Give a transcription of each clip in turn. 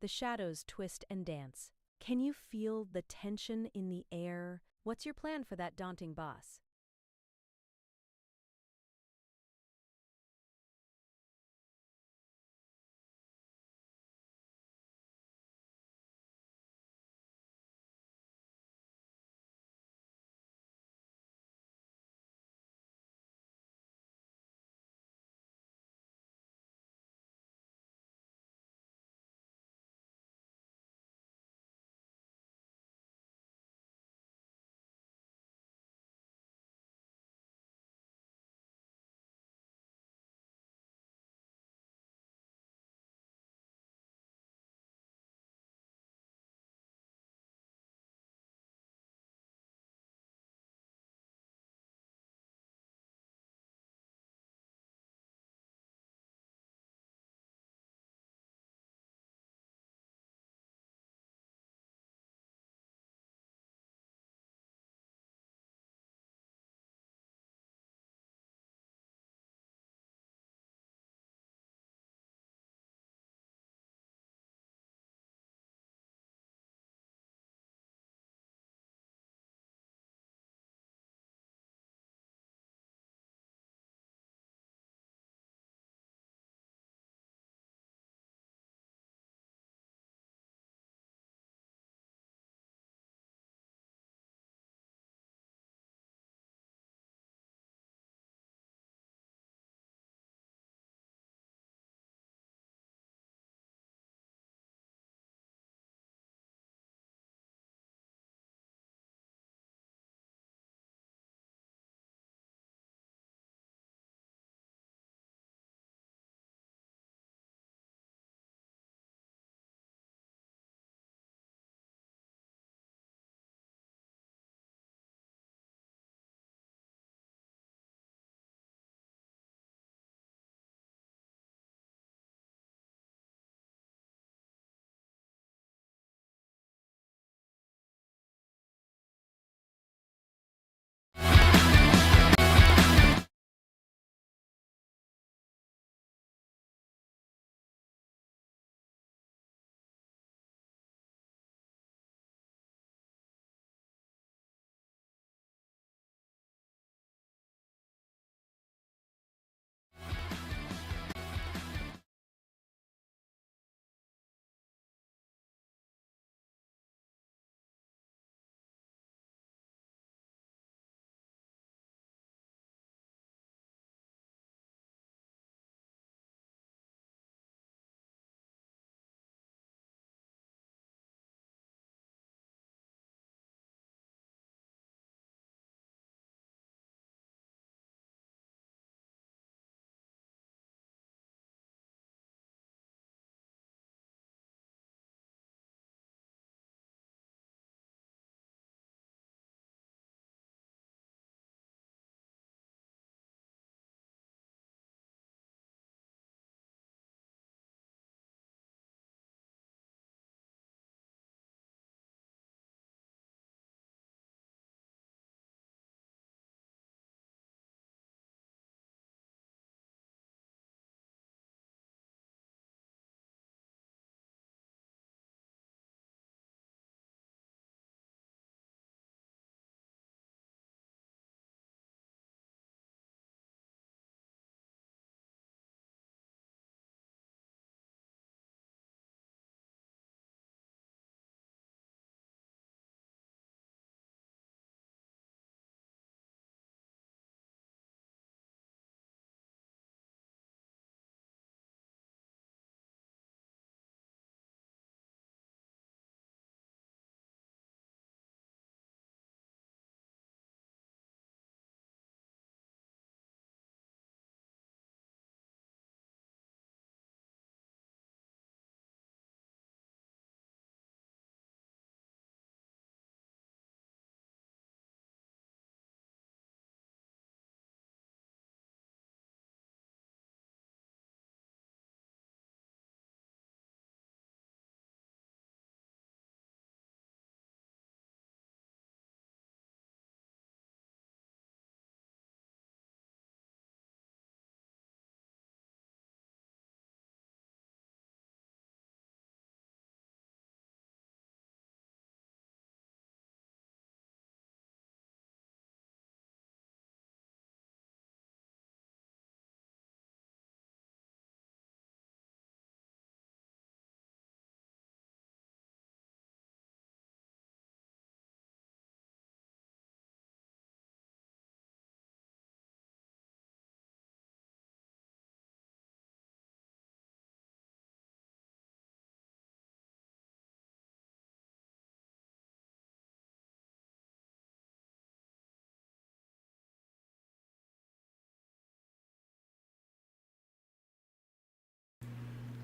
The shadows twist and dance. Can you feel the tension in the air? What's your plan for that daunting boss?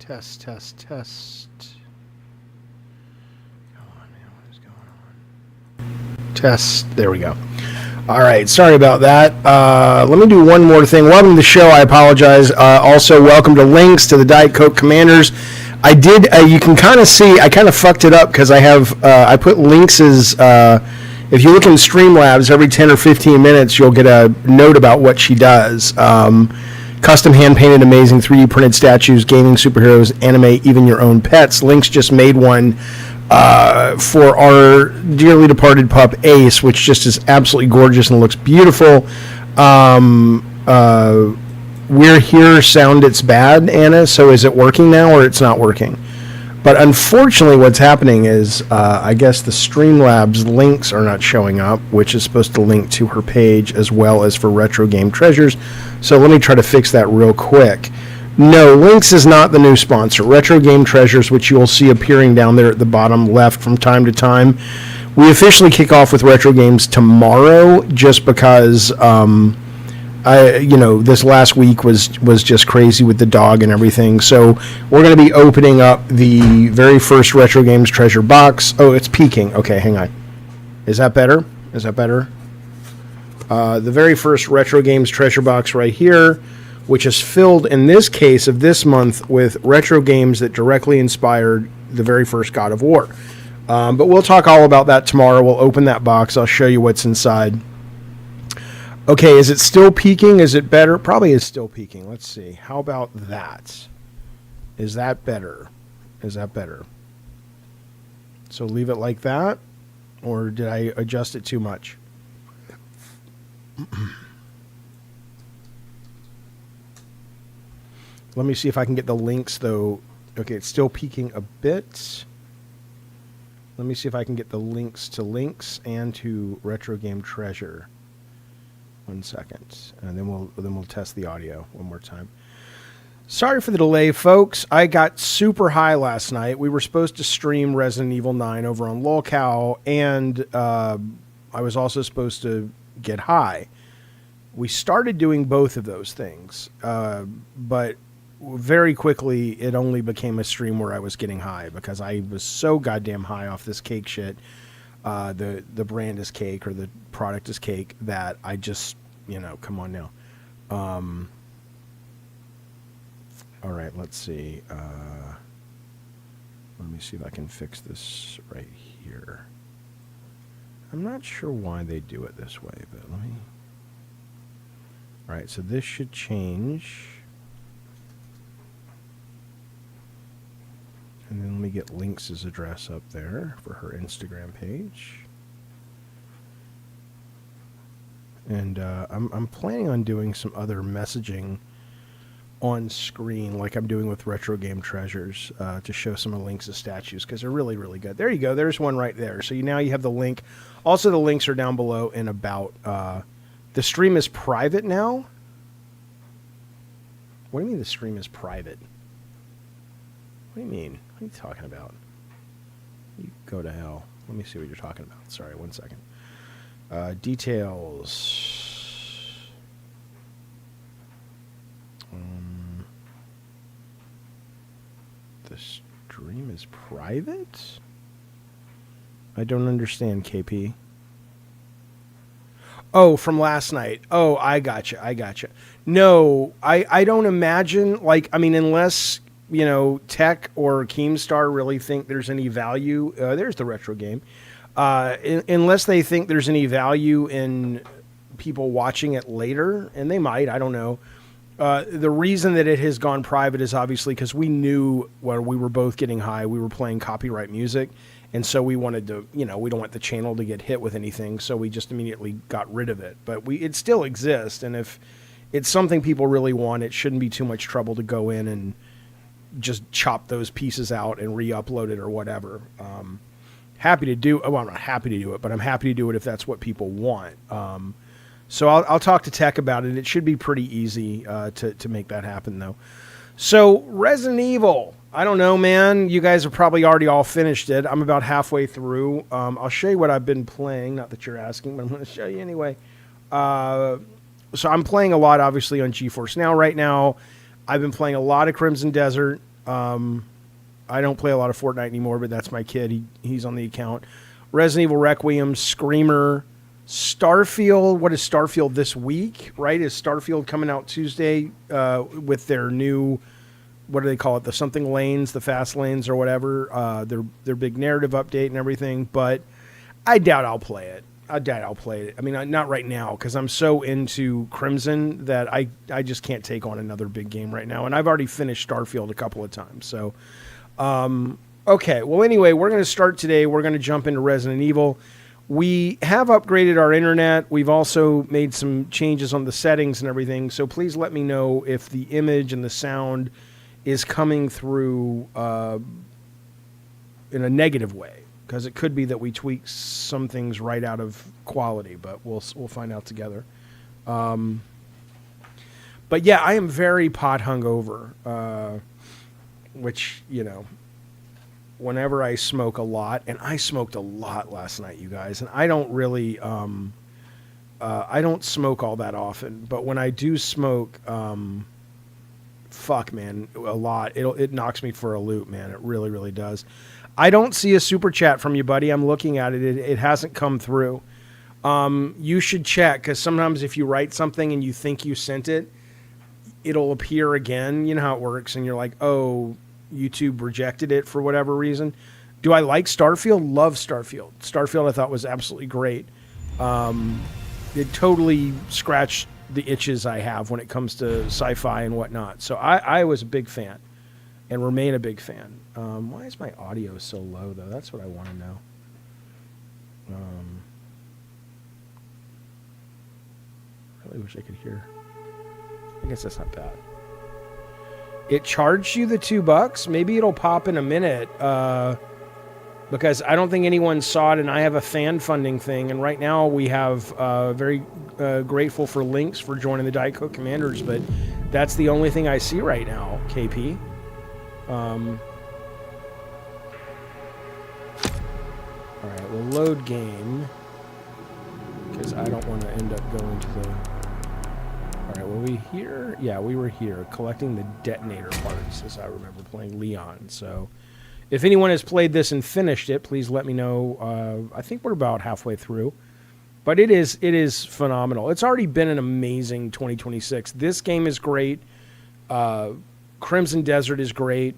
Test. Come on, man. What is going on? Test. There we go. All right. Sorry about that. Let me do one more thing. Welcome to the show. I apologize. Also, welcome to Links to the Diet Coke Commanders. I did. You can kind of see. I kind of fucked it up because I have. I put Links's. If you look in Streamlabs, every 10 or 15 minutes, you'll get a note about what she does. Custom hand-painted, amazing 3D printed statues, gaming, superheroes, anime, even your own pets. Links just made one for our dearly departed pup, Ace, which just is absolutely gorgeous and looks beautiful. We're here, sound it's bad, Anna, so is it working now or it's not working? But unfortunately, what's happening is, I guess the Streamlabs links are not showing up, which is supposed to link to her page as well as for Retro Game Treasures. So let me try to fix that real quick. No, Links is not the new sponsor. Retro Game Treasures, which you will see appearing down there at the bottom left from time to time. We officially kick off with Retro Games tomorrow just because... this last week was just crazy with the dog and everything. So we're going to be opening up the very first Retro Games Treasure box. Oh, it's peaking. Okay, hang on. Is that better? The very first Retro Games Treasure box right here, which is filled in this case of this month with retro games that directly inspired the very first God of War. But we'll talk all about that tomorrow. We'll open that box. I'll show you what's inside. Okay, is it still peaking? Is it better? Probably is still peaking. Let's see. How about that? Is that better? So leave it like that? Or did I adjust it too much? Let me see if I can get the links, though. Okay, it's still peaking a bit. Let me see if I can get the links to Links and to Retro Game Treasure. 1 second, and then we'll test the audio one more time. Sorry for the delay, folks. I got super high last night. We were supposed to stream Resident Evil 9 over on LolCow, and I was also supposed to get high. We started doing both of those things, but very quickly it only became a stream where I was getting high because I was so goddamn high off this cake shit. The brand is cake or the product is cake that I just, come on now. All right, let's see. Let me see if I can fix this right here. I'm not sure why they do it this way, but let me... All right, so this should change. And then let me get Links' address up there for her Instagram page. And I'm planning on doing some other messaging on screen like I'm doing with Retro Game Treasures to show some of Links' statues because they're really, really good. There you go. There's one right there. So now you have the link. Also, the links are down below and about. The stream is private now? What do you mean the stream is private? What do you mean? What are you talking about? You go to hell. Let me see what you're talking about. Sorry, 1 second. Details. The stream is private? I don't understand, KP. Oh, from last night. Oh, I gotcha. No, I don't imagine, unless... Tech or Keemstar really think there's any value. There's the retro game. Unless they think there's any value in people watching it later, and they might, I don't know. The reason that it has gone private is obviously because we knew when we were both getting high, we were playing copyright music. And so we wanted to, we don't want the channel to get hit with anything. So we just immediately got rid of it. But it still exists. And if it's something people really want, it shouldn't be too much trouble to go in and just chop those pieces out and re-upload it or whatever. Happy to do. Well, I'm not happy to do it, but I'm happy to do it if that's what people want. So I'll talk to Tech about it. It should be pretty easy to make that happen, though. So Resident Evil. I don't know, man. You guys have probably already all finished it. I'm about halfway through. I'll show you what I've been playing. Not that you're asking, but I'm going to show you anyway. So I'm playing a lot, obviously, on GeForce Now right now. I've been playing a lot of Crimson Desert. I don't play a lot of Fortnite anymore, but that's my kid. He's on the account. Resident Evil Requiem, Screamer, Starfield. What is Starfield this week, right? Is Starfield coming out Tuesday with their new, what do they call it? The something lanes, the fast lanes or whatever. Their big narrative update and everything. But I doubt I'll play it. I mean, not right now because I'm so into Crimson that I just can't take on another big game right now. And I've already finished Starfield a couple of times. So, okay. Well, anyway, we're going to start today. We're going to jump into Resident Evil. We have upgraded our internet. We've also made some changes on the settings and everything. So please let me know if the image and the sound is coming through in a negative way. Because it could be that we tweak some things right out of quality, but we'll find out together. But yeah, I am very pot hungover, which, you know, whenever I smoke a lot, and I smoked a lot last night, you guys, and I don't really, I don't smoke all that often, but when I do smoke, fuck, man, a lot, it knocks me for a loop, man. It really, really does. I don't see a super chat from you, buddy. I'm looking at it. It hasn't come through. You should check, because sometimes if you write something and you think you sent it, it'll appear again. You know how it works, and you're like, oh, YouTube rejected it for whatever reason. Do I like Starfield? Love Starfield. Starfield I thought was absolutely great. It totally scratched the itches I have when it comes to sci-fi and whatnot. So I was a big fan and remain a big fan. Why is my audio so low, though? That's what I want to know. I really wish I could hear. I guess that's not bad. It charged you the $2. Maybe it'll pop in a minute because I don't think anyone saw it, and I have a fan funding thing. And right now we have very grateful for links for joining the Diet Coke Commanders, but that's the only thing I see right now, KP. All right, we'll load game because I don't want to end up going to the... All right, were we here? Yeah, we were here collecting the detonator parts, as I remember playing Leon. So if anyone has played this and finished it, please let me know. I think we're about halfway through. But it is phenomenal. It's already been an amazing 2026. This game is great. Crimson Desert is great.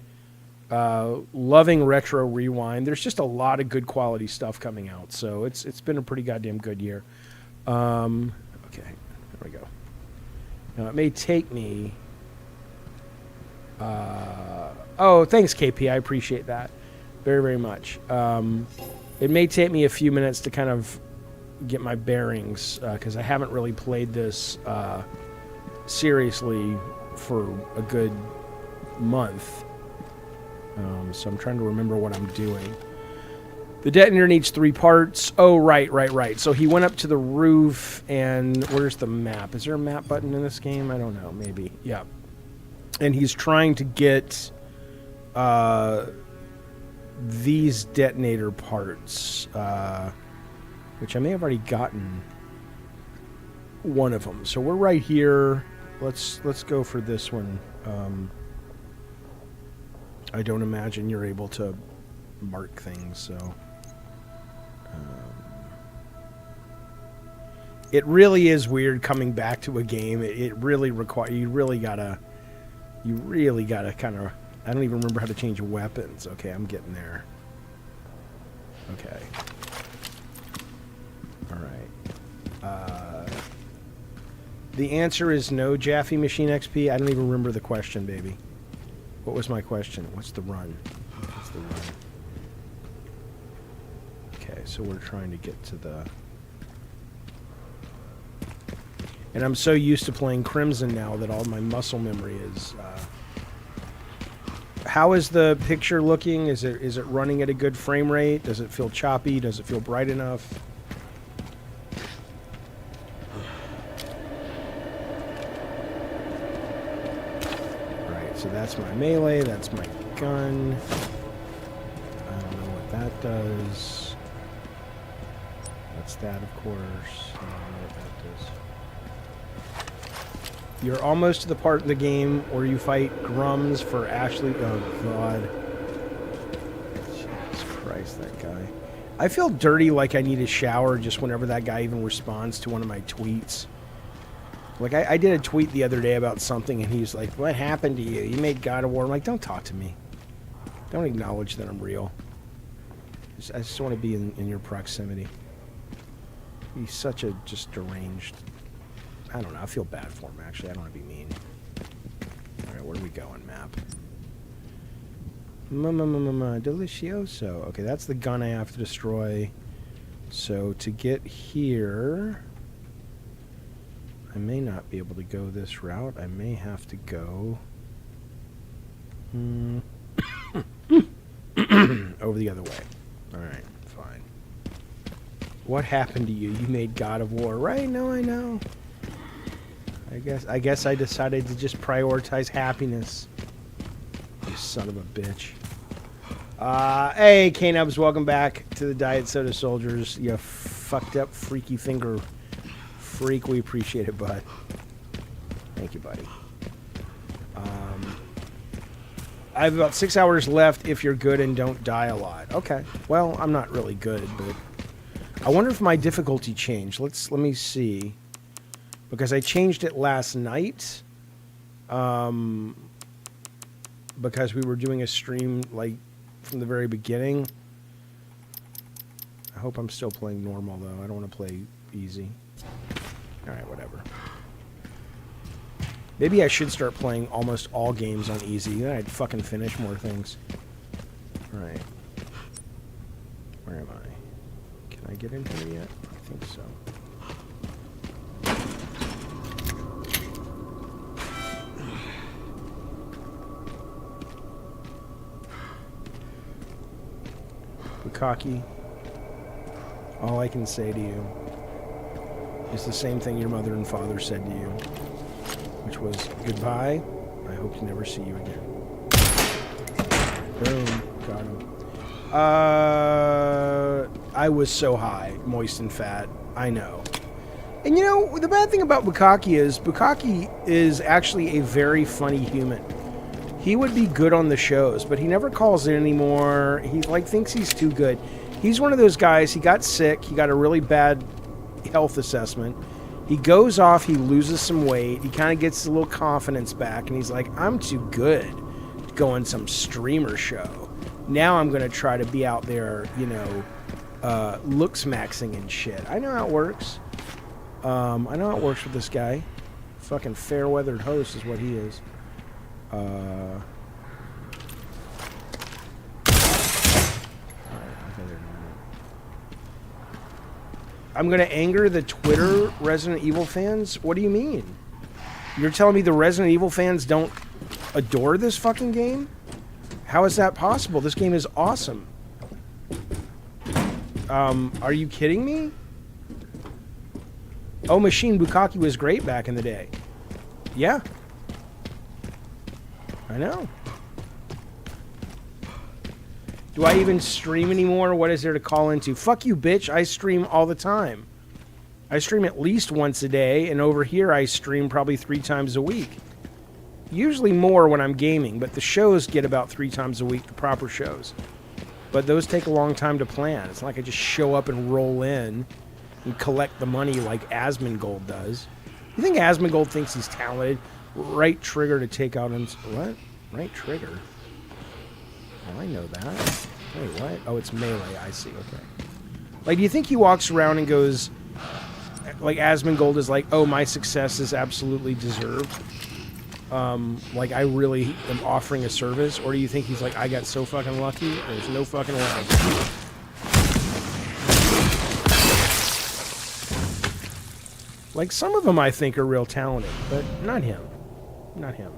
Loving Retro Rewind. There's just a lot of good quality stuff coming out. So it's been a pretty goddamn good year. Okay, there we go. Now, it may take me... oh, thanks, KP. I appreciate that very, very much. It may take me a few minutes to kind of get my bearings because I haven't really played this seriously for a good month. So I'm trying to remember what I'm doing. The detonator needs 3 parts. Oh, right. So he went up to the roof, and where's the map? Is there a map button in this game? I don't know. Maybe. Yeah. And he's trying to get these detonator parts, which I may have already gotten one of them. So we're right here. Let's go for this one. I don't imagine you're able to mark things, so... it really is weird coming back to a game. It really requires... You really gotta kind of... I don't even remember how to change weapons. Okay, I'm getting there. Okay. Alright. The answer is no, Jaffe Machine XP. I don't even remember the question, baby. What was my question? What's the run? What's the run? Okay, so we're trying to get to the... And I'm so used to playing Crimson now that all my muscle memory is... How is the picture looking? Is it running at a good frame rate? Does it feel choppy? Does it feel bright enough? Alright, so that's my melee, that's my gun. I don't know what that does. That's that, of course. I don't know what that does. You're almost to the part in the game where you fight Grums for Ashley. Oh, God. Jesus Christ, that guy. I feel dirty like I need a shower just whenever that guy even responds to one of my tweets. Like, I did a tweet the other day about something, and he's like, what happened to you? You made God of War. I'm like, don't talk to me. Don't acknowledge that I'm real. I just want to be in your proximity. He's such a just deranged... I don't know. I feel bad for him, actually. I don't want to be mean. All right, where are we going, map? Delicioso. Okay, that's the gun I have to destroy. So to get here... I may not be able to go this route. I may have to go... over the other way. Alright, fine. What happened to you? You made God of War, right? No, I know. I guess I decided to just prioritize happiness. You son of a bitch. Hey, K-Nubs, welcome back to the Diet Soda Soldiers. You fucked up freaky finger freak. We appreciate it, bud. Thank you, buddy. I have about 6 hours left if you're good and don't die a lot. Okay. Well, I'm not really good, but I wonder if my difficulty changed. Let me see. Because I changed it last night. Because we were doing a stream like from the very beginning. I hope I'm still playing normal though. I don't want to play easy. Alright, whatever. Maybe I should start playing almost all games on easy. Then I'd fucking finish more things. Alright. Where am I? Can I get in here yet? I think so. Bukaki. All I can say to you is the same thing your mother and father said to you. Which was, goodbye, I hope to never see you again. Boom. Got him. I was so high, moist and fat. I know. And you know, the bad thing about Bukaki is actually a very funny human. He would be good on the shows, but he never calls in anymore. He, like, thinks he's too good. He's one of those guys, he got sick, he got a really bad health assessment. He goes off, he loses some weight, he kind of gets a little confidence back, and he's like, I'm too good to go on some streamer show. Now I'm going to try to be out there, you know, looks maxing and shit. I know how it works. I know how it works with this guy. Fucking fair-weathered host is what he is. I'm going to anger the Twitter Resident Evil fans? What do you mean? You're telling me the Resident Evil fans don't adore this fucking game? How is that possible? This game is awesome. Are you kidding me? Oh, Machine Bukaki was great back in the day. Yeah. I know. Do I even stream anymore? What is there to call into? Fuck you, bitch. I stream all the time. I stream at least once a day, and over here I stream probably 3 times a week. Usually more when I'm gaming, but the shows get about 3 times a week, the proper shows. But those take a long time to plan. It's not like I just show up and roll in and collect the money like Asmongold does. You think Asmongold thinks he's talented? Right trigger to take out him. What? Right trigger? Oh, I know that. Wait, what? Oh, it's melee. I see. Okay. Like, do you think he walks around and goes, like, Asmongold is like, oh, my success is absolutely deserved? Like, I really am offering a service? Or do you think he's like, I got so fucking lucky? There's no fucking way. Like, some of them I think are real talented, but not him. Not him.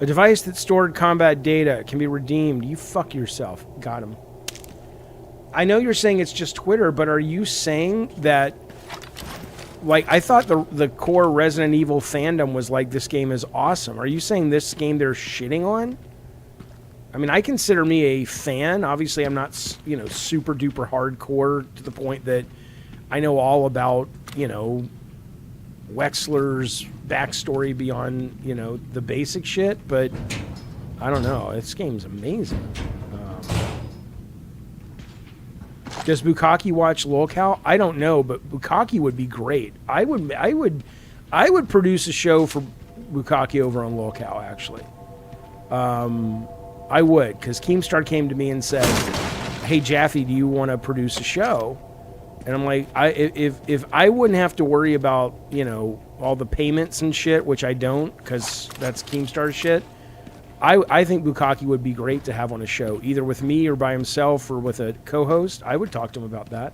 A device that stored combat data can be redeemed. You fuck yourself. Got him. I know you're saying it's just Twitter, but are you saying that... Like, I thought the core Resident Evil fandom was like, this game is awesome. Are you saying this game they're shitting on? I mean, I consider me a fan. Obviously, I'm not, you know, super duper hardcore to the point that I know all about, you know, Wexler's backstory beyond, the basic shit, but I don't know. This game's amazing. Does Bukkake watch LOLcow? I don't know, but Bukkake would be great. I would produce a show for Bukkake over on LOLcow, actually. I would, because Keemstar came to me and said, "Hey Jaffe, do you want to produce a show?" And I'm like, if I wouldn't have to worry about all the payments and shit, which I don't, because that's Keemstar's shit. I think Bukkake would be great to have on a show, either with me or by himself or with a co-host. I would talk to him about that,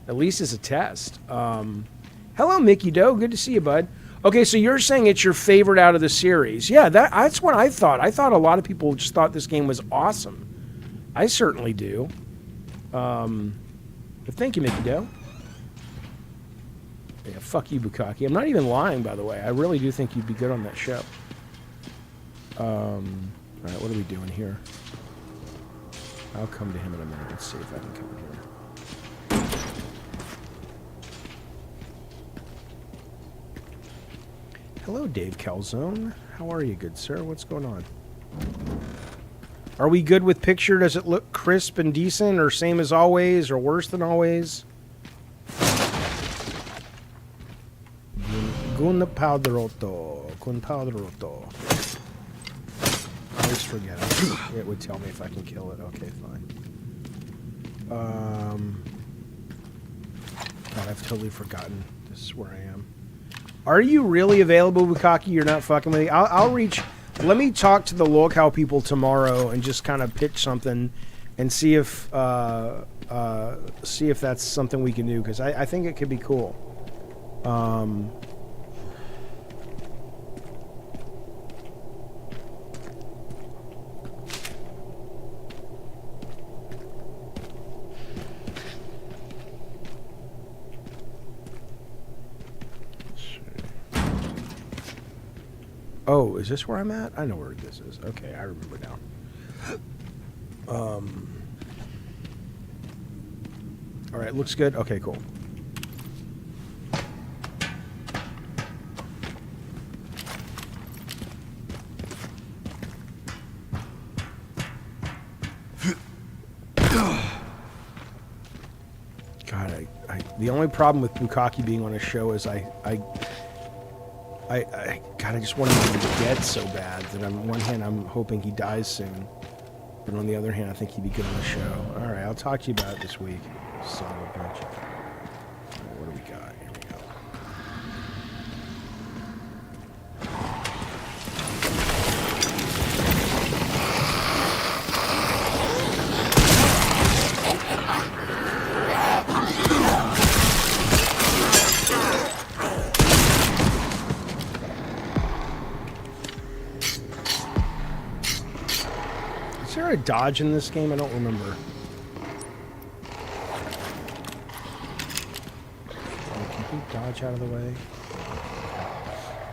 at least as a test. Hello, Mickey Doe. Good to see you, bud. Okay, so you're saying it's your favorite out of the series. Yeah, that's what I thought. I thought a lot of people just thought this game was awesome. I certainly do. But thank you, Mickey Doe. Yeah, fuck you, Bukkake. I'm not even lying, by the way. I really do think you'd be good on that show. All right, what are we doing here? I'll come to him in a minute. Let's see if I can come in here. Hello, Dave Calzone. How are you, good sir? What's going on? Are we good with picture? Does it look crisp and decent, or same as always, or worse than always? Gunpowderoto. I always forget it. It would tell me if I can kill it. Okay, fine. God, I've totally forgotten. This is where I am. Are you really available, Bukkake? You're not fucking with me? I'll reach... Let me talk to the LOLcow people tomorrow and just kind of pitch something and see if that's something we can do, because I think it could be cool. Oh, is this where I'm at? I know where this is. Okay, I remember now. All right, looks good. Okay, cool. God, the only problem with Bukkake being on a show is God, I just want him to get so bad that on one hand I'm hoping he dies soon, but on the other hand I think he'd be good on the show. All right, I'll talk to you about it this week. Son of a bitch. All right, what do we got? Here we go. Is there a dodge in this game? I don't remember. Can he dodge out of the way?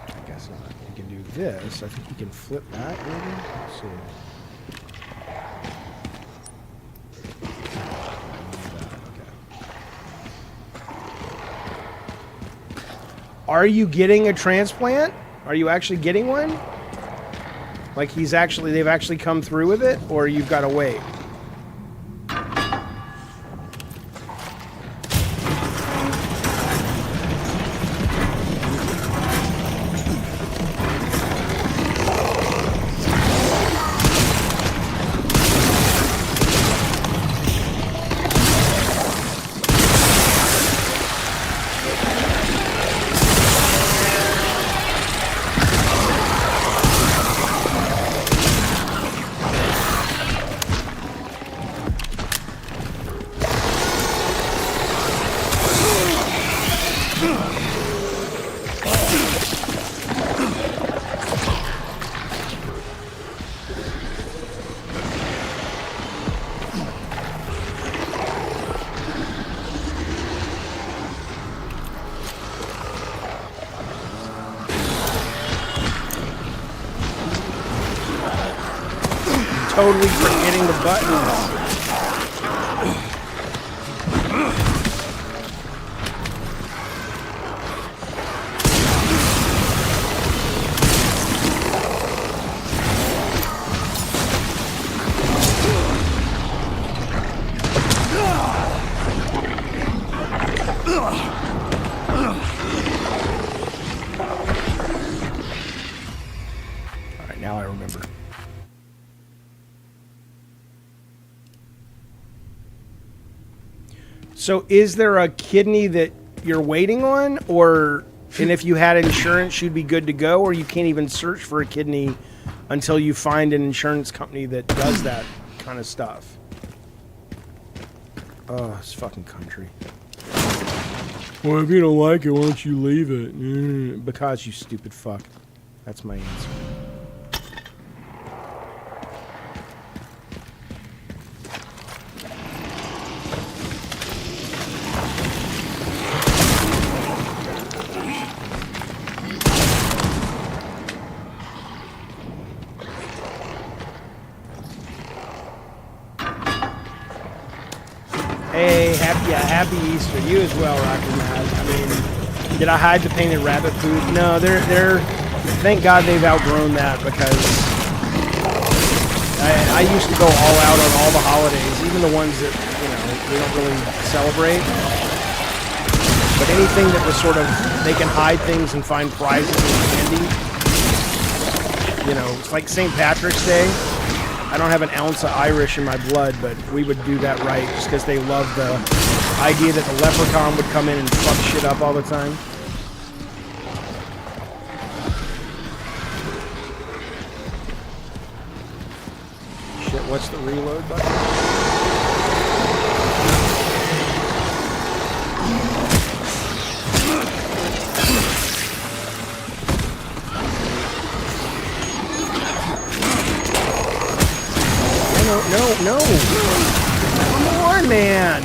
I guess not. You can do this. I think you can flip that, maybe? Let's see. Are you getting a transplant? Are you actually getting one? Like they've actually come through with it, or you've got to wait? Totally forgetting the buttons. now I remember. So is there a kidney that you're waiting on, or and if you had insurance, you'd be good to go, or you can't even search for a kidney until you find an insurance company that does that kind of stuff? Oh, it's fucking country. Well, if you don't like it, why don't you leave it? Because, you stupid fuck. That's my answer. Hey, happy Easter. You as well, Rocky Mad. I mean, did I hide the painted rabbit food? No, they're thank God they've outgrown that, because I used to go all out on all the holidays, even the ones that, you know, we don't really celebrate. But anything that was sort of, they can hide things and find prizes in candy. You know, it's like St. Patrick's Day. I don't have an ounce of Irish in my blood, but we would do that right just because they love the idea that the leprechaun would come in and fuck shit up all the time. Shit, what's the reload button? No. Come on, man.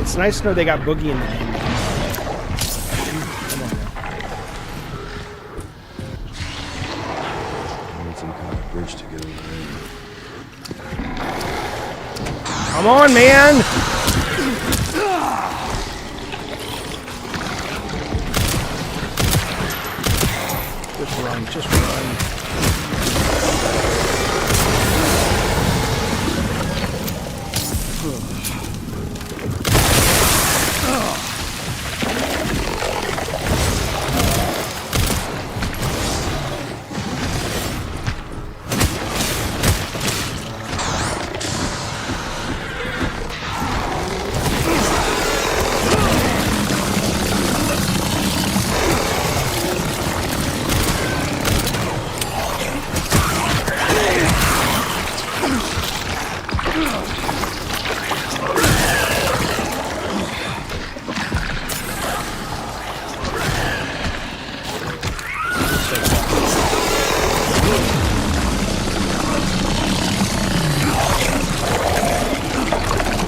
It's nice to know they got Boogie in the game. I need some kind of bridge to get over there. Come on, man! Just run.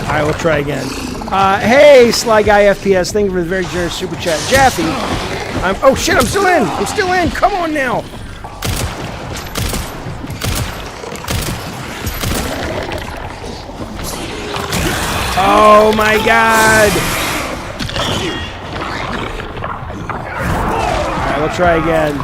Alright, we'll try again. Hey, Sly Guy FPS, thank you for the very generous super chat. Jaffe, oh shit, I'm still in! I'm still in! Come on now! Oh my god! Alright, we'll try again.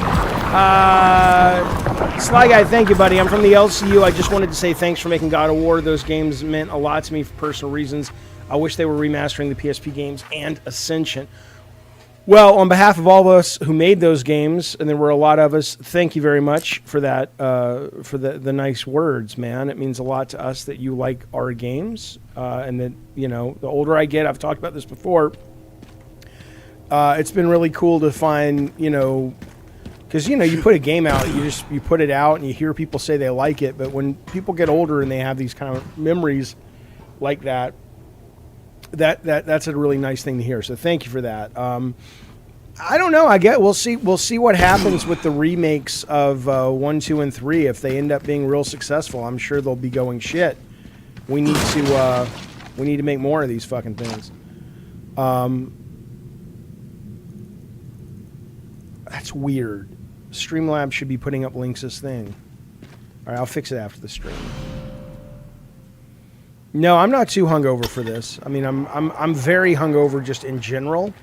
Sly Guy, thank you, buddy. I'm from the LCU. I just wanted to say thanks for making God of War. Those games meant a lot to me for personal reasons. I wish they were remastering the PSP games and Ascension. Well, on behalf of all of us who made those games, and there were a lot of us, thank you very much for that, for the nice words, man. It means a lot to us that you like our games, and that, you know, the older I get, I've talked about this before, it's been really cool to find, you know, because, you know, you put a game out, you put it out, and you hear people say they like it, but when people get older and they have these kind of memories like that, that's a really nice thing to hear. So thank you for that. I don't know. We'll see. We'll see what happens with the remakes of 1, 2, and 3. If they end up being real successful, I'm sure they'll be going shit. We need to make more of these fucking things. That's weird. Streamlabs should be putting up Lynx's thing. All right, I'll fix it after the stream. No, I'm not too hungover for this. I mean, I'm very hungover just in general.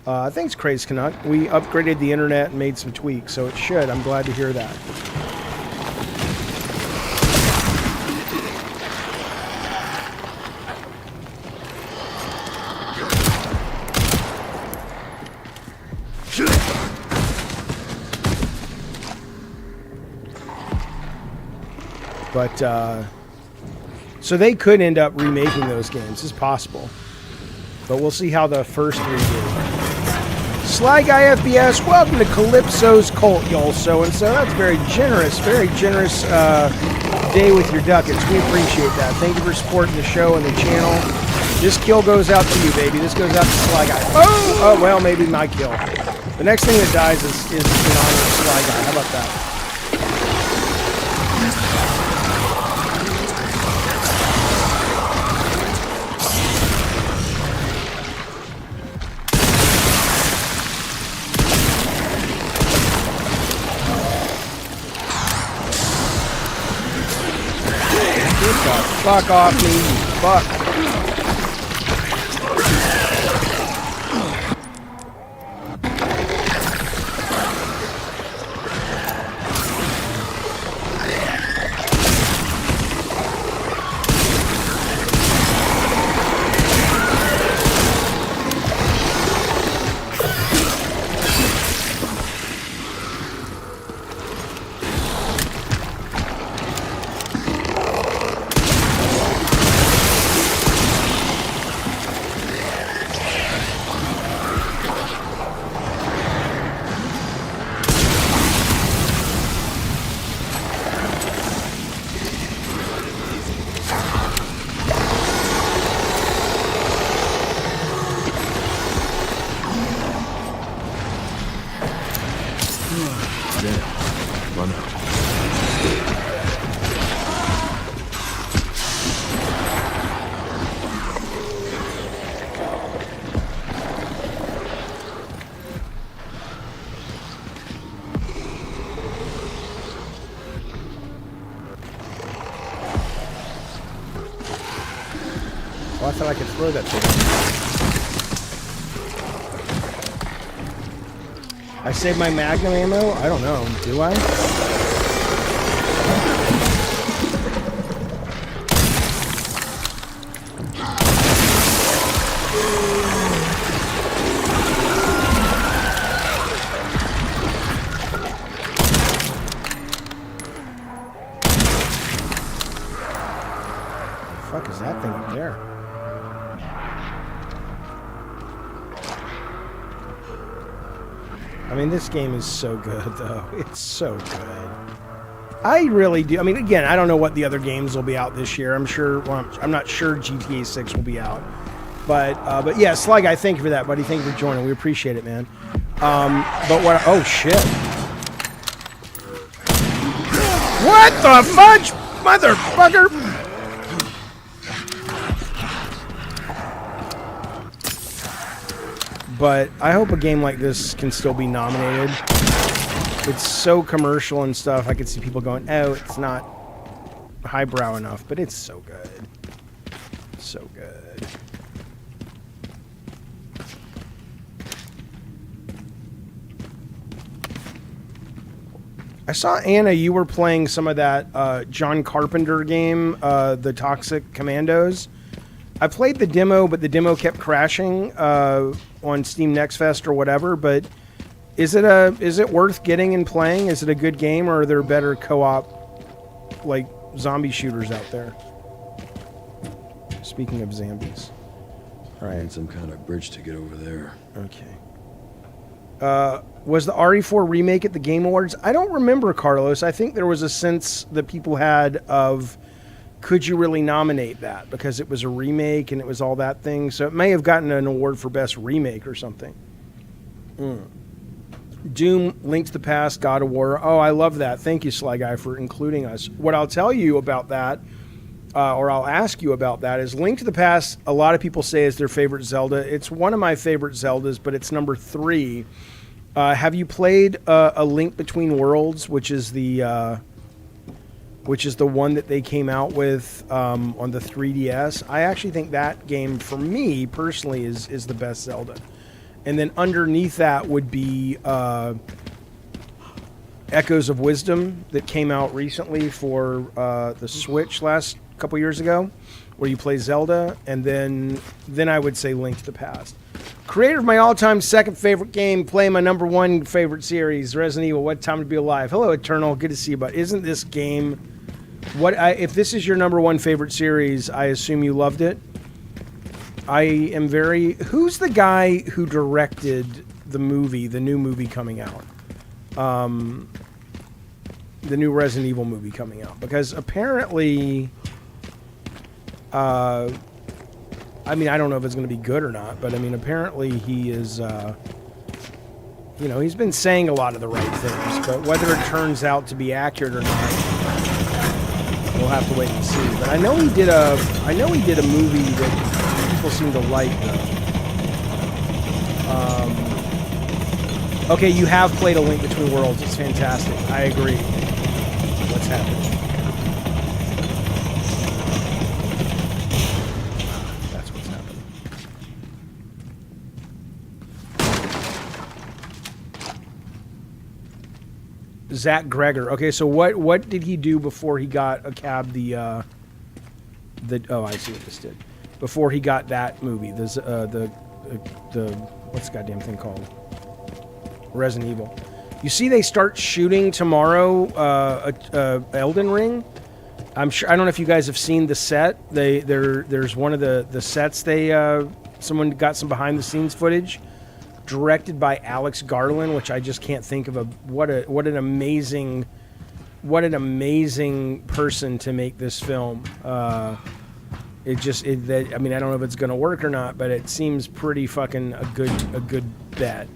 Thanks, Craze Canuck. We upgraded the internet and made some tweaks, so it should. I'm glad to hear that. But, so they could end up remaking those games. It's possible. But we'll see how the first 3 do. Sly Guy FBS, welcome to Calypso's Cult, y'all. So-and-so. That's very generous day with your ducats. We appreciate that. Thank you for supporting the show and the channel. This kill goes out to you, baby. This goes out to Sly Guy. Oh, well, maybe my kill. The next thing that dies is in honor of Sly Guy. How about that? Fuck off me, you fuck. I thought I could throw that thing. I saved my Magnum ammo? I don't know. Do I? The fuck is that thing up there? I mean, this game is so good, though. It's so good. I really do. I mean, again, I don't know what the other games will be out this year. I'm sure. Well, I'm not sure GTA 6 will be out. But yeah, Sly Guy, thank you for that, buddy. Thank you for joining. We appreciate it, man. But what? Oh shit! What the fudge, motherfucker! But I hope a game like this can still be nominated. It's so commercial and stuff. I could see people going, oh, it's not highbrow enough, but it's so good. So good. I saw, Anna, you were playing some of that John Carpenter game, the Toxic Commandos. I played the demo, but the demo kept crashing on Steam Next Fest or whatever. But is it worth getting and playing? Is it a good game, or are there better co-op like zombie shooters out there? Speaking of zombies, all right. Need some kind of bridge to get over there. Okay. Was the RE4 remake at the Game Awards? I don't remember, Carlos. I think there was a sense that people had of, could you really nominate that? Because it was a remake and it was all that thing. So it may have gotten an award for Best Remake or something. Doom, Link to the Past, God of War. Oh, I love that. Thank you, Sly Guy, for including us. What I'll tell you about that, or I'll ask you about that, is Link to the Past, a lot of people say is their favorite Zelda. It's one of my favorite Zeldas, but it's number 3. Have you played A Link Between Worlds, which is the one that they came out with on the 3DS? I actually think that game, for me personally, is the best Zelda. And then underneath that would be Echoes of Wisdom that came out recently for the Switch last couple years ago, where you play Zelda. And then I would say Link to the Past. Creator of my all-time second favorite game, playing my number 1 favorite series, Resident Evil, What Time to Be Alive. Hello, Eternal. Good to see you, but isn't this game... if this is your number 1 favorite series, I assume you loved it? I am very... Who's the guy who directed the new movie coming out? The new Resident Evil movie coming out. Because apparently... I mean, I don't know if it's going to be good or not, but I mean, apparently he is... he's been saying a lot of the right things, but whether it turns out to be accurate or not, we'll have to wait and see. But I know he did a movie that people seem to like, though. Okay, you have played A Link Between Worlds. It's fantastic. I agree. What's happening? That's what's happening. Zach Greger. Okay, so what did he do before he got a cab? Oh, I see what this did. Before he got that movie, the what's the goddamn thing called? Resident Evil. You see, they start shooting tomorrow. Elden Ring. I'm sure. I don't know if you guys have seen the set. There's one of the sets. Someone got some behind the scenes footage, directed by Alex Garland, which I just can't think of what an amazing person to make this film. I mean, I don't know if it's going to work or not, but it seems pretty fucking a good bet.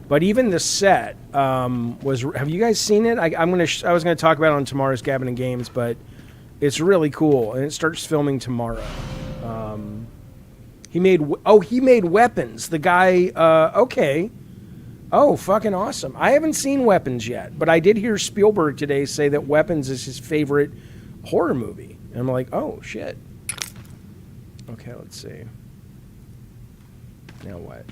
But even the set was. Have you guys seen it? I was gonna talk about it on tomorrow's Gabbin and Games, but it's really cool, and it starts filming tomorrow. He made Weapons. The guy. Okay. Oh, fucking awesome! I haven't seen Weapons yet, but I did hear Spielberg today say that Weapons is his favorite horror movie, and I'm like, oh shit. Okay, let's see. Now what?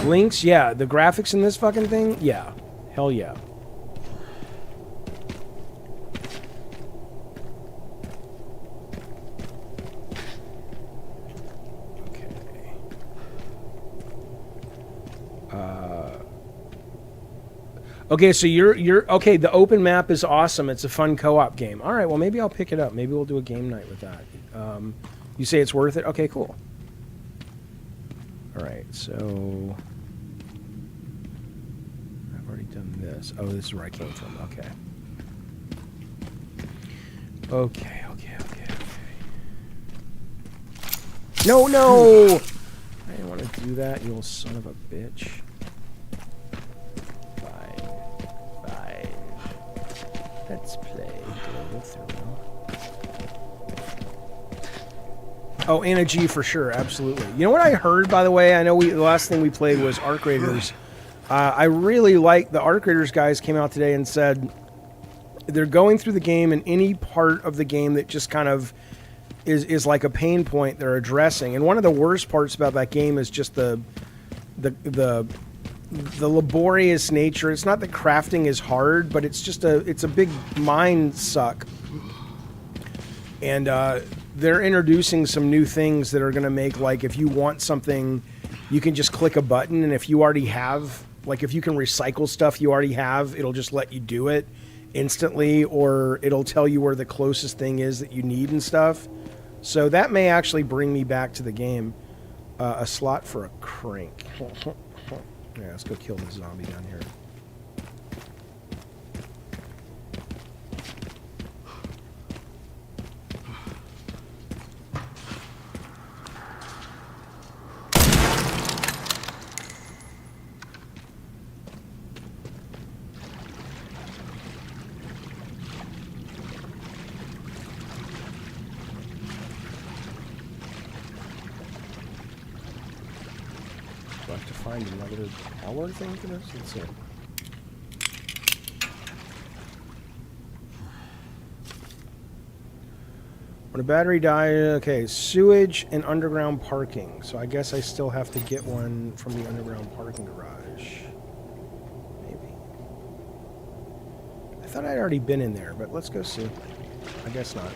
Links, yeah. The graphics in this fucking thing, yeah. Hell yeah. Okay. Okay, so you're okay. The open map is awesome. It's a fun co-op game. All right, well maybe I'll pick it up. Maybe we'll do a game night with that. You say it's worth it? Okay, cool. All right, so I've already done this. Oh, this is where I came from. Okay. Okay. No! I didn't want to do that, you little son of a bitch. Fine. Let's play. Oh, Anna G for sure, absolutely. You know what I heard, by the way? I know the last thing we played was Arc Raiders. I really like the Arc Raiders guys came out today and said they're going through the game, and any part of the game that just kind of is like a pain point they're addressing. And one of the worst parts about that game is just the laborious nature. It's not that crafting is hard, but it's just it's a big mind suck. And they're introducing some new things that are going to make, like, if you want something, you can just click a button, and if you already have, like, if you can recycle stuff you already have, it'll just let you do it instantly, or it'll tell you where the closest thing is that you need and stuff. So that may actually bring me back to the game. A slot for a crank. Yeah, let's go kill this zombie down here. Do I have to find another power thing for this? Let's see. When a battery dies, okay, sewage and underground parking. So I guess I still have to get one from the underground parking garage. Maybe. I thought I'd already been in there, but let's go see. I guess not.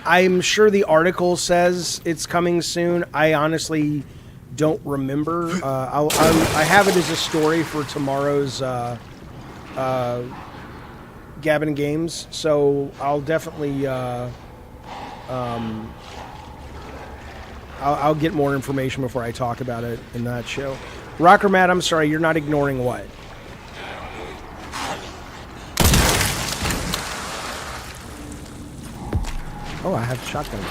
I'm sure the article says it's coming soon. I honestly don't remember. I have it as a story for tomorrow's Gabbin and Games, so I'll definitely I'll get more information before I talk about it in that show. Rocker Matt, I'm sorry, you're not ignoring what? Oh, I have shotgun.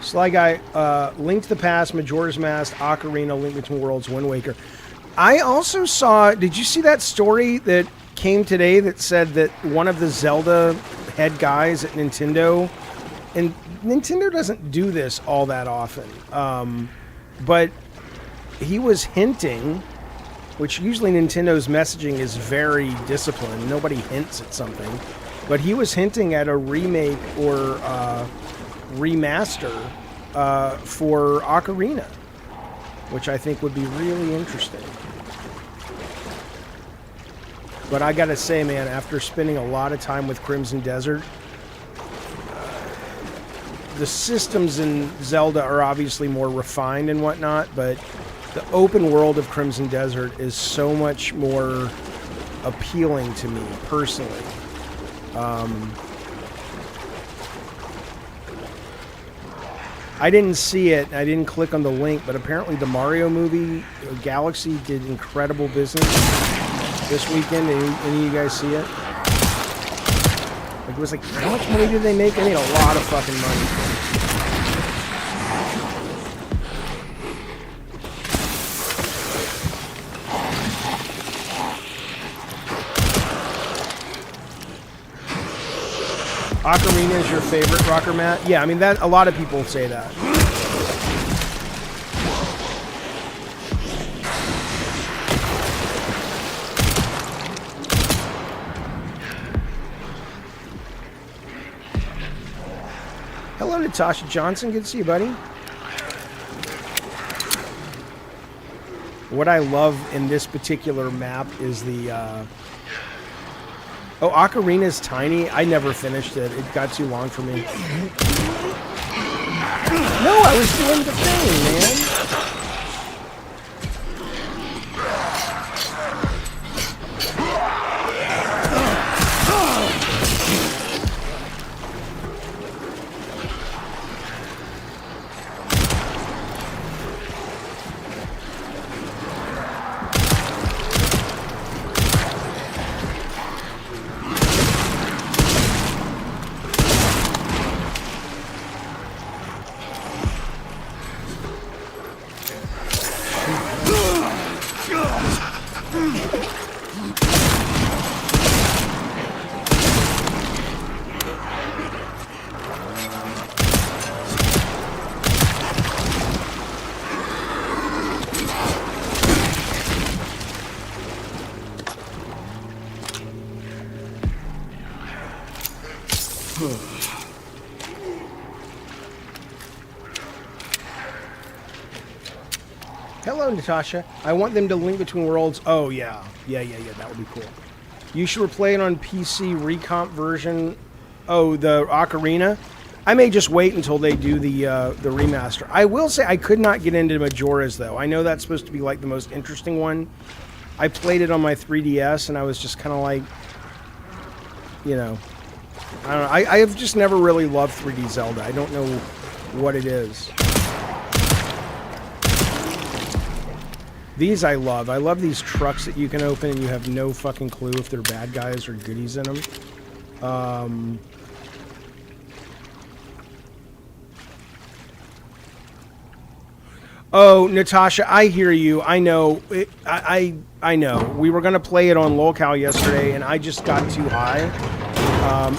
Sly Guy, Link to the Past, Majora's Mask, Ocarina, Link Between Worlds, Wind Waker. I also saw, did you see that story that came today that said that one of the Zelda head guys at Nintendo, and Nintendo doesn't do this all that often, but he was hinting, which usually Nintendo's messaging is very disciplined. Nobody hints at something. But he was hinting at a remake or remaster for Ocarina, which I think would be really interesting. But I gotta say, man, after spending a lot of time with Crimson Desert, the systems in Zelda are obviously more refined and whatnot, but the open world of Crimson Desert is so much more appealing to me personally. I didn't see it. I didn't click on the link, but apparently the Mario movie, Galaxy, did incredible business this weekend. Any of you guys see it? Like, it was like, how much money did they make? They made a lot of fucking money. Ocarina is your favorite, Rocker Matt? Yeah, I mean, that a lot of people say that. Hello, Natasha Johnson. Good to see you, buddy. What I love in this particular map is the... Oh, Ocarina's tiny. I never finished it. It got too long for me. No, I was doing the thing, man. Hello, Natasha. I want them to link between worlds. Oh, yeah. Yeah. That would be cool. You should replay it on PC recomp version. Oh, the Ocarina? I may just wait until they do the remaster. I will say I could not get into Majora's, though. I know that's supposed to be, like, the most interesting one. I played it on my 3DS, and I was just kind of like, you know... I don't know. I have just never really loved 3D Zelda. I don't know what it is. These I love. I love these trucks that you can open and you have no fucking clue if they're bad guys or goodies in them. Oh, Natasha, I hear you. I know. I know. We were gonna play it on locale yesterday, and I just got too high.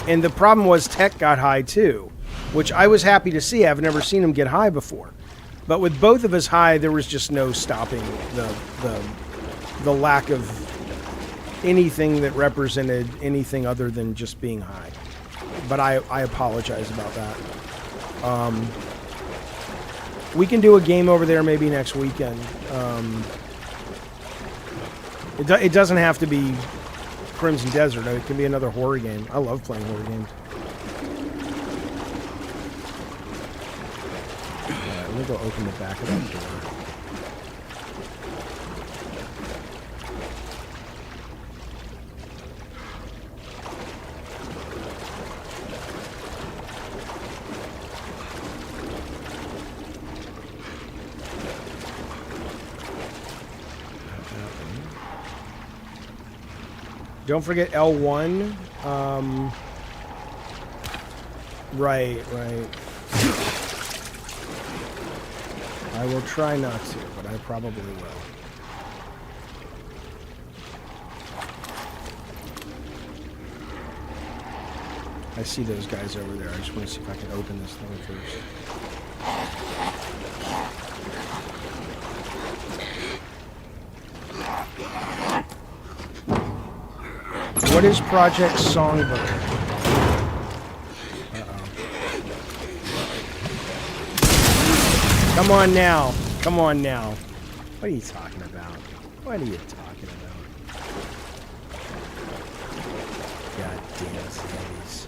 And the problem was Tech got high too, which I was happy to see. I've never seen him get high before, but with both of us high, there was just no stopping the lack of anything that represented anything other than just being high. But I apologize about that. We can do a game over there maybe next weekend. It doesn't have to be Crimson Desert. It can be another horror game. I love playing horror games. Alright, let me go open the back of that door. Don't forget L1. Right. I will try not to, but I probably will. I see those guys over there. I just want to see if I can open this thing first. What is Project Songbird? Uh-oh. Come on now. Come on now. What are you talking about? What are you talking about? God damn it, ladies.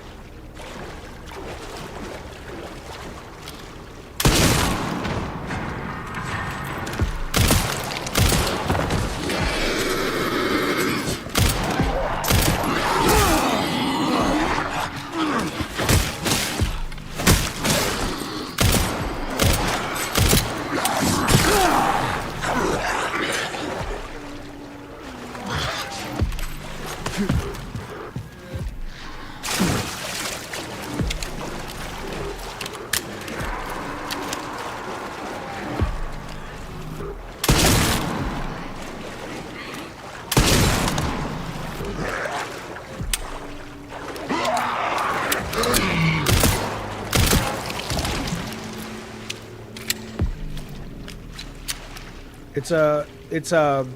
It's a.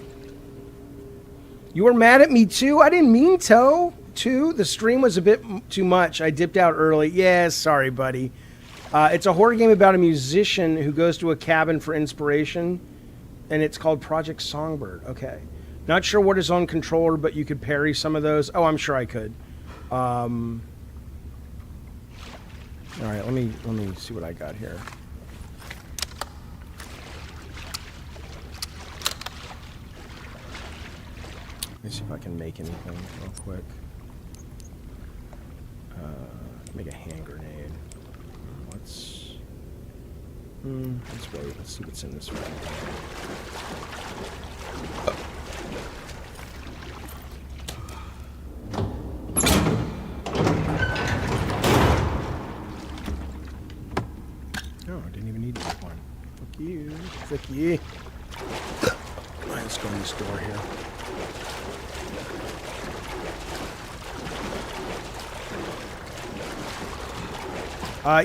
You were mad at me too? I didn't mean to. The stream was a bit too much. I dipped out early. Yeah, sorry, buddy. It's a horror game about a musician who goes to a cabin for inspiration, and it's called Project Songbird. Okay. Not sure what is on controller, but you could parry some of those. Oh, I'm sure I could. All right, let me see what I got here. Let me see if I can make anything real quick. Make a hand grenade. Let's wait. Let's see what's in this one. No, I didn't even need that one. Fuck you. Fuck you. Let's go in this door here.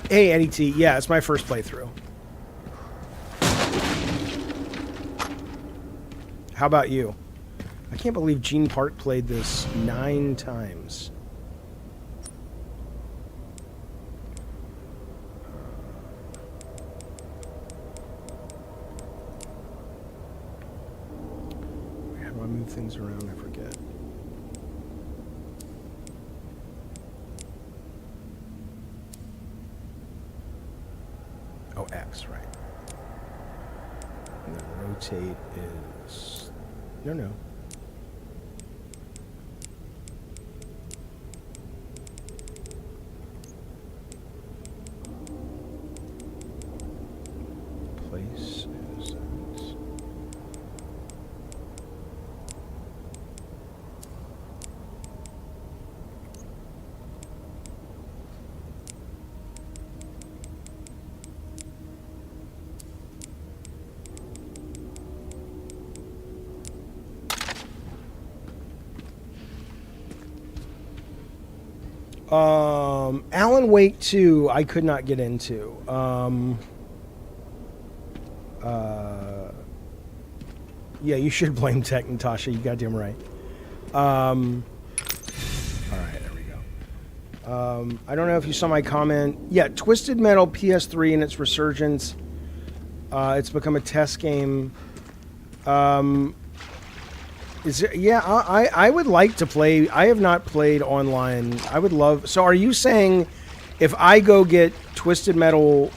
Hey, Eddie T. Yeah, it's my first playthrough. How about you? I can't believe Gene Park played this 9 times. How do I move things around? I forget. Oh, X, right. And then rotate is... No. Place is... Alan Wake 2, I could not get into. Yeah, you should blame Tech, Natasha. You goddamn right. All right, there we go. I don't know if you saw my comment. Yeah, Twisted Metal PS3 and its resurgence. It's become a test game. I would like to play. I have not played online. I would love. So, are you saying if I go get Twisted Metal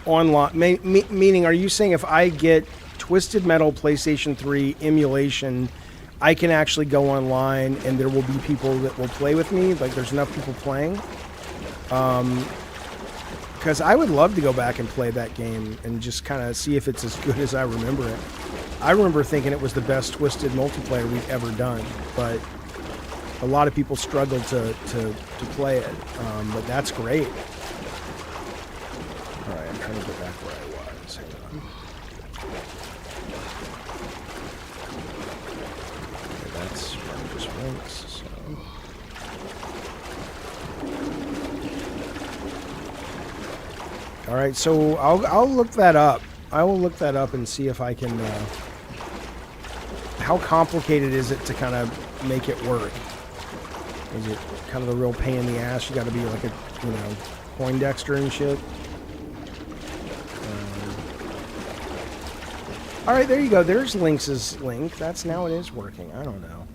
online, meaning, are you saying if I get Twisted Metal PlayStation 3 emulation, I can actually go online and there will be people that will play with me? Like, there's enough people playing? Because I would love to go back and play that game and just kind of see if it's as good as I remember it. I remember thinking it was the best Twisted multiplayer we've ever done, but a lot of people struggled to play it. But that's great. All right, I'm trying to get back where I was. Hang on. Okay, that's just links. So. All right, so I'll look that up. I will look that up and see if I can. How complicated is it to kind of make it work? Is it kind of a real pain in the ass? You got to be like a, Poindexter and shit. All right, there you go. There's Lynx's link. That's now it is working. I don't know.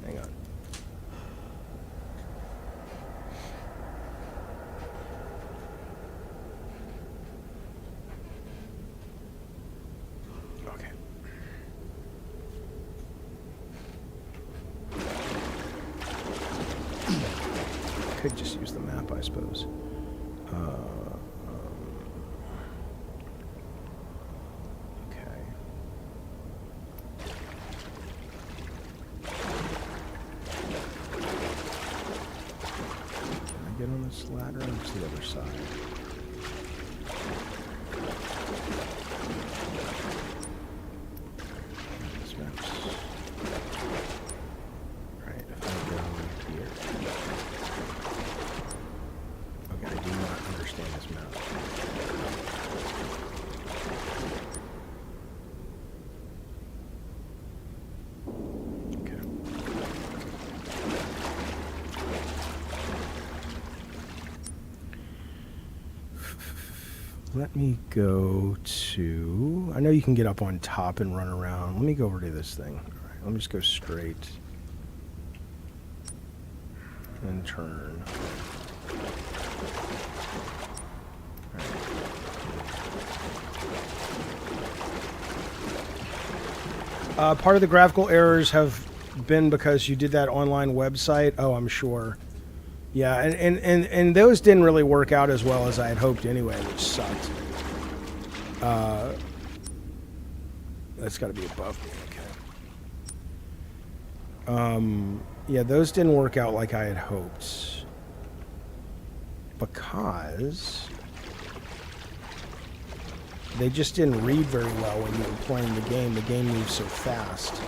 Hang on. Okay. Could just use the map, I suppose. Get on this ladder and to the other side. This map's right. If I go here, okay, I do not understand this map. Let me go to... I know you can get up on top and run around. Let me go over to this thing. All right, let me just go straight. And turn. Right. Part of the graphical errors have been because you did that online website. Oh, I'm sure. Yeah, and those didn't really work out as well as I had hoped anyway, which sucked. That's got to be above me, okay. Yeah, those didn't work out like I had hoped. Because they just didn't read very well when you were playing the game. The game moves so fast.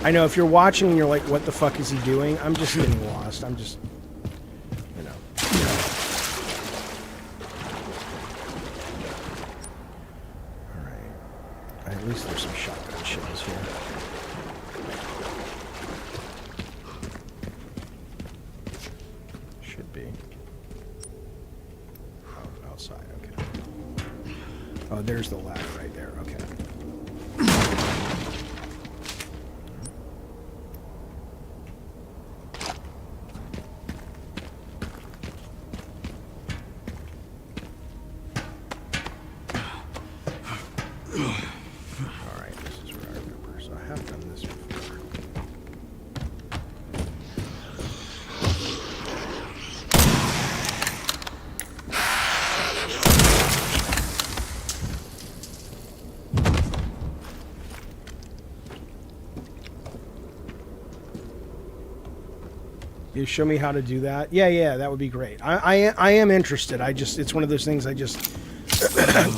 I know if you're watching and you're like, what the fuck is he doing? I'm just getting lost. I'm just, All right. At least there's some shotgun shells here. Should be. Oh, outside, okay. Oh, there's the ladder right there, okay. You show me how to do that? Yeah, that would be great. I am interested. It's one of those things I just...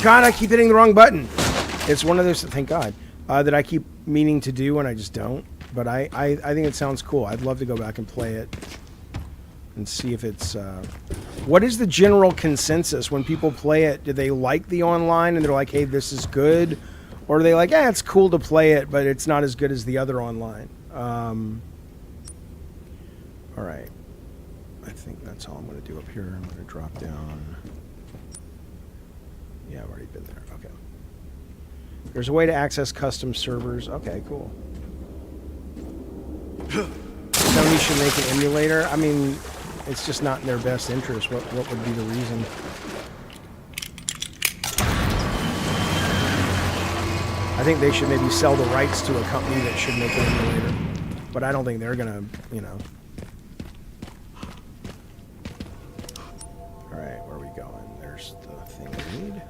God, I keep hitting the wrong button. It's one of those, thank God, that I keep meaning to do and I just don't. But I think it sounds cool. I'd love to go back and play it and see if it's... What is the general consensus when people play it? Do they like the online and they're like, hey, this is good? Or are they like, it's cool to play it, but it's not as good as the other online? All right. I think that's all I'm going to do up here. I'm going to drop down. Yeah, I've already been there. Okay. There's a way to access custom servers. Okay, cool. Sony should make an emulator. I mean, it's just not in their best interest. What would be the reason? I think they should maybe sell the rights to a company that should make an emulator. But I don't think they're going to, you know. All right, where are we going? There's the thing we need.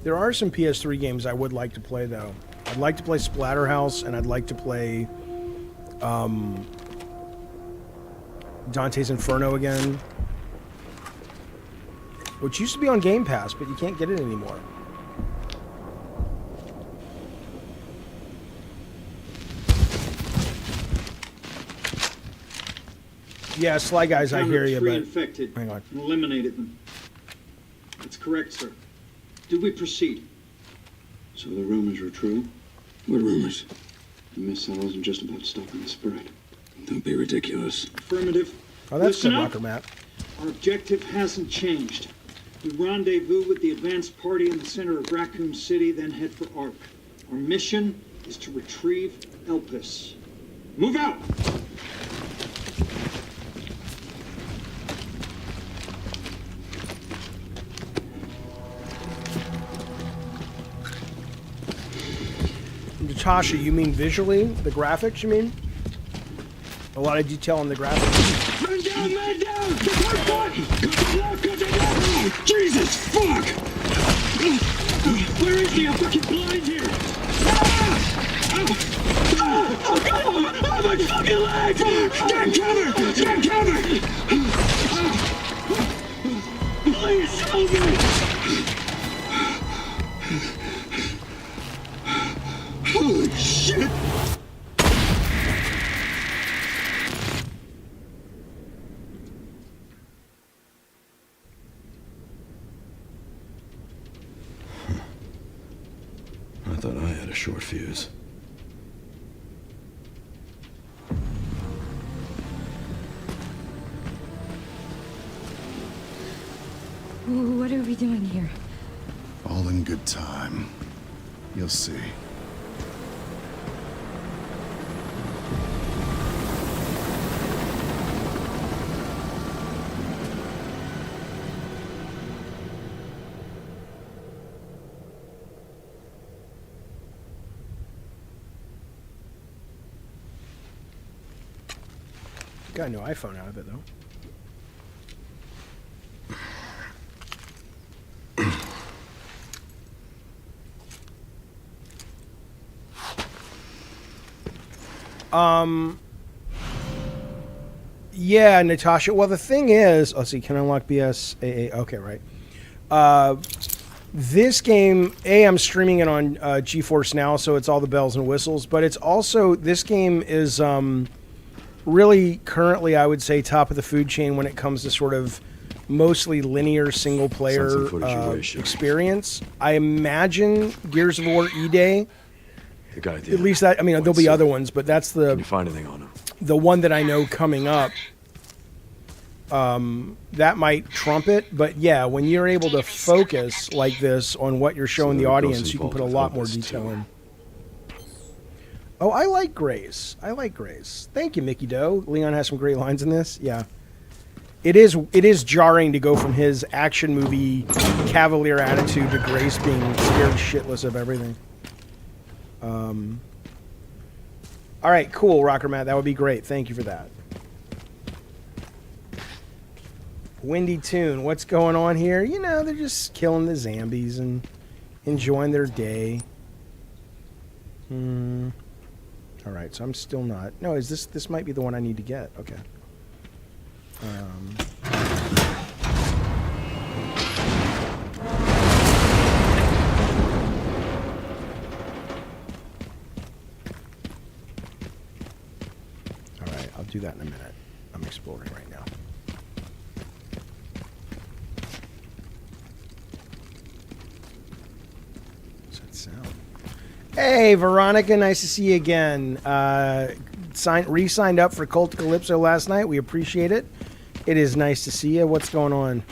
There are some PS3 games I would like to play, though. I'd like to play Splatterhouse, and I'd like to play Dante's Inferno again, which used to be on Game Pass, but you can't get it anymore. Yeah, Sly Guys, I hear you, but... infected hang on. and eliminated them. That's correct, sir. Did we proceed? So the rumors were true? What rumors? The missile wasn't just about stopping the spread. Don't be ridiculous. Affirmative. Oh, that's Listen good, up. Rocker Matt. Our objective hasn't changed. We rendezvous with the advanced party in the center of Raccoon City, then head for Ark. Our mission is to retrieve Elpis. Move out! Natasha, you mean visually? The graphics, you mean? A lot of detail on the graphics. Man down, man down! The first one! Jesus, fuck! Where is he? I'm fucking blind here! Oh, God! Oh, my fucking legs! Get cover! Get cover! Please, help me! Holy shit! I thought I had a short fuse. What are we doing here? All in good time. You'll see. Got a new iPhone out of it, though. Yeah, Natasha. Well, the thing is, oh, so you can unlock BSAA. Okay, right. This game, I'm streaming it on GeForce Now, so it's all the bells and whistles. But it's also, this game is really currently, I would say, top of the food chain when it comes to sort of mostly linear single-player experience. I imagine Gears of War E-Day. Good idea. At least that, I mean, there'll be other ones, but that's Can you find anything on him? the one that I know coming up. That might trump it, but yeah, when you're able to focus like this on what you're showing the audience, you can put a lot more detail in. Oh, I like Grace. I like Grace. Thank you, Mickey Doe. Leon has some great lines in this. Yeah. It is jarring to go from his action movie cavalier attitude to Grace being scared shitless of everything. All right, cool, Rocker Matt. That would be great. Thank you for that. Windy Tune, what's going on here? You know, they're just killing the zombies and enjoying their day. All right, so I'm still not. No, is this might be the one I need to get. Okay. All right, I'll do that in a minute. I'm exploring right now. What's that sound? Hey, Veronica, nice to see you again. Re-signed up for Cult Calypso last night. We appreciate it. It is nice to see you. What's going on?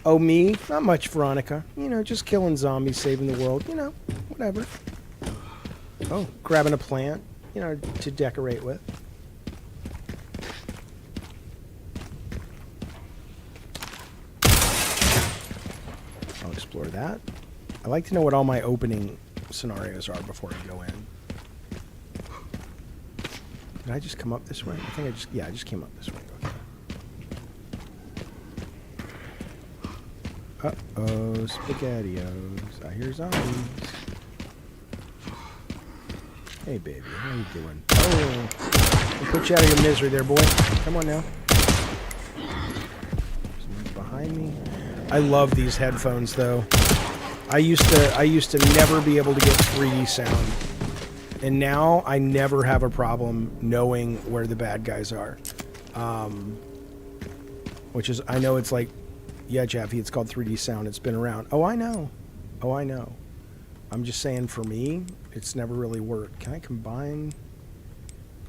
Oh, me? Not much, Veronica. You know, just killing zombies, saving the world. You know, whatever. Oh, grabbing a plant, you know, to decorate with. I'll explore that. I like to know what all my opening scenarios are before I go in. Did I just come up this way? I think I just came up this way. Okay. Uh-oh, SpaghettiOs. I hear zombies. Hey, baby, how you doing? Oh, I'll put you out of your misery there, boy. Come on now. Someone's behind me. I love these headphones, though. I used to never be able to get 3D sound, and now I never have a problem knowing where the bad guys are. Which is, I know it's like, yeah, Jaffe, it's called 3D sound. It's been around. Oh, I know. Oh, I know. I'm just saying, for me, it's never really worked. Can I combine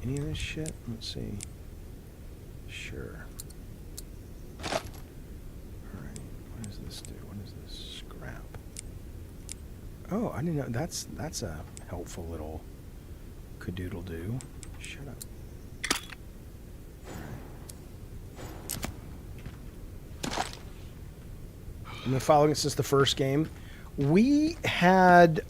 any of this shit? Let's see. Sure. Alright, what does this do? What is this? Scrap. Oh, I didn't know. That's a helpful little cadoodle-doo. Shut up. I've been following it since the first game. We had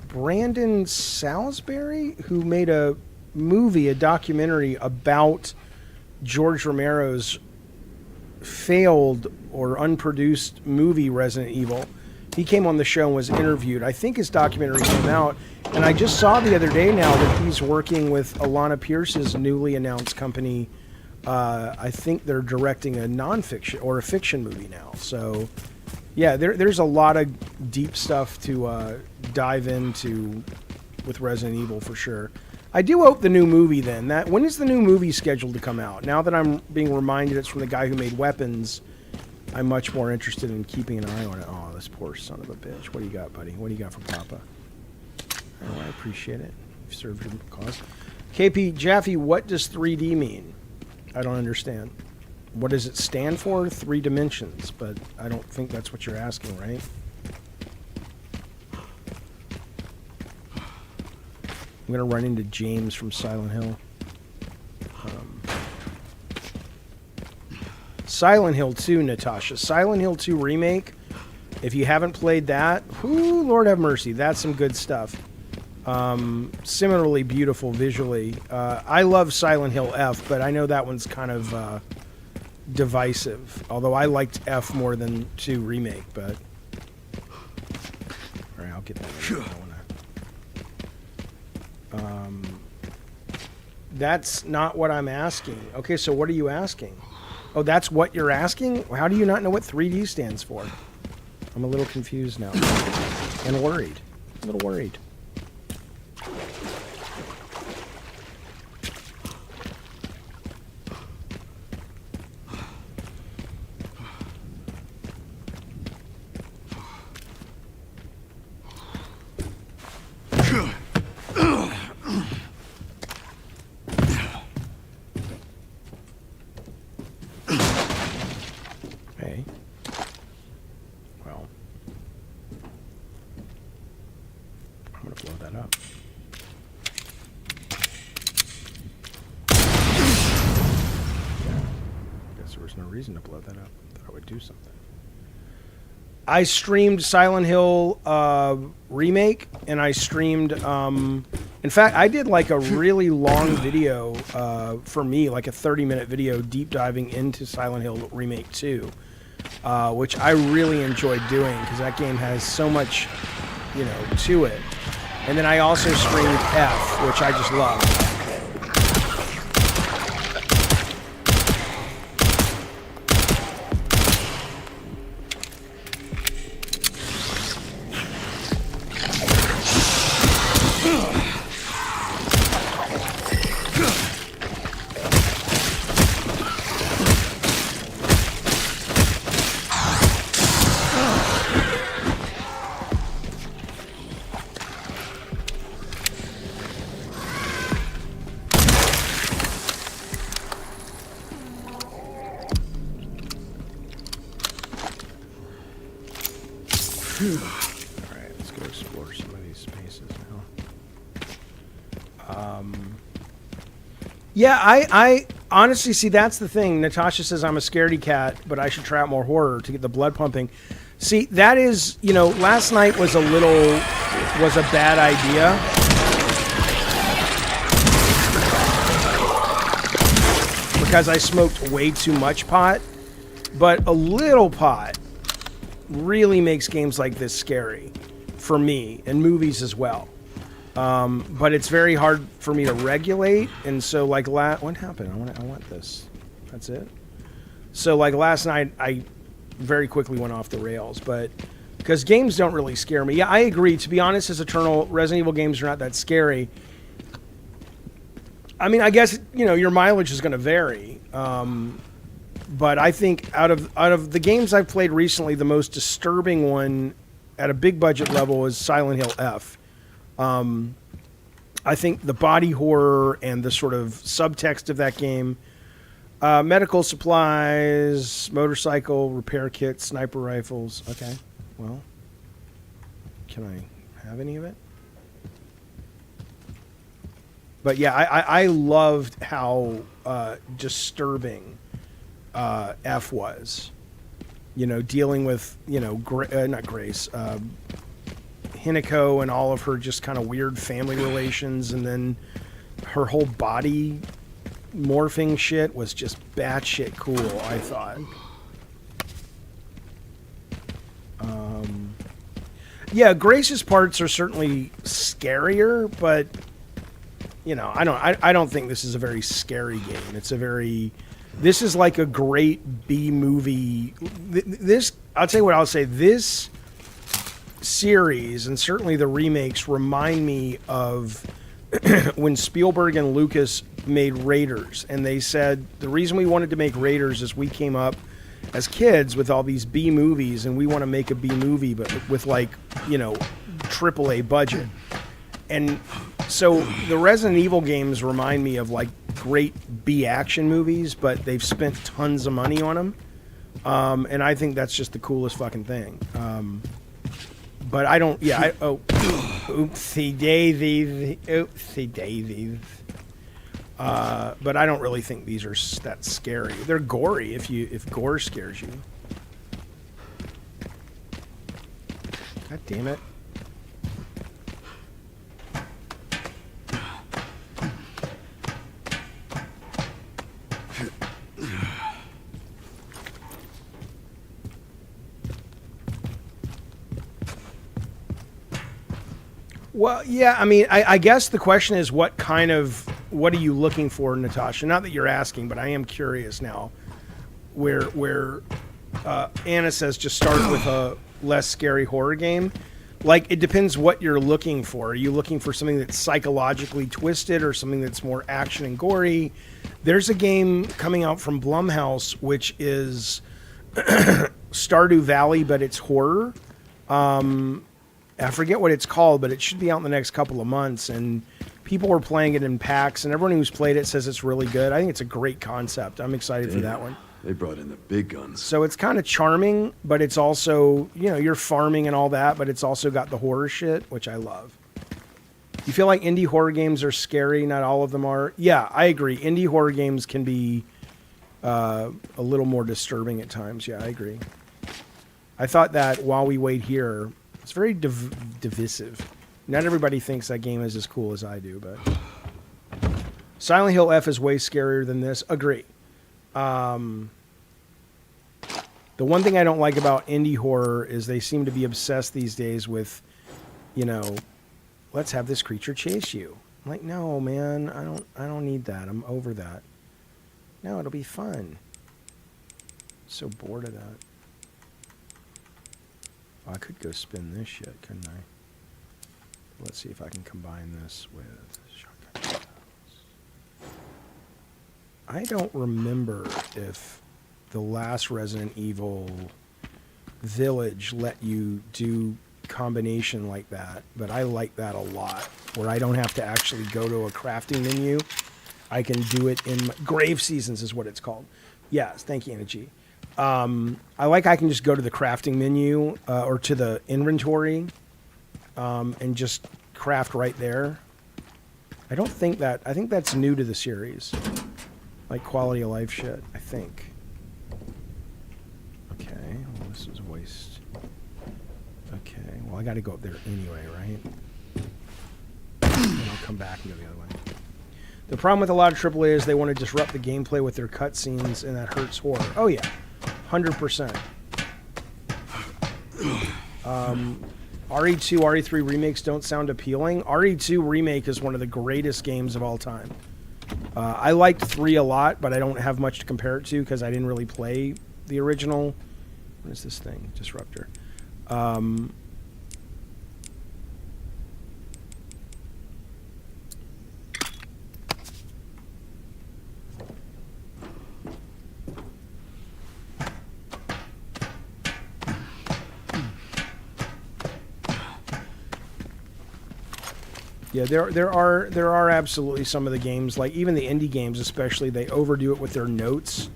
Brandon Salisbury, who made a movie, a documentary about George Romero's failed or unproduced movie Resident Evil. He came on the show and was interviewed. I think his documentary came out, and I just saw the other day now that he's working with Alana Pierce's newly announced company. I think they're directing a nonfiction or a fiction movie now. So, yeah, there's a lot of deep stuff to dive into with Resident Evil for sure. I do hope the new movie then. When is the new movie scheduled to come out? Now that I'm being reminded it's from the guy who made Weapons, I'm much more interested in keeping an eye on it. Oh, this poor son of a bitch. What do you got, buddy? What do you got for Papa? Oh, I appreciate it. You've served your cause. KP, Jaffe, what does 3D mean? I don't understand. What does it stand for? 3 dimensions, but I don't think that's what you're asking, right? I'm going to run into James from Silent Hill. Silent Hill 2, Natasha. Silent Hill 2 Remake. If you haven't played that, whoo, Lord have mercy, that's some good stuff. Similarly beautiful visually. I love Silent Hill F, but I know that one's kind of divisive. Although I liked F more than 2 Remake, but... Alright, I'll get that. That's not what I'm asking. Okay, so what are you asking? Oh, that's what you're asking? How do you not know what 3D stands for? I'm a little confused now. And worried. A little worried. I streamed Silent Hill remake, and I streamed. In fact, I did like a really long video for me, like a 30-minute video, deep diving into Silent Hill remake 2, which I really enjoyed doing because that game has so much, to it. And then I also streamed F, which I just love. Alright, let's go explore some of these spaces now. Yeah, I honestly see that's the thing. Natasha says I'm a scaredy cat, but I should try out more horror to get the blood pumping. See, that is, last night was a bad idea. Because I smoked way too much pot, but a little pot really makes games like this scary for me, and movies as well. But it's very hard for me to regulate, and so like what happened? I want this. That's it. So like last night, I very quickly went off the rails, but because games don't really scare me. Yeah, I agree. To be honest, as Eternal, Resident Evil games are not that scary. I mean, I guess your mileage is going to vary. But I think out of the games I've played recently, the most disturbing one at a big budget level is Silent Hill F. I think the body horror and the sort of subtext of that game, medical supplies, motorcycle repair kits, sniper rifles. Okay, well, can I have any of it? But yeah, I loved how disturbing F was, dealing with, not Grace, Hinako and all of her just kind of weird family relations, and then her whole body morphing shit was just batshit cool, I thought. Yeah, Grace's parts are certainly scarier, but I don't think this is a very scary game. This is like a great B movie. I'll tell you what I'll say. This series, and certainly the remakes, remind me of when Spielberg and Lucas made Raiders. And they said, the reason we wanted to make Raiders is we came up as kids with all these B movies, and we want to make a B movie, but with AAA budget. And so the Resident Evil games remind me of like great B action movies, but they've spent tons of money on them. And I think that's just the coolest fucking thing. But I don't, oopsie daisies. But I don't really think these are that scary. They're gory if gore scares you. God damn it. Well, yeah, I mean, I guess the question is what are you looking for, Natasha? Not that you're asking, but I am curious now. Where Anna says just start with a less scary horror game. Like, it depends what you're looking for. Are you looking for something that's psychologically twisted or something that's more action and gory? There's a game coming out from Blumhouse, which is Stardew Valley, but it's horror. I forget what it's called, but it should be out in the next couple of months. And people were playing it in packs, and everyone who's played it says it's really good. I think it's a great concept. I'm excited for that one. They brought in the big guns. So it's kind of charming, but it's also, you're farming and all that, but it's also got the horror shit, which I love. You feel like indie horror games are scary? Not all of them are. Yeah, I agree. Indie horror games can be a little more disturbing at times. Yeah, I agree. I thought that While We Wait Here, it's very divisive. Not everybody thinks that game is as cool as I do, but Silent Hill F is way scarier than this. Agree. The one thing I don't like about indie horror is they seem to be obsessed these days with, you know, let's have this creature chase you. I'm like, no, man, I don't need that. I'm over that. No, it'll be fun. So bored of that. Oh, I could go spin this shit, couldn't I? Let's see if I can combine this with shotgun shells. I don't remember if the last Resident Evil Village let you do combination like that, but I like that a lot, where I don't have to actually go to a crafting menu. I can do it in Grave Seasons is what it's called. Yes, thank you, Anna G. I can just go to the crafting menu or to the inventory and just craft right there. I think that's new to the series. Like quality of life shit, I think. Okay, well, this is waste. Okay, well, I got to go up there anyway, right? And I'll come back and go the other way. The problem with a lot of AAA is they want to disrupt the gameplay with their cutscenes, and that hurts horror. Oh, yeah. 100%. RE2, RE3 remakes don't sound appealing. RE2 Remake is one of the greatest games of all time. I liked 3 a lot, but I don't have much to compare it to because I didn't really play the original. What is this thing? Disruptor. Yeah, there are absolutely some of the games, like even the indie games especially, they overdo it with their notes.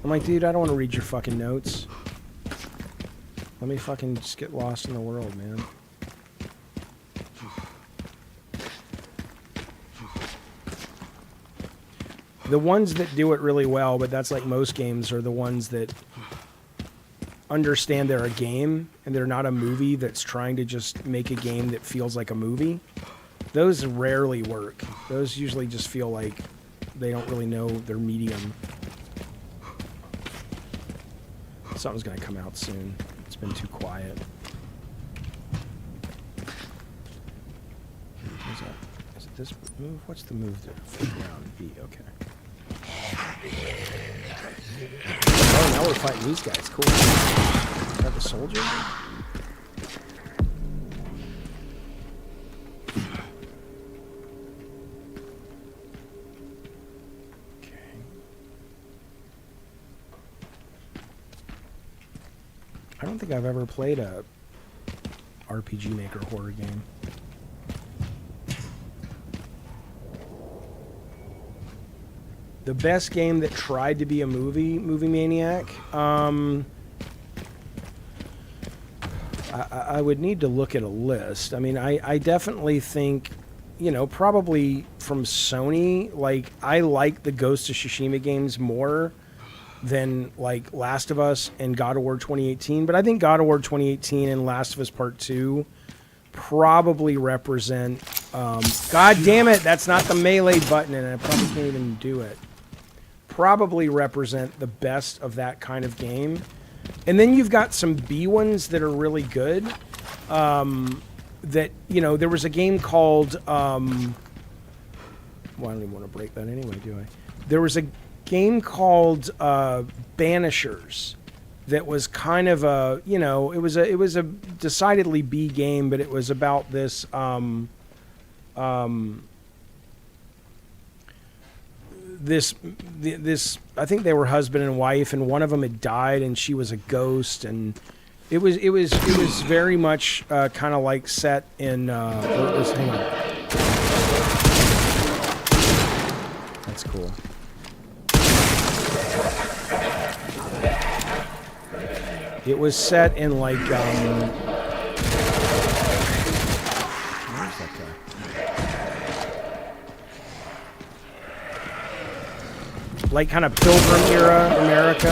I'm like, dude, I don't want to read your fucking notes. Let me fucking just get lost in the world, man. The ones that do it really well, but that's like most games, are the ones that understand they're a game and they're not a movie that's trying to just make a game that feels like a movie. Those rarely work. Those usually just feel like they don't really know their medium. Something's gonna come out soon. It's been too quiet. Is it this move? What's the move there? Down B, okay. Oh, now we're fighting these guys. Cool. Is that the soldier? I don't think I've ever played a RPG Maker horror game. The best game that tried to be a movie, Movie Maniac, I would need to look at a list. I mean, I definitely think, you know, probably from Sony, like, I like the Ghost of Tsushima games more than like Last of Us and God of War 2018, but I think God of War 2018 and Last of Us Part 2 probably represent God damn it, that's not the melee button and I probably can't even do it. Probably represent the best of that kind of game. And then you've got some B ones that are really good. That, you know, there was a game called well, I don't even want to break that anyway, do I? There was a game called Banishers that was kind of a, you know, it was a decidedly B game, but it was about this this I think they were husband and wife, and one of them had died and she was a ghost, and it was very much kind of like set in hang on. That's cool. It was set in like where's that guy? Like kind of Pilgrim era America.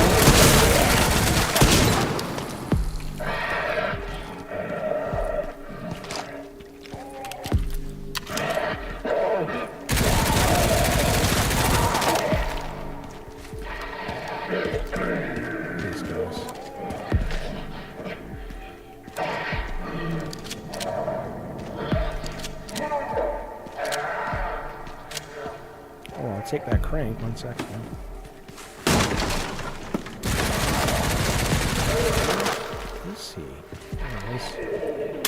Oh, I'll take that crank. 1 second. Let's see. Oh,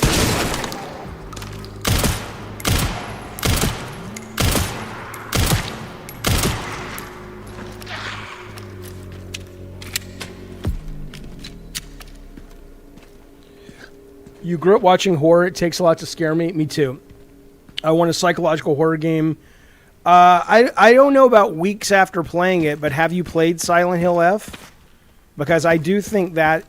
You grew up watching horror. It takes a lot to scare me. Me too. I want a psychological horror game. I don't know about weeks after playing it, but have you played Silent Hill F? Because I do think that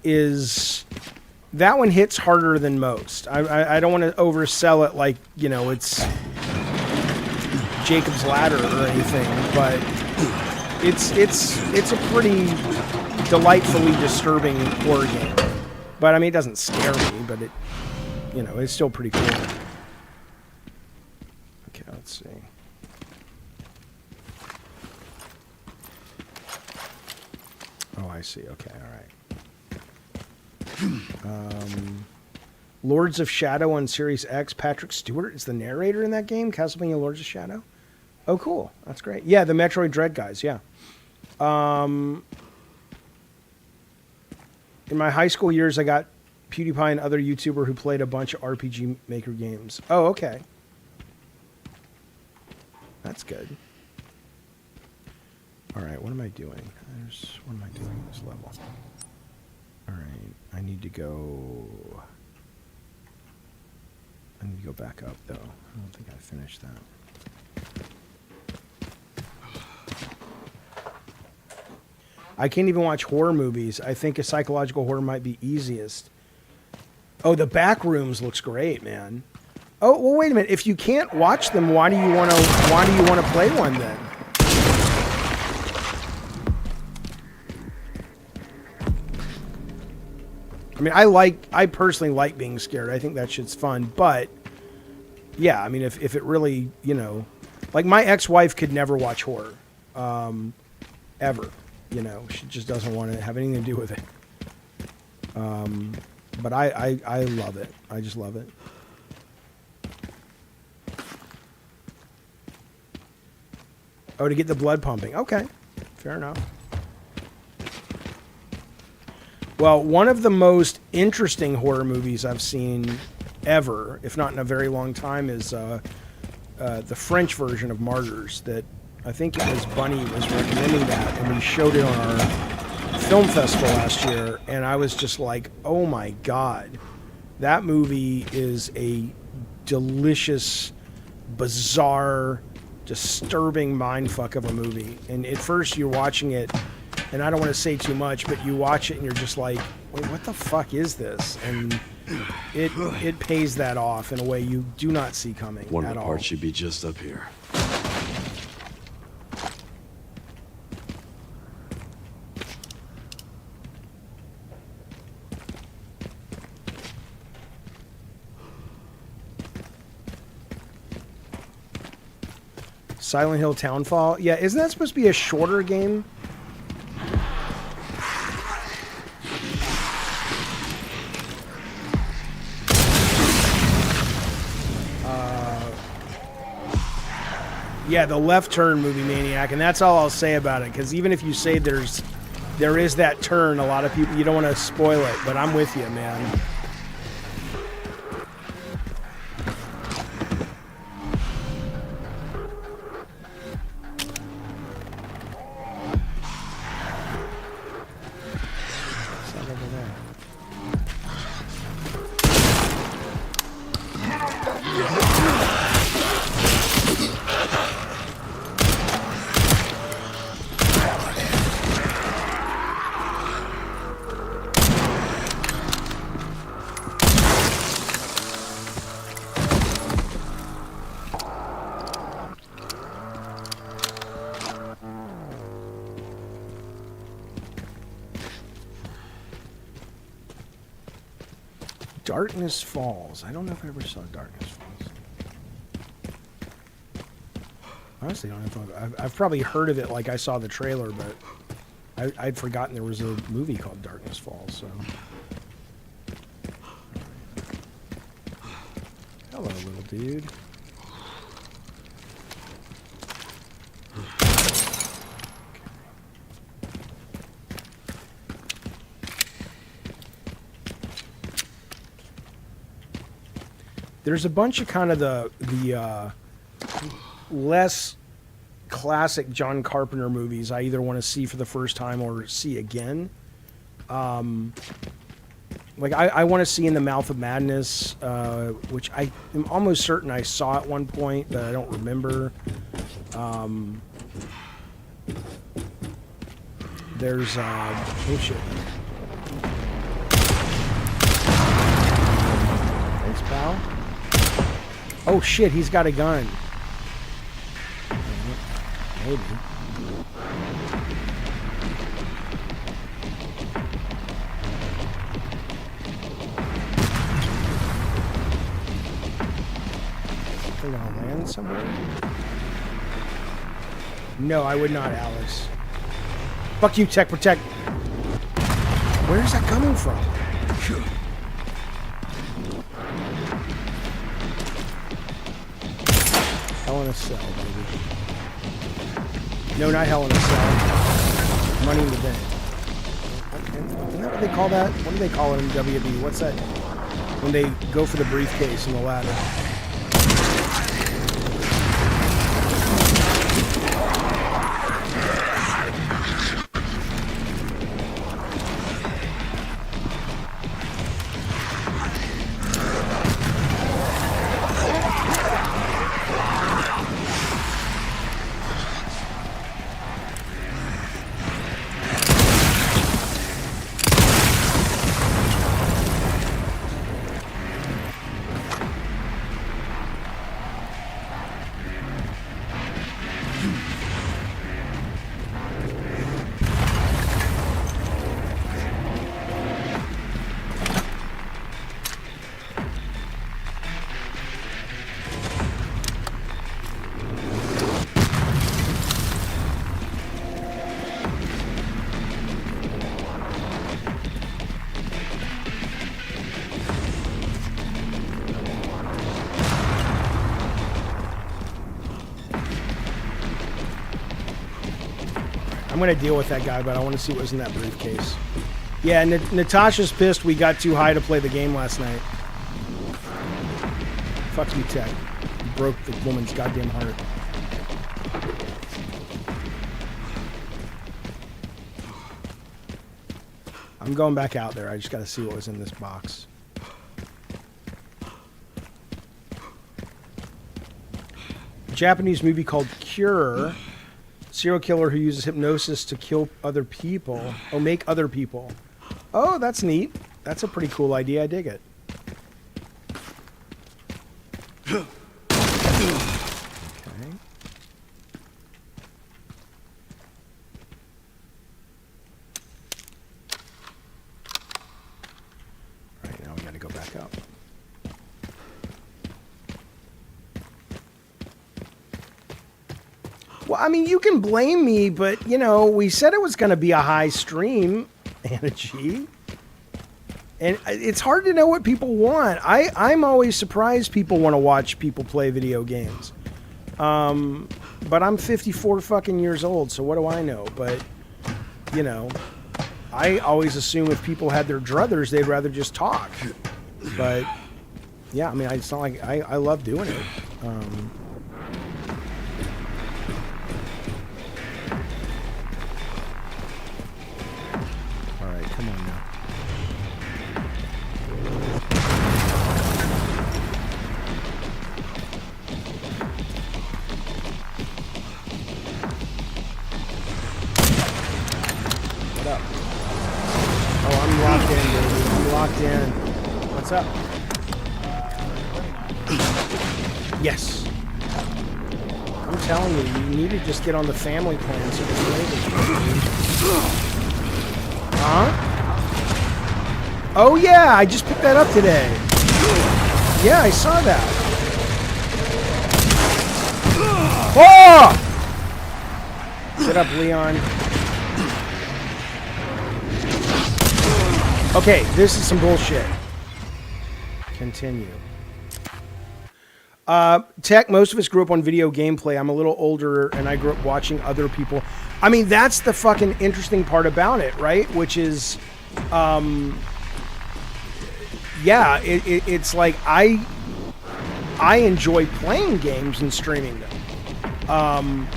one hits harder than most. I don't want to oversell it like, you know, it's Jacob's Ladder or anything, but it's a pretty delightfully disturbing horror game. But I mean, it doesn't scare me, but it, you know, it's still pretty cool. Okay, let's see. Oh, I see. Okay, all right. Lords of Shadow on Series X. Patrick Stewart is the narrator in that game. Castlevania Lords of Shadow. Oh, cool. That's great. Yeah, the Metroid Dread guys. Yeah. In my high school years, I got PewDiePie and other YouTuber who played a bunch of RPG Maker games. Oh, okay. That's good. All right, what am I doing? What am I doing in this level? All right, I need to go back up, though. I don't think I finished that. I can't even watch horror movies. I think a psychological horror might be easiest. Oh, the back rooms looks great, man. Oh, well, wait a minute. If you can't watch them, why do you want to play one then? I mean, I personally like being scared. I think that shit's fun, but yeah, I mean, if it really, you know, like my ex-wife could never watch horror, ever. You know, she just doesn't want to have anything to do with it. But I love it. I just love it. Oh, to get the blood pumping. Okay, fair enough. Well, one of the most interesting horror movies I've seen ever, if not in a very long time, is the French version of Martyrs that I think it was Bunny was recommending that, and we showed it on our film festival last year, and I was just like, oh my God, that movie is a delicious, bizarre, disturbing mindfuck of a movie. And at first you're watching it, and I don't want to say too much, but you watch it and you're just like, wait, what the fuck is this? And it pays that off in a way you do not see coming at all. One of the parts should be just up here. Silent Hill Townfall. Yeah, isn't that supposed to be a shorter game? Yeah, the Left Turn movie Maniac, and that's all I'll say about it, because even if you say there is that turn, a lot of people, you don't want to spoil it, but I'm with you, man. Darkness Falls. I don't know if I ever saw Darkness Falls. Honestly, I don't know if I've probably heard of it, like I saw the trailer, but I'd forgotten there was a movie called Darkness Falls, so. Hello, little dude. There's a bunch of kind of the less classic John Carpenter movies I either want to see for the first time or see again. Like I want to see In the Mouth of Madness, which I am almost certain I saw at one point, but I don't remember. There's oh shit. Thanks, pal. Oh shit, he's got a gun. Maybe. They're gonna land somewhere? No, I would not, Alex. Fuck you, Tech Protect. Where's that coming from? Hell in a Cell, baby. No, not Hell in a Cell. Money in the Bank. Isn't that what they call that? What do they call it in WWE? What's that? When they go for the briefcase and the ladder. I'm going to deal with that guy, but I want to see what was in that briefcase. Yeah, Natasha's pissed we got too high to play the game last night. Fuck you, Tech. You broke the woman's goddamn heart. I'm going back out there. I just got to see what was in this box. A Japanese movie called Cure. Serial killer who uses hypnosis to kill other people. Oh, make other people. Oh, that's neat. That's a pretty cool idea. I dig it. Okay. Right, now we got to go back up. Well, I mean, you can blame me, but, you know, we said it was going to be a high stream, Anna G. And it's hard to know what people want. I'm always surprised people want to watch people play video games. But I'm 54 fucking years old, so what do I know? But, you know, I always assume if people had their druthers, they'd rather just talk. But, yeah, I mean, it's not like I love doing it. Come on now. What up? Oh, I'm locked in, baby. I'm locked in. What's up? Yes. I'm telling you, you need to just get on the family plan so it's Huh? Oh yeah, I just picked that up today. Yeah, I saw that. Oh! Get up, Leon. Okay, this is some bullshit. Continue. Tech, most of us grew up on video gameplay. I'm a little older, and I grew up watching other people. I mean, that's the fucking interesting part about it, right? Which is, yeah, it's like I enjoy playing games and streaming them.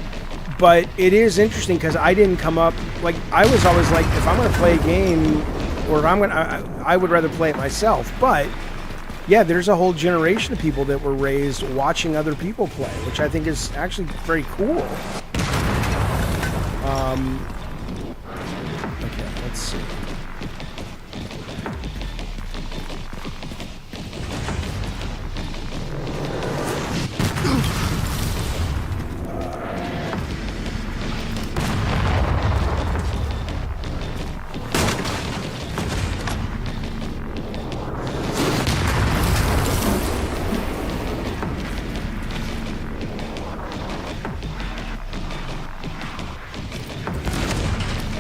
But it is interesting because I didn't come up, like, I was always like, if I'm going to play a game, or if I'm going to, I would rather play it myself. But yeah, there's a whole generation of people that were raised watching other people play, which I think is actually very cool. Okay, let's see.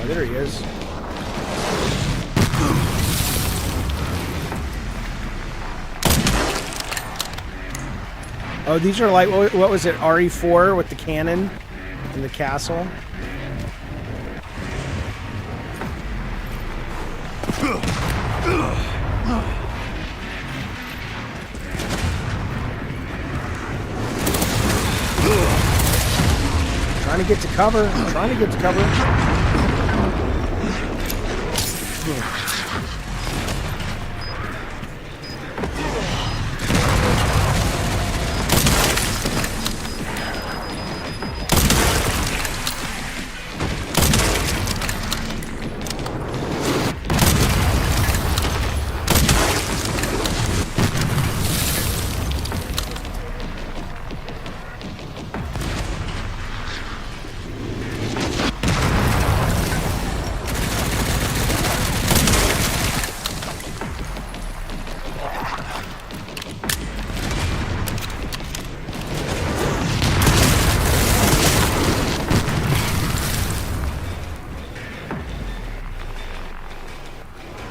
There he is. Oh, these are like, what was it, RE4 with the cannon in the castle? Trying to get to cover. Trying to get to cover.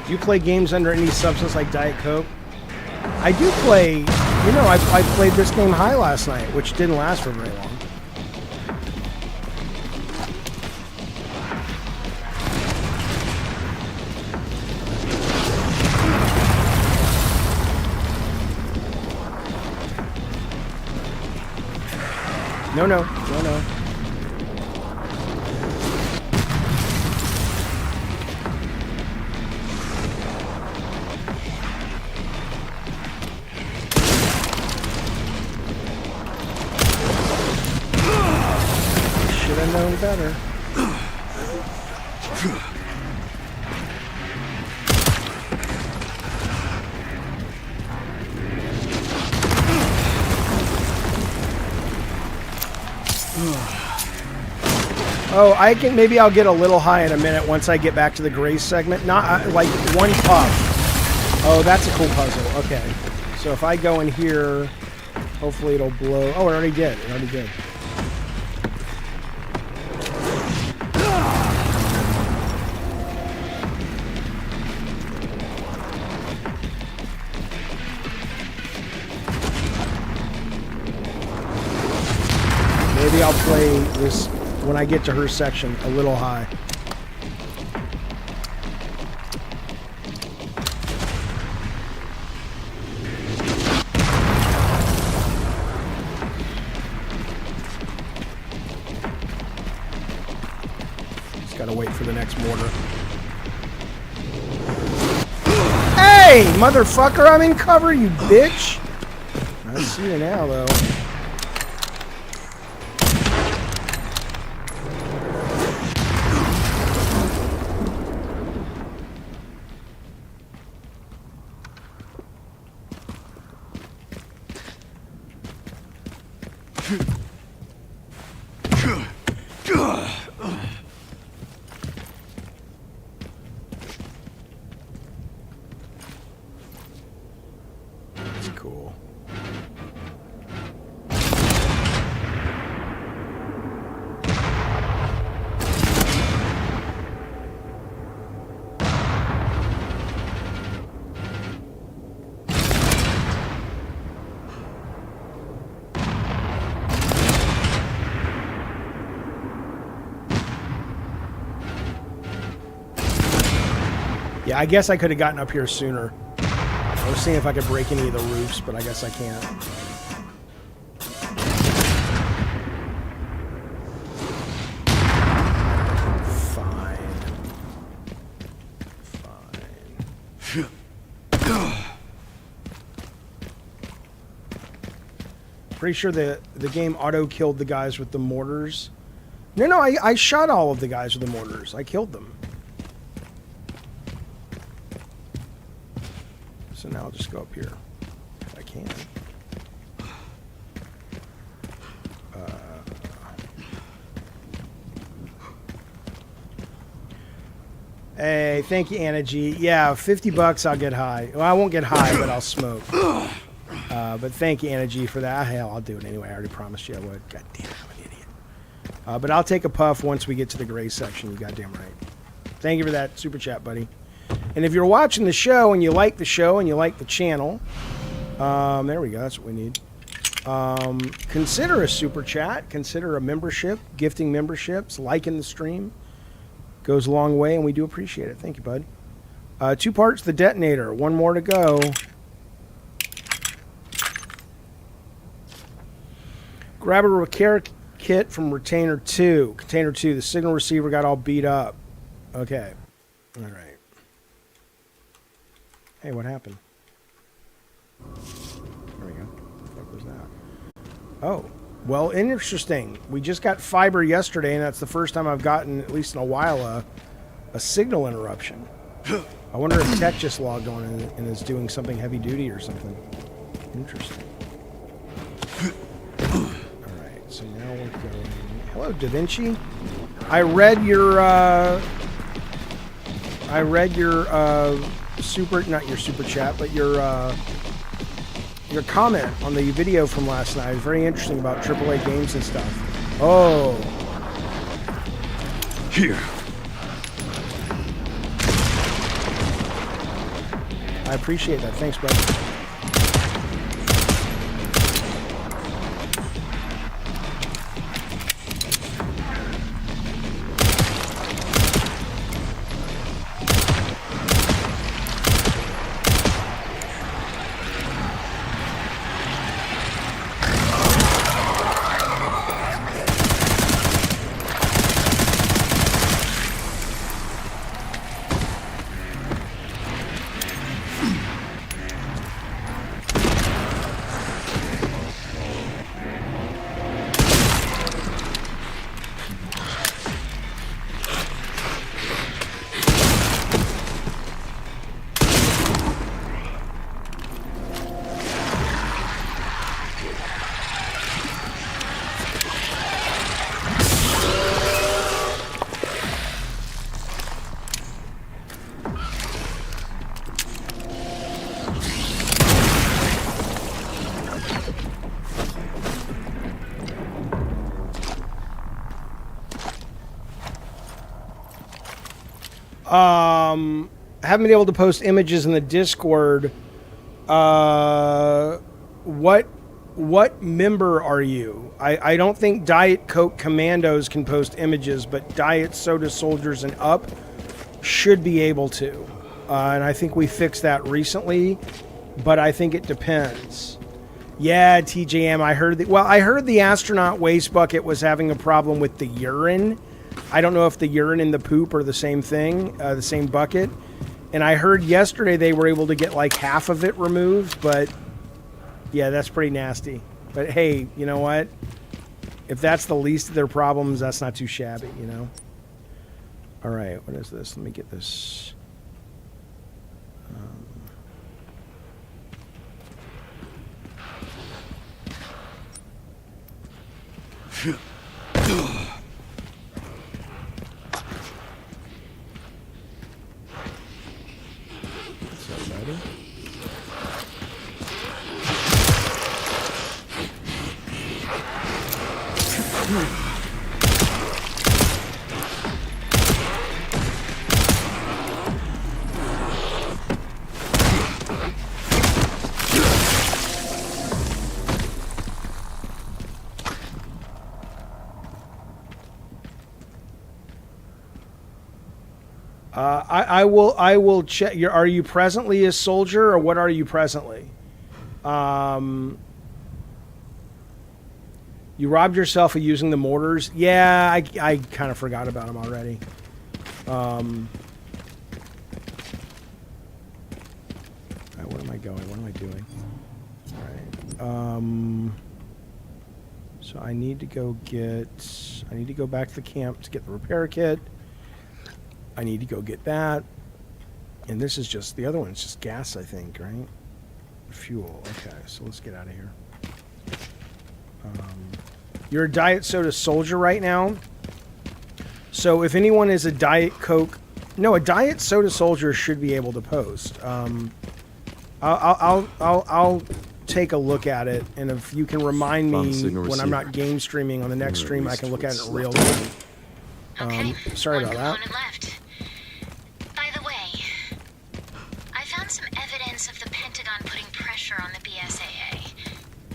Do you play games under any substance like Diet Coke? I do play, you know, I played this game high last night, which didn't last for very long. No, no, no, no. Should have known better. Oh, I can, maybe I'll get a little high in a minute once I get back to the Grace segment. Not like one puff. Oh, that's a cool puzzle. Okay. So if I go in here, hopefully it'll blow. Oh, it already did. It already did. Maybe I'll play this when I get to her section a little high. Just gotta wait for the next mortar. Hey, motherfucker, I'm in cover, you bitch! I see you now, though. That's cool. Yeah, I guess I could have gotten up here sooner. I was seeing if I could break any of the roofs, but I guess I can't. Pretty sure the game auto-killed the guys with the mortars. No, I shot all of the guys with the mortars. I killed them. So now I'll just go up here. If I can. Hey, thank you, Anna G. Yeah, $50 I'll get high. Well, I won't get high, but I'll smoke. But thank you, Anna G, for that. Hell, I'll do it anyway. I already promised you I would. God damn, I'm an idiot. But I'll take a puff once we get to the gray section. You goddamn right. Thank you for that super chat, buddy. And if you're watching the show and you like the show and you like the channel, there we go. That's what we need. Consider a super chat. Consider a membership. Gifting memberships. Liking the stream. Goes a long way, and we do appreciate it. Thank you, bud. 2 parts, the detonator. 1 more to go. Grab a repair kit from Container 2. The signal receiver got all beat up. Okay. All right. Hey, what happened? There we go. What the fuck was that? Oh. Well, interesting. We just got fiber yesterday, and that's the first time I've gotten, at least in a while, a signal interruption. I wonder if Tech just logged on and is doing something heavy duty or something. Interesting. All right, so now we're going. Hello, Da Vinci. I read your not your super chat, but your comment on the video from last night is very interesting about AAA games and stuff. Oh. Here. I appreciate that. Thanks, brother. Haven't been able to post images in the Discord. What member are you? I don't think Diet Coke Commandos can post images, but Diet Soda Soldiers and Up should be able to. And I think we fixed that recently, but I think it depends. Yeah, TJM, I heard the astronaut waste bucket was having a problem with the urine. I don't know if the urine and the poop are the same thing, the same bucket. And I heard yesterday they were able to get like half of it removed, but yeah, that's pretty nasty. But hey, you know what? If that's the least of their problems, that's not too shabby, you know? All right, what is this? Let me get this. I will check. Are you presently a soldier, or what are you presently? You robbed yourself of using the mortars. Yeah, I kind of forgot about them already. I Where am I going? What am I doing? All right. So I need to go back to the camp to get the repair kit. I need to go get that. And this is just, the other one's just gas, I think, right? Fuel. Okay, so let's get out of here. You're a Diet Soda soldier right now. So if anyone is a Diet Coke... No, a Diet Soda soldier should be able to post. I'll take a look at it, and if you can remind me when I'm not game streaming on the next stream, I can look at it in real time. Okay, sorry one about that. component left. By the way, I found some evidence of the Pentagon putting pressure on the BSAA.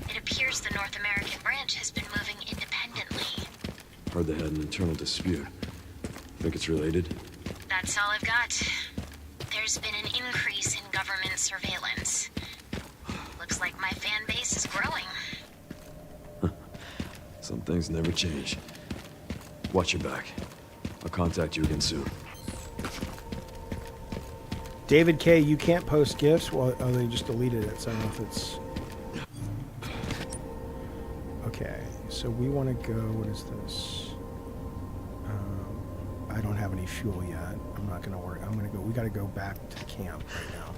It appears the North American branch has been moving independently. Heard they had an internal dispute. Think it's related? That's all I've got. There's been an increase in government surveillance. Looks like my fan base is growing. Some things never change. Watch your back. I'll contact you again soon. David K, you can't post GIFs? Well, oh, they just deleted it, so I don't know if it's... Okay, so we want to go... What is this? I don't have any fuel yet. I'm not going to worry. I'm going to go... We got to go back to the camp right now.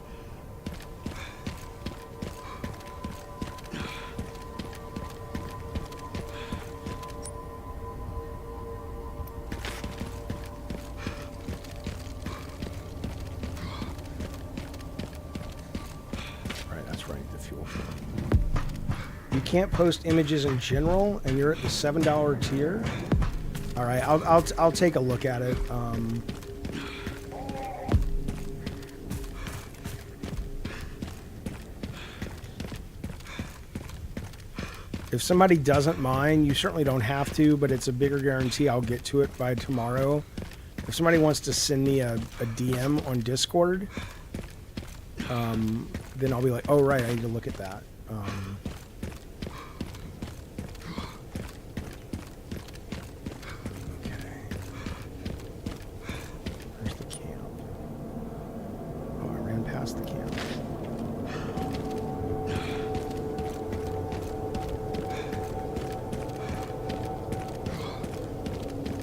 You can't post images in general, and you're at the $7 tier. All right, I'll take a look at it. If somebody doesn't mind, you certainly don't have to, but it's a bigger guarantee I'll get to it by tomorrow. If somebody wants to send me a DM on Discord, then I'll be like, oh right, I need to look at that.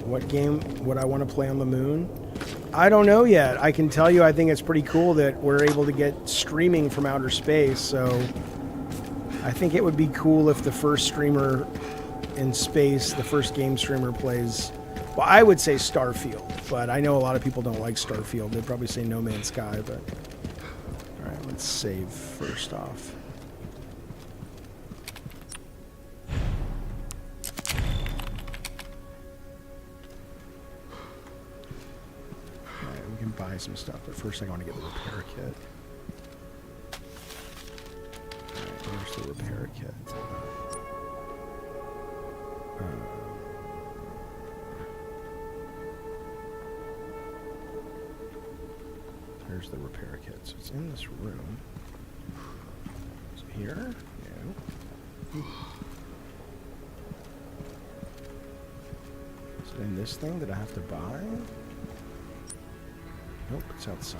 What game would I want to play on the moon? I don't know yet. I can tell you I think it's pretty cool that we're able to get streaming from outer space, so I think it would be cool if the first streamer in space, the first game streamer plays, well, I would say Starfield, but I know a lot of people don't like Starfield. They'd probably say No Man's Sky, but all right, let's save first off. Buy some stuff, but first I want to get the repair kit. Alright, where's the repair kit? There's the repair kit. So it's in this room. Is it here? Yeah. Is it in this thing that I have to buy? Nope, it's outside.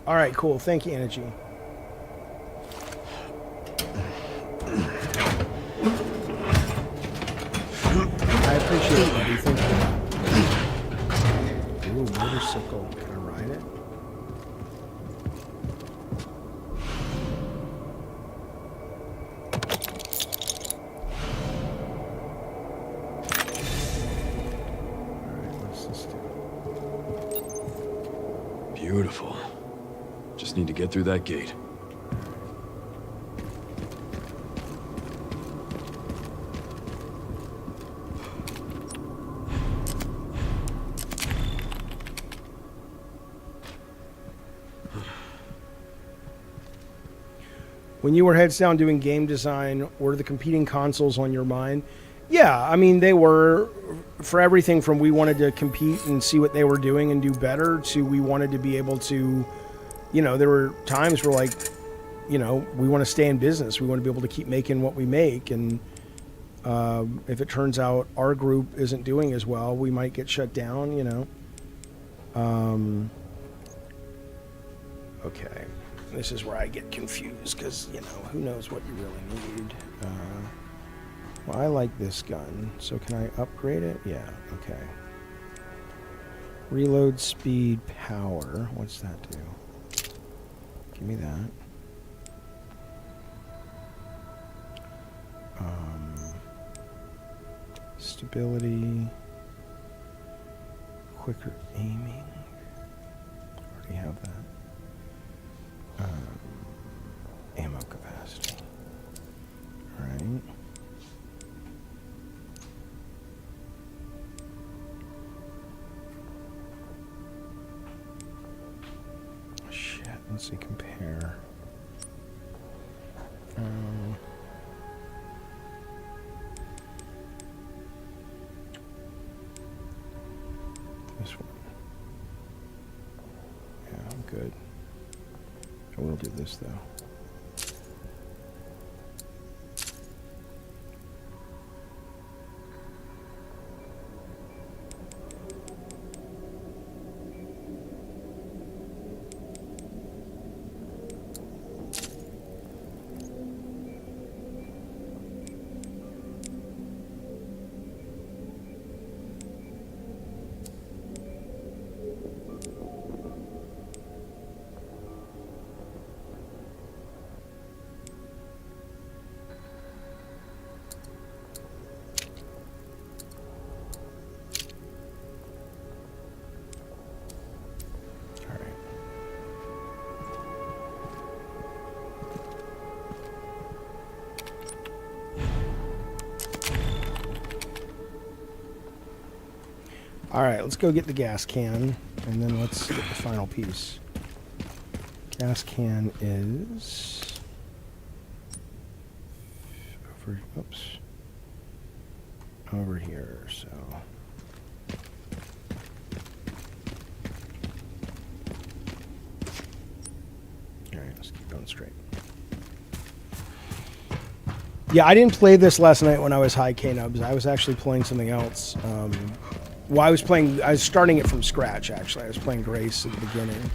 All right, cool. Thank you, Energy. Appreciate it, buddy. Thank you. Ooh, motorcycle. Can I ride it? Alright, what's this do? Beautiful. Just need to get through that gate. When you were heads down doing game design, were the competing consoles on your mind? Yeah, I mean, they were for everything from we wanted to compete and see what they were doing and do better to we wanted to be able to, you know, there were times where like, you know, we want to stay in business. We want to be able to keep making what we make. And if it turns out our group isn't doing as well, we might get shut down, you know. Okay. This is where I get confused because, you know, who knows what you really need. Well, I like this gun, so can I upgrade it? Yeah, okay. Reload speed, power. What's that do? Give me that. Stability. Quicker aiming. Already have that. Ammo capacity. Alright. Shit, let's see, compare. This one. Yeah, I'm good. I will do this though. All right, let's go get the gas can, and then let's get the final piece. Gas can is over here, so. All right, let's keep going straight. Yeah, I didn't play this last night when I was high K-Nubs. I was actually playing something else. Well, I was starting it from scratch, actually. I was playing Grace at the beginning.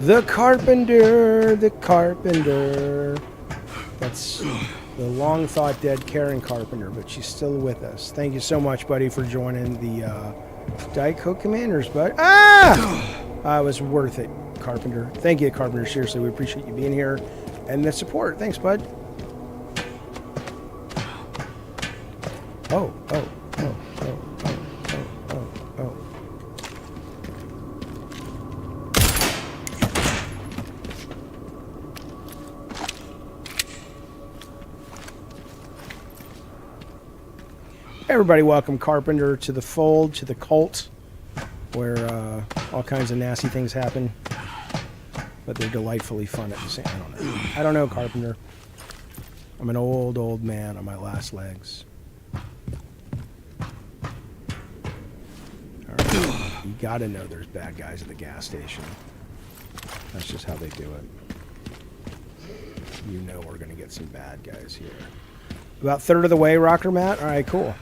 The Carpenter, the Carpenter. That's the long thought dead Karen Carpenter, but she's still with us. Thank you so much, buddy, for joining the Diet Coke Commanders, bud. It was worth it, Carpenter. Thank you, Carpenter. Seriously, we appreciate you being here and the support. Thanks, bud. Oh. Everybody, welcome Carpenter to the fold, to the cult, where all kinds of nasty things happen, but they're delightfully fun at the same. I don't know, Carpenter. I'm an old man on my last legs. All right. You gotta know there's bad guys at the gas station. That's just how they do it. You know we're going to get some bad guys here. About third of the way, Rocker Matt? All right, cool.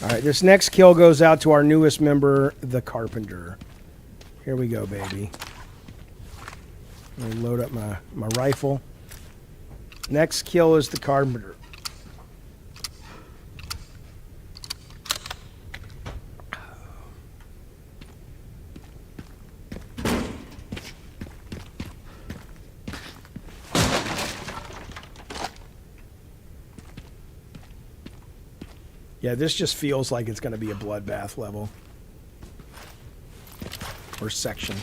All right, this next kill goes out to our newest member, the Carpenter. Here we go, baby. Let me load up my rifle. Next kill is the Carpenter. Yeah, this just feels like it's going to be a bloodbath level. Or section.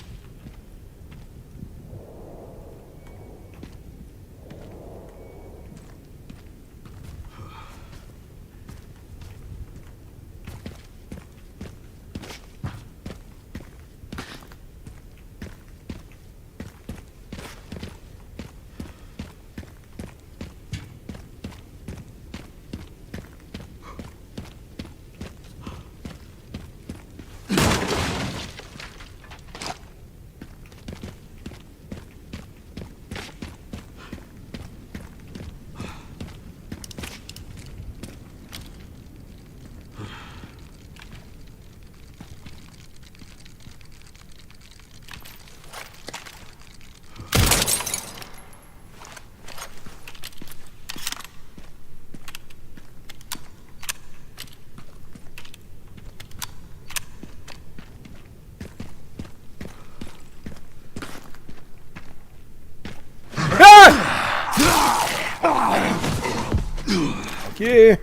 Okay.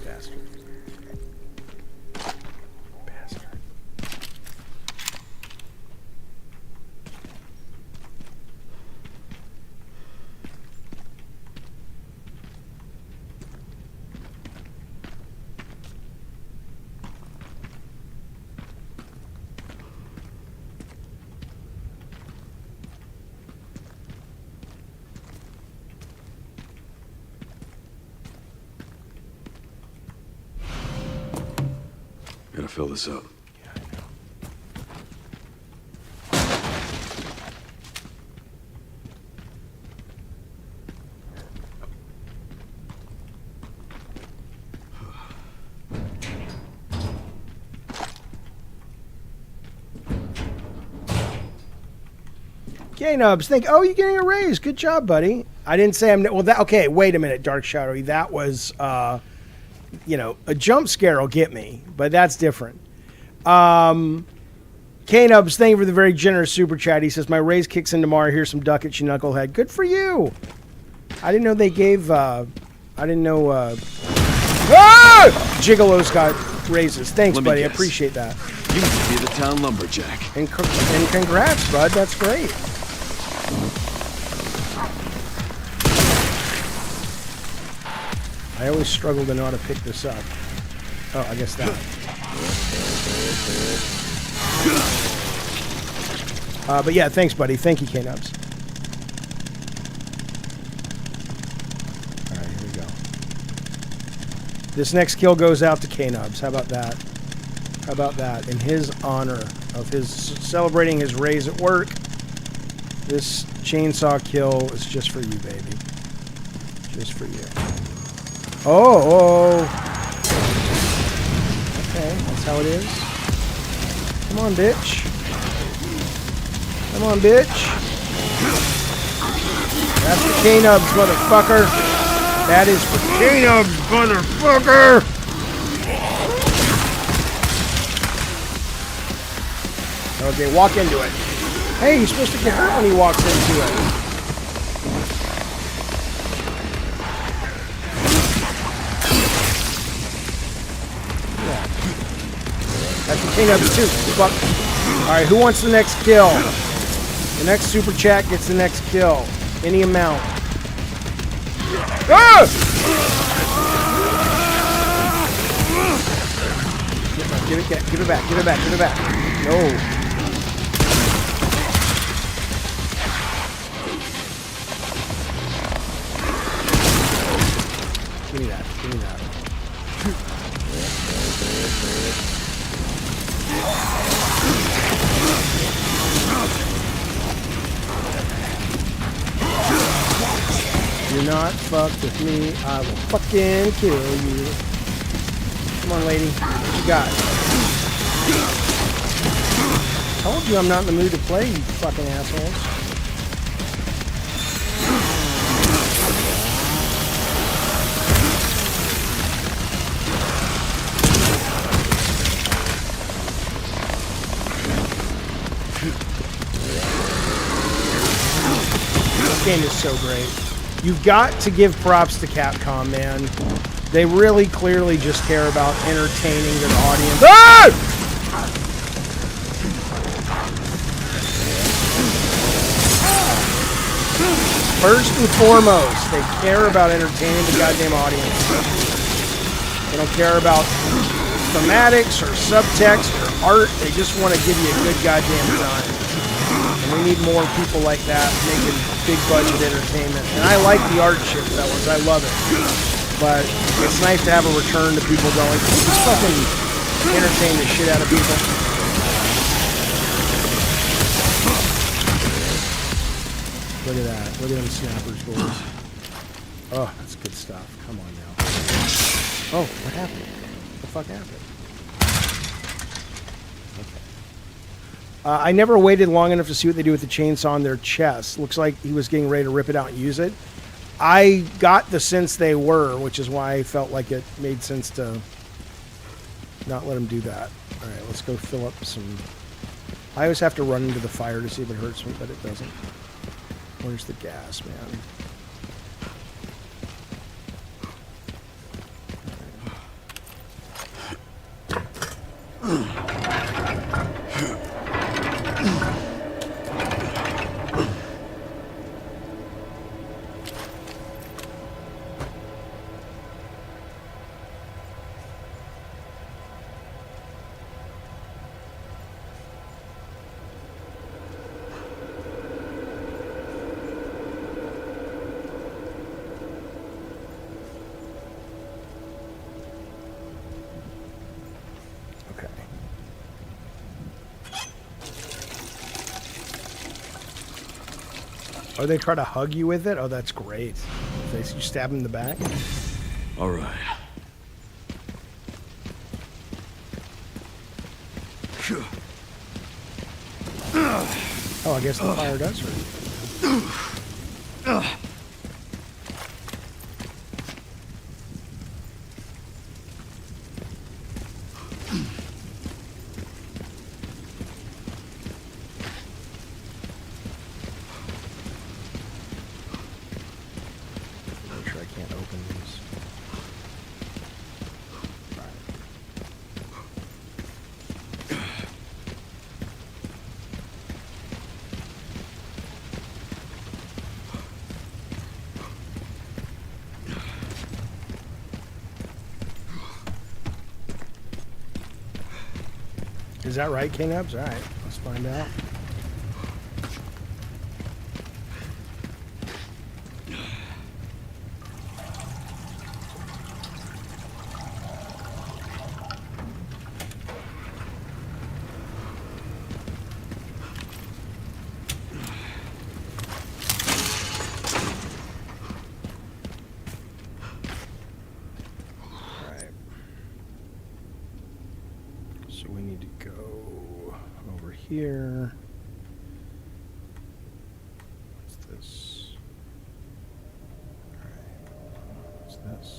Bastard. Bastard. Gotta fill this up. Yeah, I know. K-Nubs, oh, you're getting a raise. Good job, buddy. I didn't say well, that, okay, wait a minute, Dark Shadowy. That was, you know, a jump scare will get me, but that's different. K-Nubs, thank you for the very generous super chat. He says, my raise kicks in tomorrow. Here's some ducats, you knucklehead. Good for you. I didn't know they gave, I didn't know, Gigolos got raises. Thanks, buddy. I appreciate that. You used to be the town lumberjack. And congrats, bud. That's great. I always struggle to know how to pick this up. Oh, I guess that. But yeah, thanks, buddy. Thank you, K-Nubs. All right, here we go. This next kill goes out to K-Nubs. How about that? How about that? In his honor of his celebrating his raise at work, this chainsaw kill is just for you, baby. Just for you. Oh. Okay, that's how it is. Come on, bitch. Come on, bitch. That's for K-Nubs, motherfucker. That is for K-Nubs, motherfucker. Okay, walk into it. Hey, he's supposed to get hurt when he walks into it. Yeah. That's the K-Nubs too. Fuck. Alright, who wants the next kill? The next super chat gets the next kill. Any amount. Ah! Give it back, give it back, give it back. No. seen that. Do not fuck with me. I will fucking kill you. Come on, lady. What you got? Told you I'm not in the mood to play, you fucking assholes. This game is so great. You've got to give props to Capcom, man. They really clearly just care about entertaining their audience. Ah! First and foremost, they care about entertaining the goddamn audience. They don't care about thematics or subtext or art. They just want to give you a good goddamn time. And we need more people like that making big budget entertainment. And I like the art shit, fellas. I love it. But it's nice to have a return to people going, just fucking entertain the shit out of people. Look at that. Look at them snappers, boys. Oh, that's good stuff. Come on now. Oh, what happened? What the fuck happened? I never waited long enough to see what they do with the chainsaw on their chest. Looks like he was getting ready to rip it out and use it. I got the sense they were, which is why I felt like it made sense to not let him do that. All right, let's go fill up some... I always have to run into the fire to see if it hurts me, but it doesn't. Where's the gas, man? Oh, they try to hug you with it? Oh, that's great. You stab him in the back? All right. Oh, I guess the fire does hurt. Is that right, King Ups? All right, let's find out. Here. What's this? All right. What's this?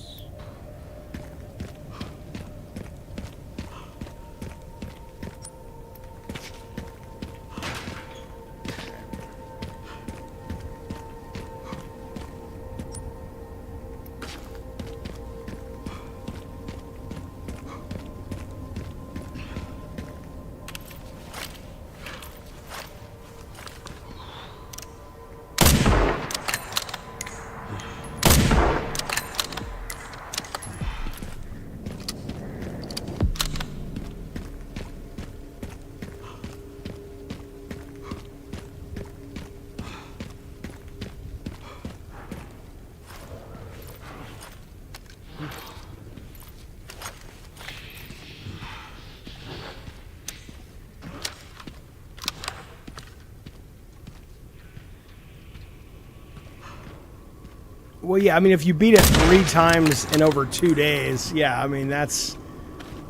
Well, yeah, I mean, if you beat it 3 times in over 2 days, yeah, I mean, that's...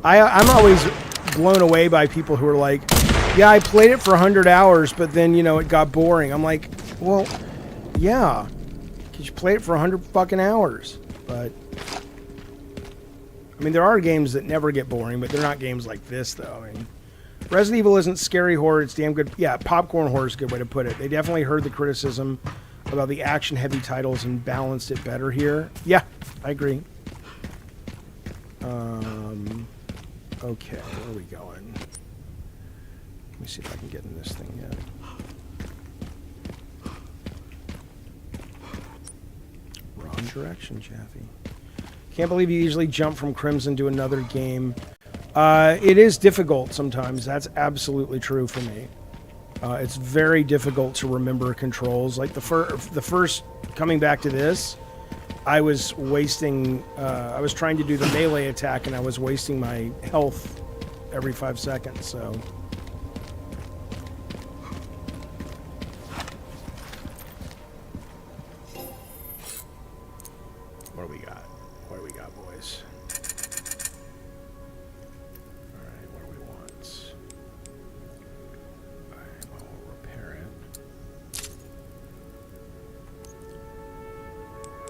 I'm always blown away by people who are like, yeah, I played it for 100 hours, but then, you know, it got boring. I'm like, well, yeah, because you played it for 100 fucking hours. But, I mean, there are games that never get boring, but they're not games like this, though. I mean, Resident Evil isn't scary horror, it's damn good. Yeah, popcorn horror is a good way to put it. They definitely heard the criticism about the action-heavy titles and balanced it better here. Yeah, I agree. Okay, where are we going? Let me see if I can get in this thing yet. Wrong direction, Jaffe. Can't believe you easily jump from Crimson to another game. It is difficult sometimes. That's absolutely true for me. It's very difficult to remember controls. Like the first coming back to this, I was wasting. I was trying to do the melee attack, and I was wasting my health every 5 seconds. So. What do we got? What do we got, boys? All right, what do we want? All right, well, we'll repair it.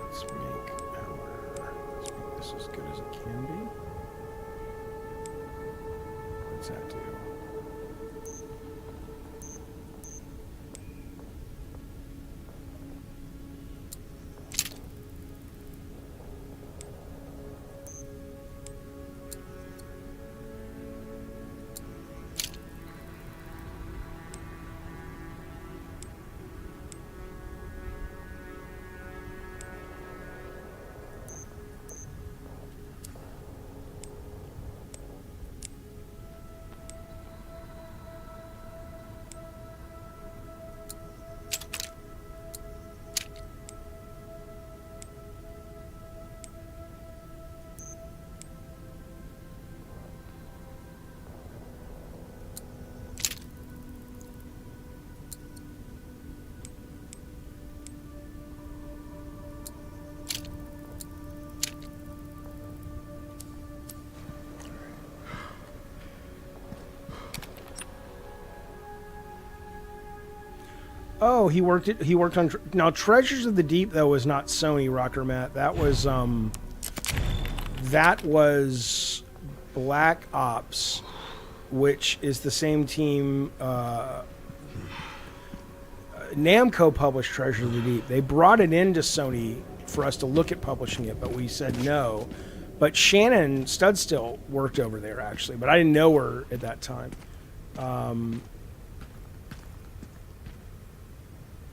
Let's make this as good as it can be. What's that do? Oh, he worked on now. Treasures of the Deep though was not Sony, Rocker Matt. That was Black Ops, which is the same team. Namco published Treasures of the Deep. They brought it into Sony for us to look at publishing it, but we said no. But Shannon Studstill worked over there actually, but I didn't know her at that time.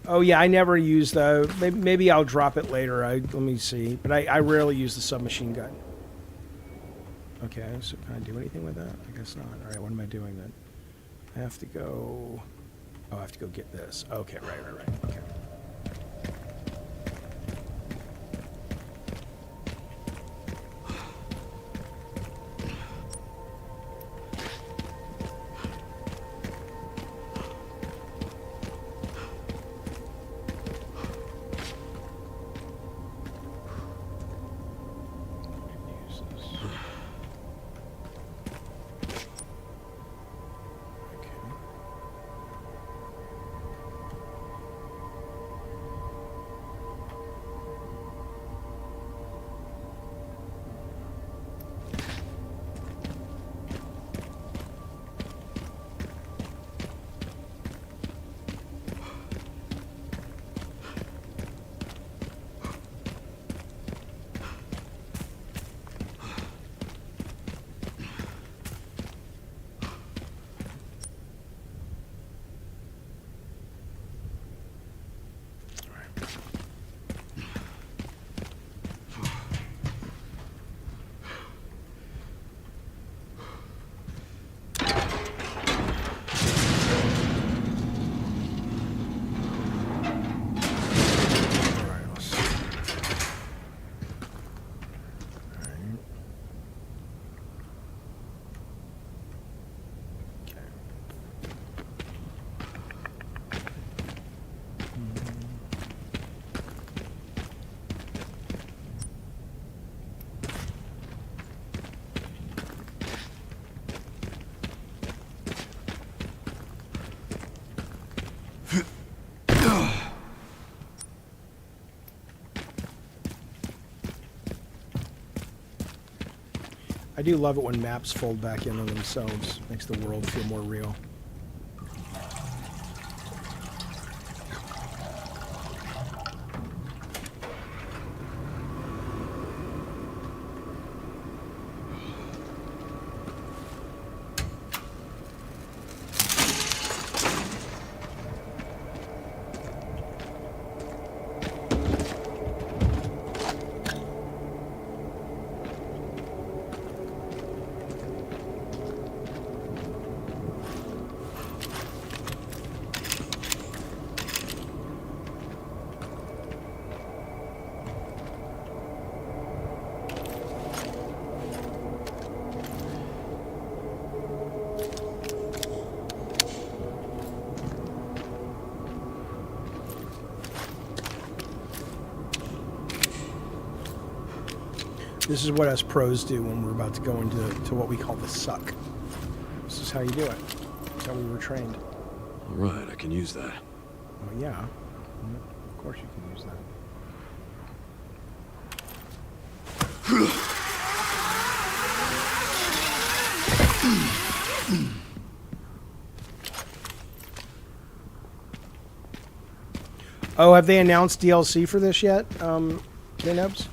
Oh yeah, I never use the. Maybe I'll drop it later. Let me see. But I rarely use the submachine gun. Okay, so can I do anything with that? I guess not. All right, what am I doing then? I have to go. Oh, I have to go get this. Okay, right. Okay. do love it when maps fold back in on themselves. Makes the world feel more real. This is what us pros do when we're about to go into what we call the suck. This is how you do it. That's how we were trained. All right, I can use that. Well, yeah. Of course you can use that. Oh, have they announced DLC for this yet, K-Nubs?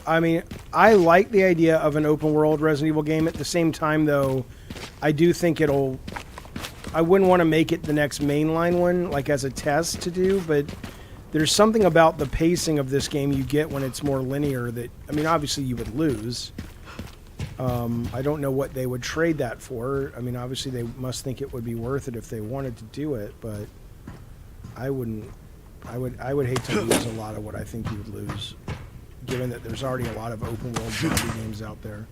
I mean, I like the idea of an open world Resident Evil game. At the same time, though, I do think I wouldn't want to make it the next mainline one, like as a test to do, but there's something about the pacing of this game you get when it's more linear that, I mean, obviously you would lose. I don't know what they would trade that for. I mean, obviously they must think it would be worth it if they wanted to do it, but I wouldn't. I would hate to lose a lot of what I think you would lose, given that there's already a lot of open world zombie games out there.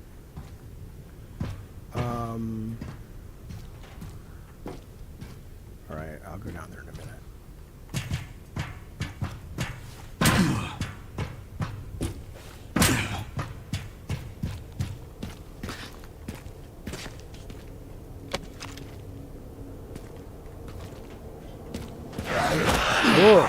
All right, I'll go down there in a minute. Whoa.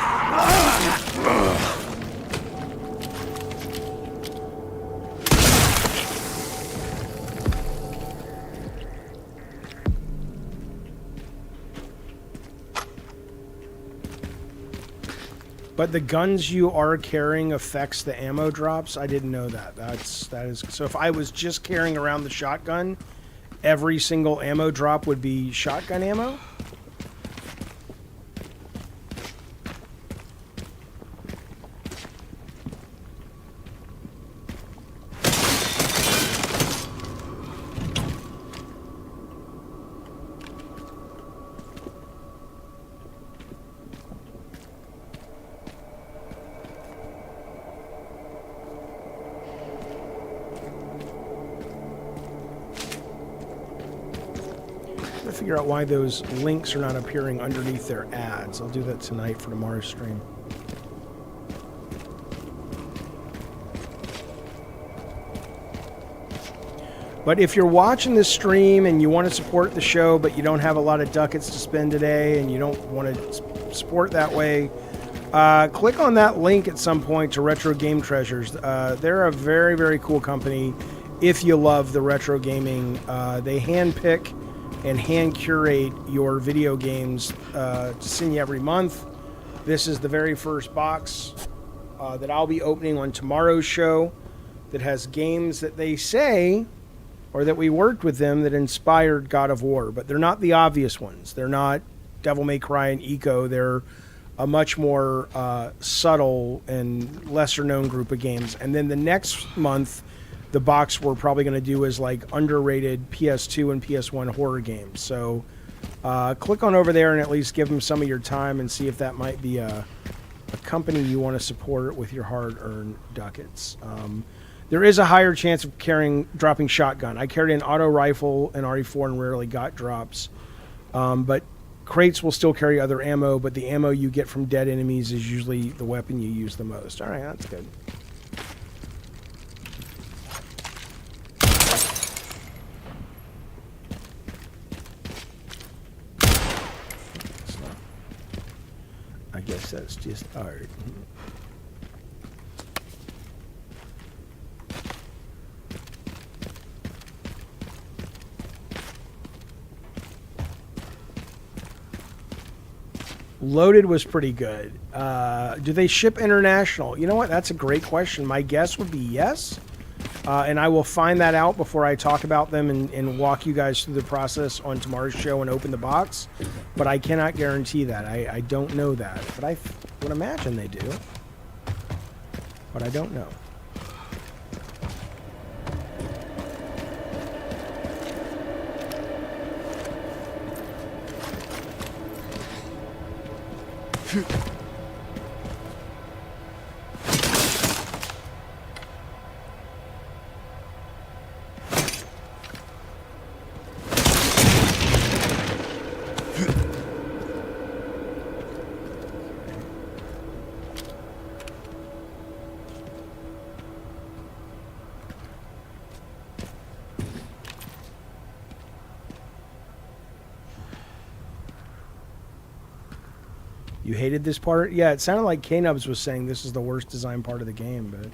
But the guns you are carrying affects the ammo drops. I didn't know that. That is so. If I was just carrying around the shotgun, every single ammo drop would be shotgun ammo. Figure out why those links are not appearing underneath their ads. I'll do that tonight for tomorrow's stream. But if you're watching this stream and you want to support the show, but you don't have a lot of ducats to spend today and you don't want to support that way, click on that link at some point to Retro Game Treasures. They're a very, very cool company if you love the retro gaming. They handpick and hand curate your video games to send you every month. This is the very first box that I'll be opening on tomorrow's show that has games that they say, or that we worked with them, that inspired God of War. But they're not the obvious ones. They're not Devil May Cry and Eco. They're a much more subtle and lesser known group of games. And then the next month, the box we're probably going to do is like underrated PS2 and PS1 horror games. So click on over there and at least give them some of your time and see if that might be a company you want to support with your hard-earned ducats. There is a higher chance of dropping shotgun. I carried an auto rifle and RE4 and rarely got drops. But crates will still carry other ammo, but the ammo you get from dead enemies is usually the weapon you use the most. All right, that's good. guess that's just art. Loaded was pretty good. Do they ship international? You know what? That's a great question. My guess would be yes. And I will find that out before I talk about them and walk you guys through the process on tomorrow's show and open the box. But I cannot guarantee that. I don't know that. But I would imagine they do. But I don't know. You hated this part? Yeah, it sounded like K-Nubs was saying this is the worst design part of the game, but...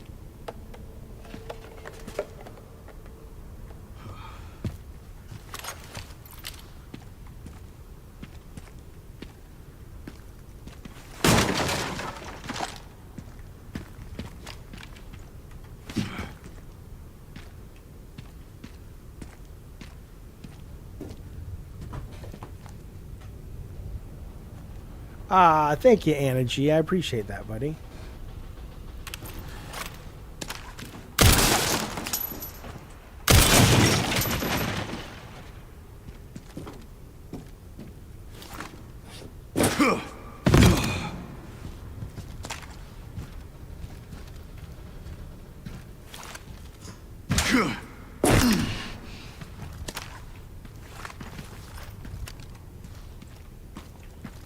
thank you, Anna G. I appreciate that, buddy.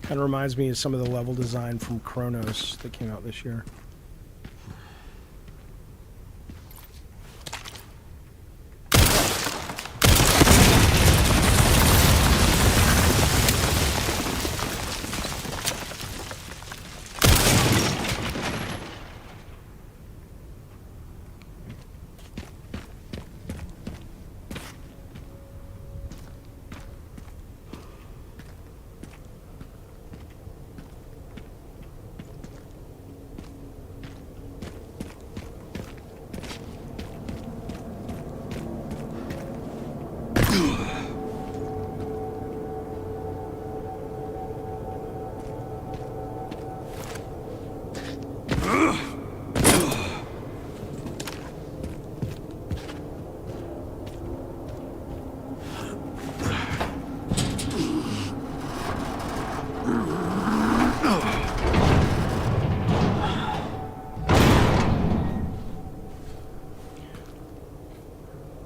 Kind of reminds me of some of the level design from Chronos that came out this year.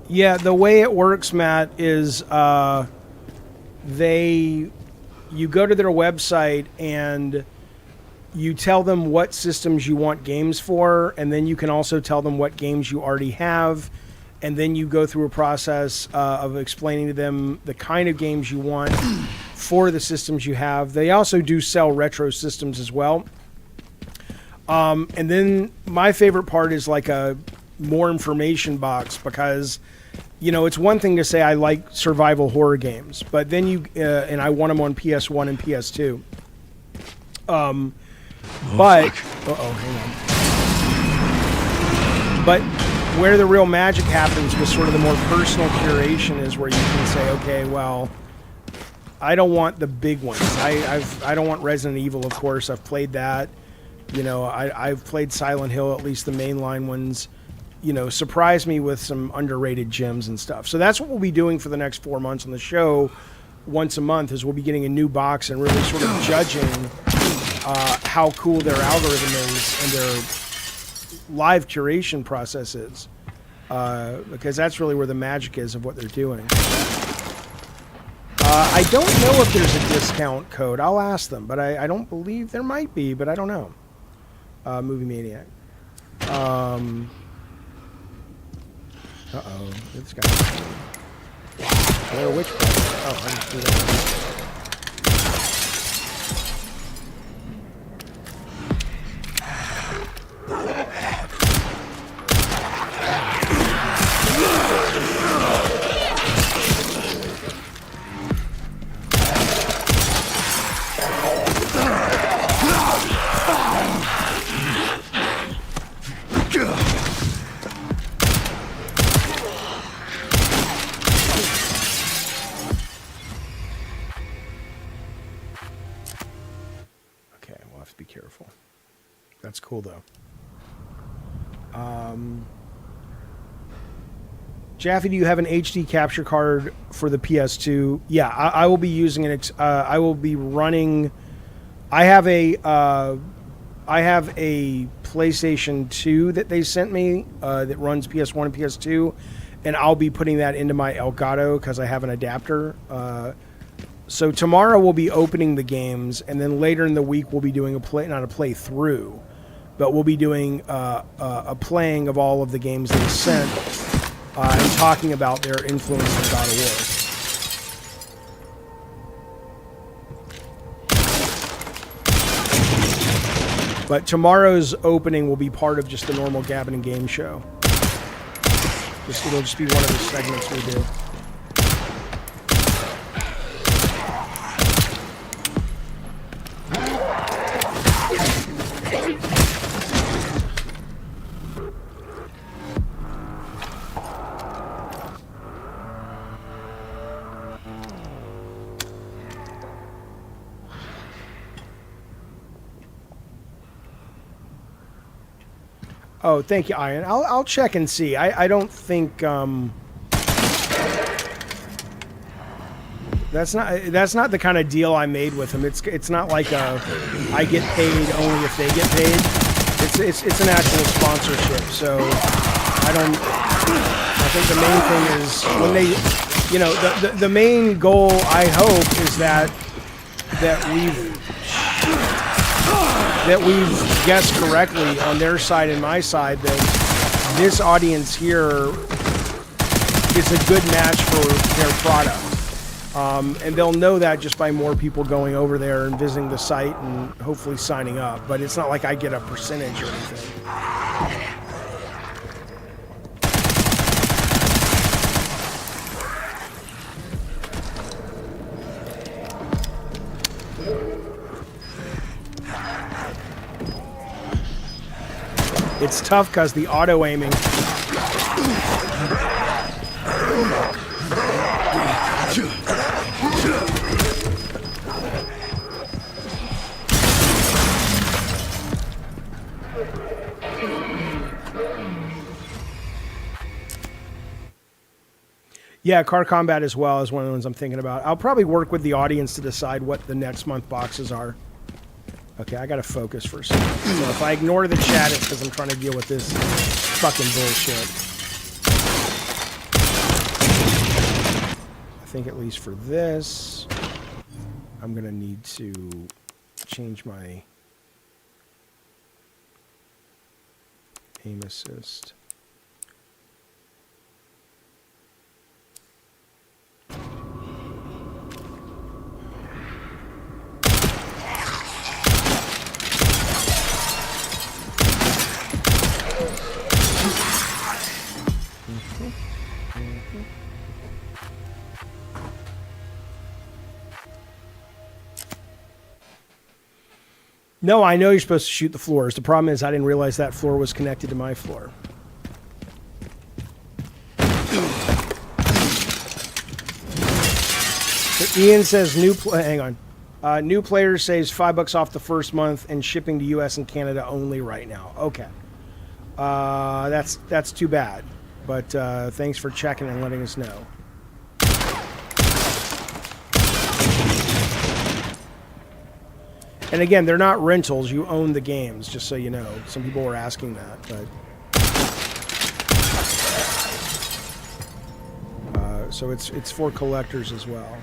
Yeah, the way it works, Matt, is you go to their website and you tell them what systems you want games for, and then you can also tell them what games you already have, and then you go through a process of explaining to them the kind of games you want for the systems you have. They also do sell retro systems as well. And then my favorite part is like a more information box, because you know, it's one thing to say I like survival horror games, but then you and I want them on PS1 and PS2. But hang on. But where the real magic happens with sort of the more personal curation is where you can say, okay, well, I don't want the big ones. I don't want Resident Evil, of course. I've played that. You know, I've played Silent Hill, at least the mainline ones. You know, surprise me with some underrated gems and stuff. So that's what we'll be doing for the next 4 months on the show. Once a month is we'll be getting a new box and really sort of judging how cool their algorithm is and their live curation process is. Because that's really where the magic is of what they're doing. I don't know if there's a discount code. I'll ask them, but I don't believe there might be, but I don't know. Movie Maniac. Uh-oh, this guy. Which one? Oh, I just threw that. cool though. Jaffe, do you have an HD capture card for the PS2? Yeah, I will be using it. I will be running. I have a PlayStation 2 that they sent me that runs PS1 and PS2, and I'll be putting that into my Elgato because I have an adapter. So tomorrow we'll be opening the games, and then later in the week we'll be doing not a playthrough, but we'll be doing a playing of all of the games they sent and talking about their influence on God of War. But tomorrow's opening will be part of just the normal Gabbin' and Game show. It'll just be one of the segments we do. Oh, thank you, Ian. I'll check and see. I don't think that's not the kind of deal I made with him. It's not like I get paid only if they get paid. It's an actual sponsorship. So I think the main thing is when they, the main goal I hope is that we've guessed correctly on their side and my side that this audience here is a good match for their product. And they'll know that just by more people going over there and visiting the site and hopefully signing up. But it's not like I get a percentage or anything. It's tough because the auto-aiming. Yeah, car combat as well is one of the ones I'm thinking about. I'll probably work with the audience to decide what the next month boxes are. Okay, I gotta focus for a second. So if I ignore the chat, it's because I'm trying to deal with this fucking bullshit. I think at least for this, I'm gonna need to change my aim assist. No, I know you're supposed to shoot the floors. The problem is I didn't realize that floor was connected to my floor. So Ian says hang on. New player saves $5 off the first month and shipping to US and Canada only right now. Okay. That's too bad. But thanks for checking and letting us know. And again, they're not rentals. You own the games, just so you know. Some people were asking that, but so it's for collectors as well.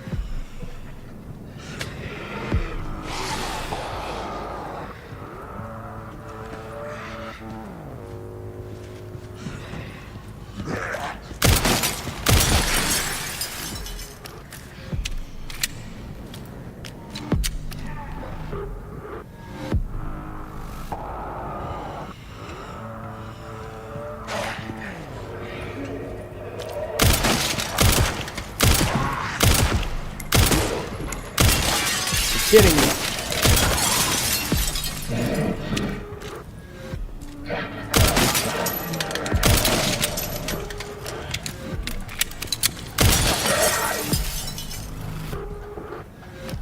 Kidding me.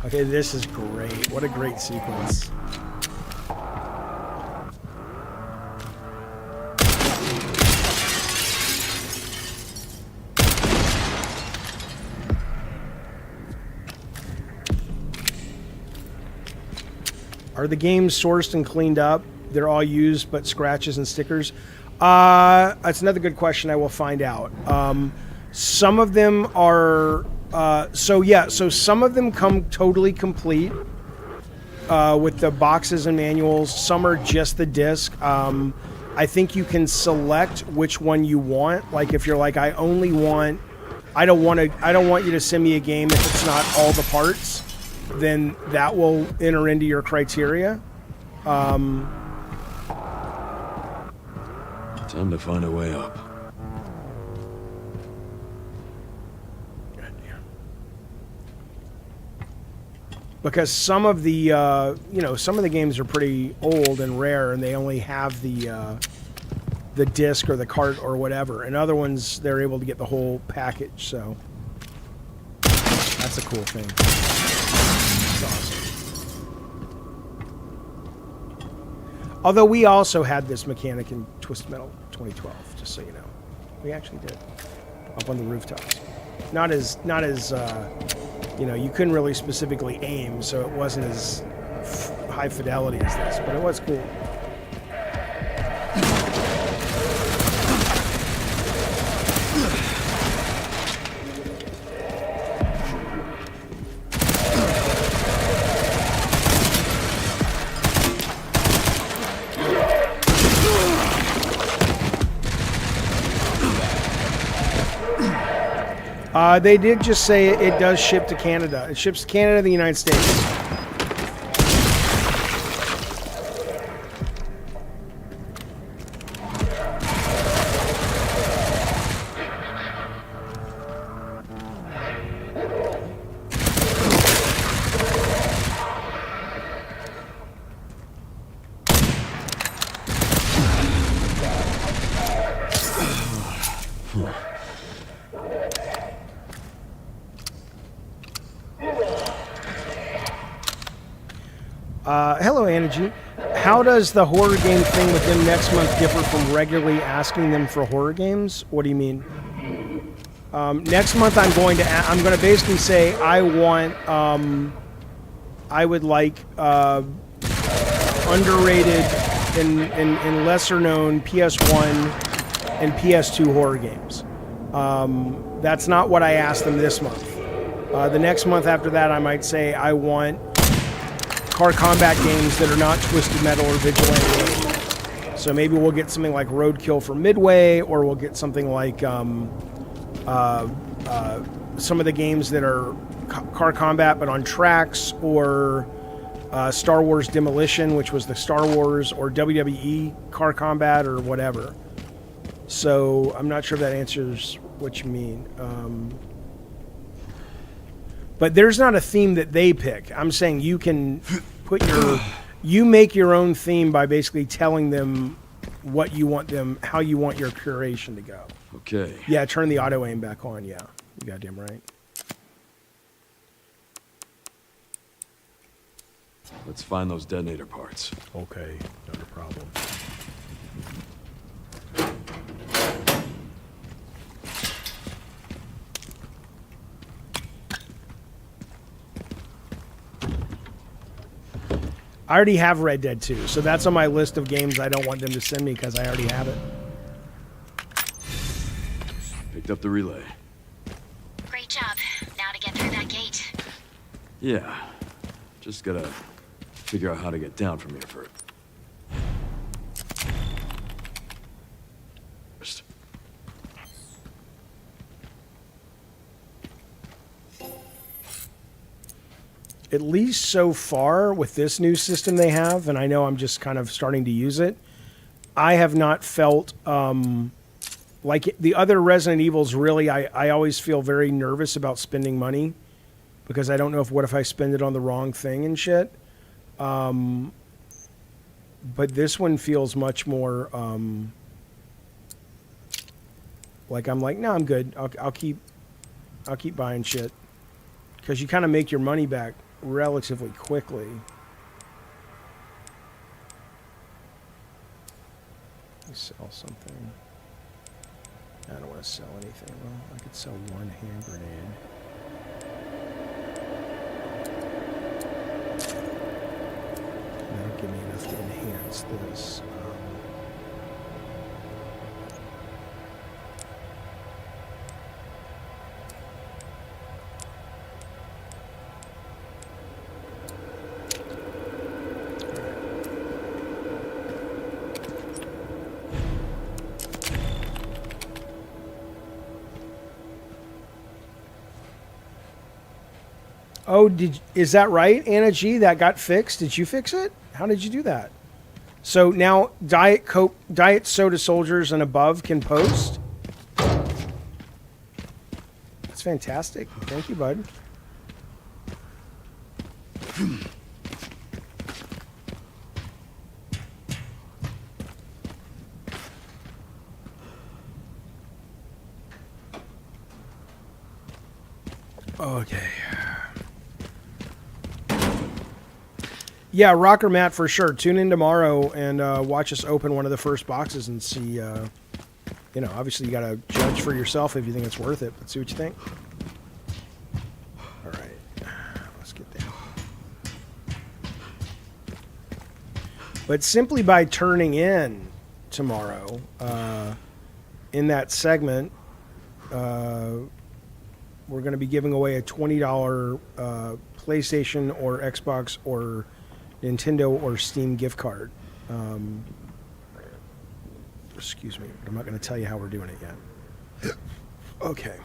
Okay, this is great. What a great sequence. Are the games sourced and cleaned up? They're all used, but scratches and stickers. That's another good question. I will find out. Some of them are. So some of them come totally complete with the boxes and manuals. Some are just the disc. I think you can select which one you want. Like if you're like, I don't want you to send me a game if it's not all the parts, then that will enter into your criteria. Time to find a way up. Because some of the some of the games are pretty old and rare, and they only have the disc or the cart or whatever. And other ones, they're able to get the whole package. So that's a cool thing. That's awesome. Although we also had this mechanic in Twisted Metal 2012, just so you know, we actually did up on the rooftops. Not as you couldn't really specifically aim, so it wasn't as high fidelity as this, but it was cool. They did just say it does ship to Canada. It ships to Canada and the United States. Hello, Energy. How does the horror game thing with them next month differ from regularly asking them for horror games? What do you mean? Next month, I'm going to basically say I want. I would like underrated and lesser known PS1 and PS2 horror games. That's not what I asked them this month. The next month after that, I might say I want car combat games that are not Twisted Metal or Vigilante. So maybe we'll get something like Roadkill for Midway, or we'll get something like some of the games that are car combat but on tracks, or Star Wars Demolition, which was the Star Wars, or WWE car combat, or whatever. So I'm not sure if that answers what you mean. But there's not a theme that they pick. I'm saying you can you make your own theme by basically telling them what you want them, how you want your curation to go. Okay. Yeah, turn the auto aim back on. Yeah, you goddamn right. Let's find those detonator parts. Okay, not a problem. I already have Red Dead 2, so that's on my list of games I don't want them to send me because I already have it. Picked up the relay. Great job. Now to get through that gate. Yeah. Just gotta figure out how to get down from here first. At least so far with this new system they have, and I know I'm just kind of starting to use it, I have not felt like the other Resident Evils. Really, I always feel very nervous about spending money because I don't know what if I spend it on the wrong thing and shit. But this one feels much more like I'm like, no, I'm good. I'll keep buying shit because you kind of make your money back relatively quickly. Let me sell something. I don't want to sell anything. Well, I could sell one hand grenade. have to enhance this. Oh, is that right, Anna G? That got fixed? Did you fix it? How did you do that? So now Diet Coke, Diet Soda Soldiers and above can post? That's fantastic. Thank you, bud. Okay. Yeah, Rocker Matt for sure. Tune in tomorrow and watch us open one of the first boxes and see, you know, obviously you got to judge for yourself if you think it's worth it. Let's see what you think. All right. Let's get down. But simply by turning in tomorrow in that segment, we're going to be giving away a $20 PlayStation or Xbox or Nintendo or Steam gift card. Excuse me, but I'm not going to tell you how we're doing it yet. Okay.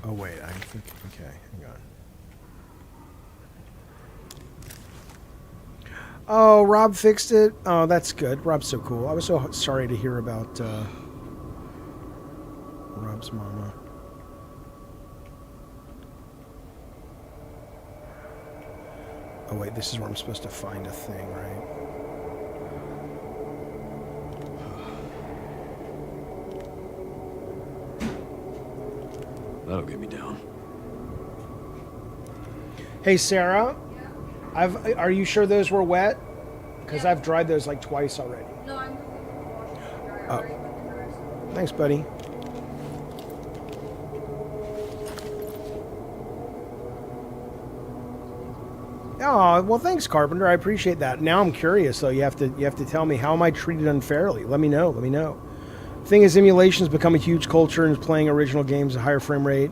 Oh wait, I think. Okay, hang on. Oh, Rob fixed it. Oh, that's good. Rob's so cool. I was so sorry to hear about Rob's mama. Oh wait, this is where I'm supposed to find a thing, right? That'll get me down. Hey, Sarah. Are you sure those were wet? Because I've dried those like twice already. No, I'm going to wash it. Oh. Thanks, buddy. Oh, well, thanks, Carpenter. I appreciate that. Now I'm curious, though. You have to tell me, how am I treated unfairly? Let me know. Let me know. Thing is, emulation's become a huge culture and is playing original games at a higher frame rate.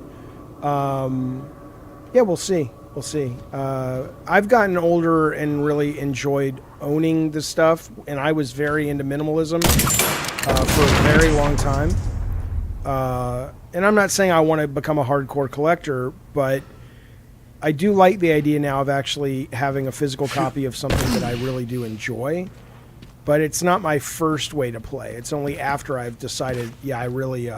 Yeah, we'll see. We'll see. I've gotten older and really enjoyed owning this stuff, and I was very into minimalism for a very long time. And I'm not saying I want to become a hardcore collector, but I do like the idea now of actually having a physical copy of something that I really do enjoy. But it's not my first way to play. It's only after I've decided, yeah, I really,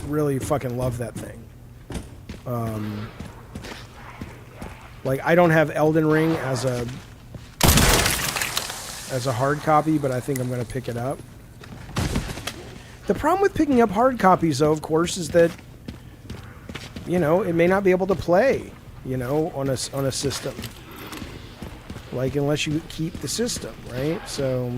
really fucking love that thing. Like, I don't have Elden Ring as a hard copy, but I think I'm going to pick it up. The problem with picking up hard copies, though, of course, is that, you know, it may not be able to play, you know, on a system. Like, unless you keep the system, right? So...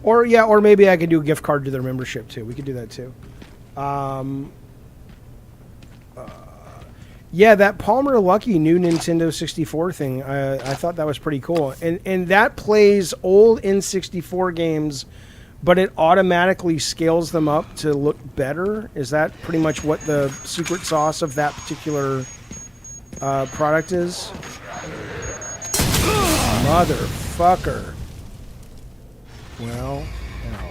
Or yeah, or maybe I could do a gift card to their membership too. We could do that too. Yeah, that Palmer Lucky new Nintendo 64 thing, I thought that was pretty cool. And that plays old N64 games, but it automatically scales them up to look better. Is that pretty much what the secret sauce of that particular product is? Motherfucker. Well, hell.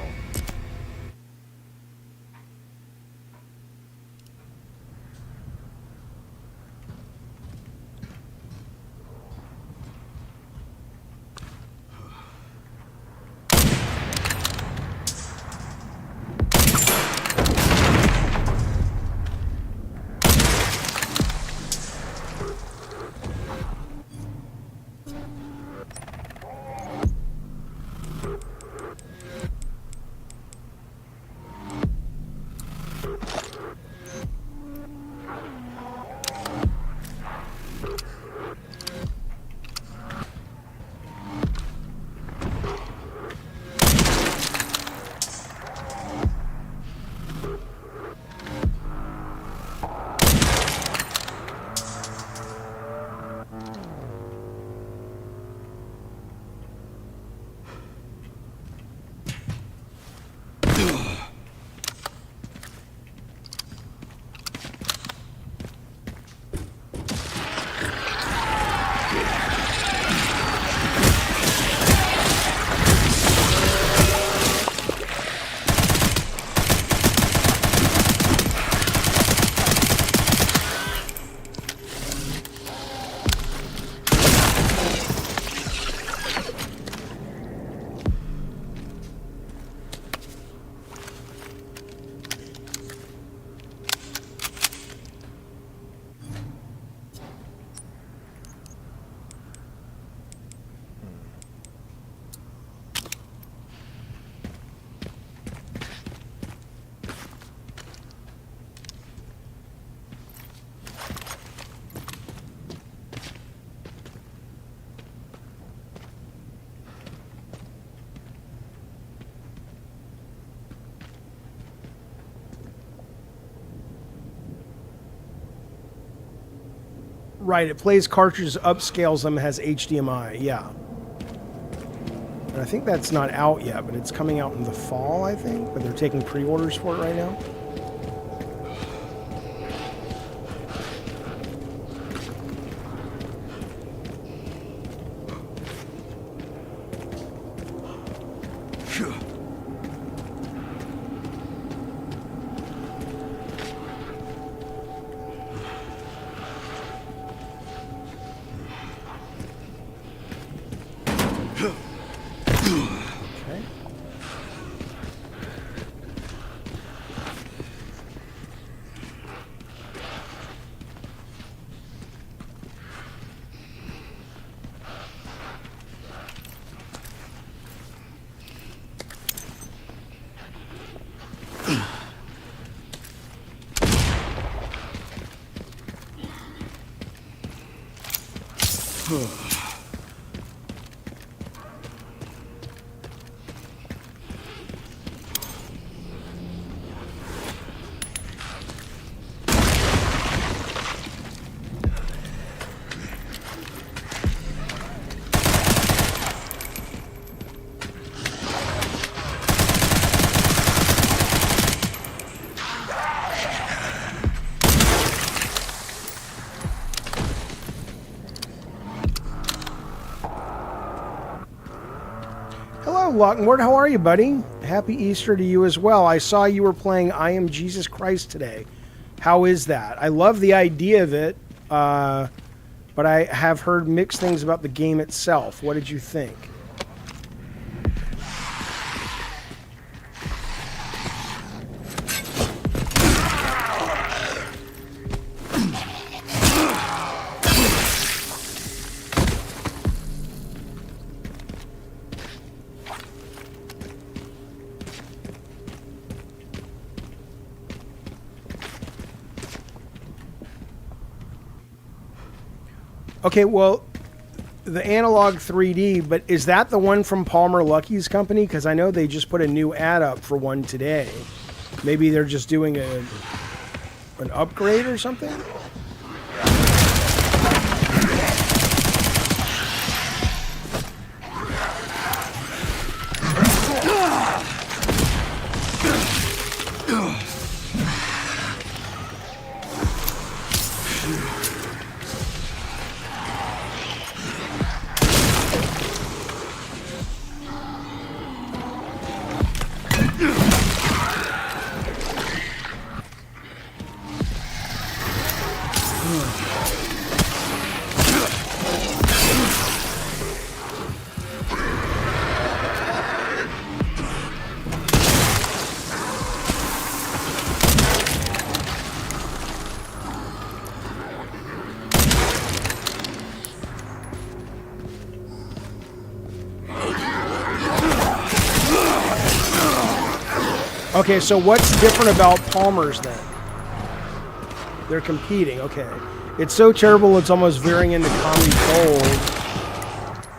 Right, it plays cartridges, upscales them, has HDMI, yeah. And I think that's not out yet, but it's coming out in the fall, I think. But they're taking pre-orders for it right now. Lockenward, how are you, buddy? Happy Easter to you as well. I saw you were playing I Am Jesus Christ today. How is that? I love the idea of it, but I have heard mixed things about the game itself. What did you think? Okay, well, The Analog 3D, but is that the one from Palmer Lucky's company? Because I know they just put a new ad up for one today. Maybe they're just doing an upgrade or something? Okay, so what's different about Palmer's then? They're competing, okay. It's so terrible it's almost veering into comedy gold.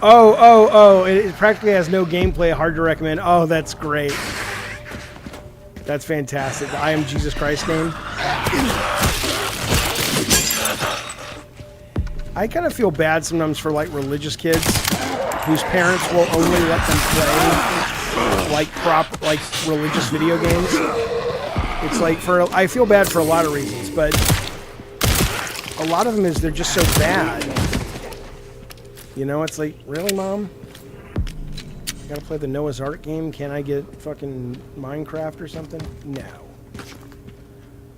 Oh, it practically has no gameplay, hard to recommend. Oh, that's great. That's fantastic. The I Am Jesus Christ game. I kind of feel bad sometimes for like religious kids whose parents will only let them play like religious video games. It's like I feel bad for a lot of reasons, but a lot of them is they're just so bad. You know, it's like, really, Mom? I gotta play the Noah's Ark game? Can't I get fucking Minecraft or something? No.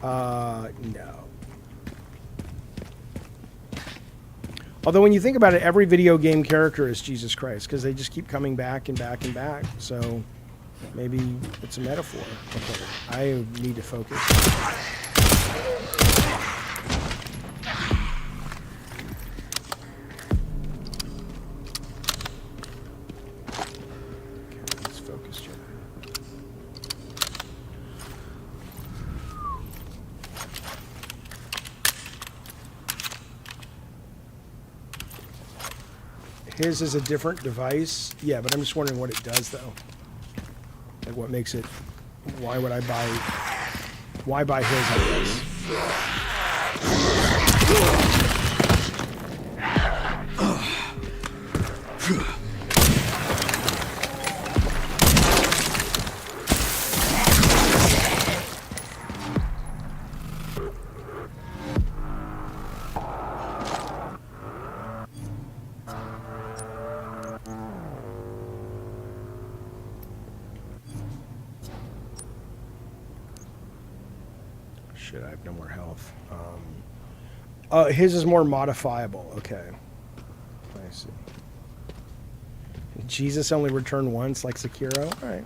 No. Although when you think about it, every video game character is Jesus Christ, because they just keep coming back and back and back. So maybe it's a metaphor. Okay, I need to focus. Okay, let's focus, Jaffe. His is a different device. Yeah, but I'm just wondering what it does, though. Like, what makes it... Why would I buy... Why buy his, I guess? Shit, I have no more health. His is more modifiable. Okay. I see. Jesus only returned once, like Sekiro? Alright.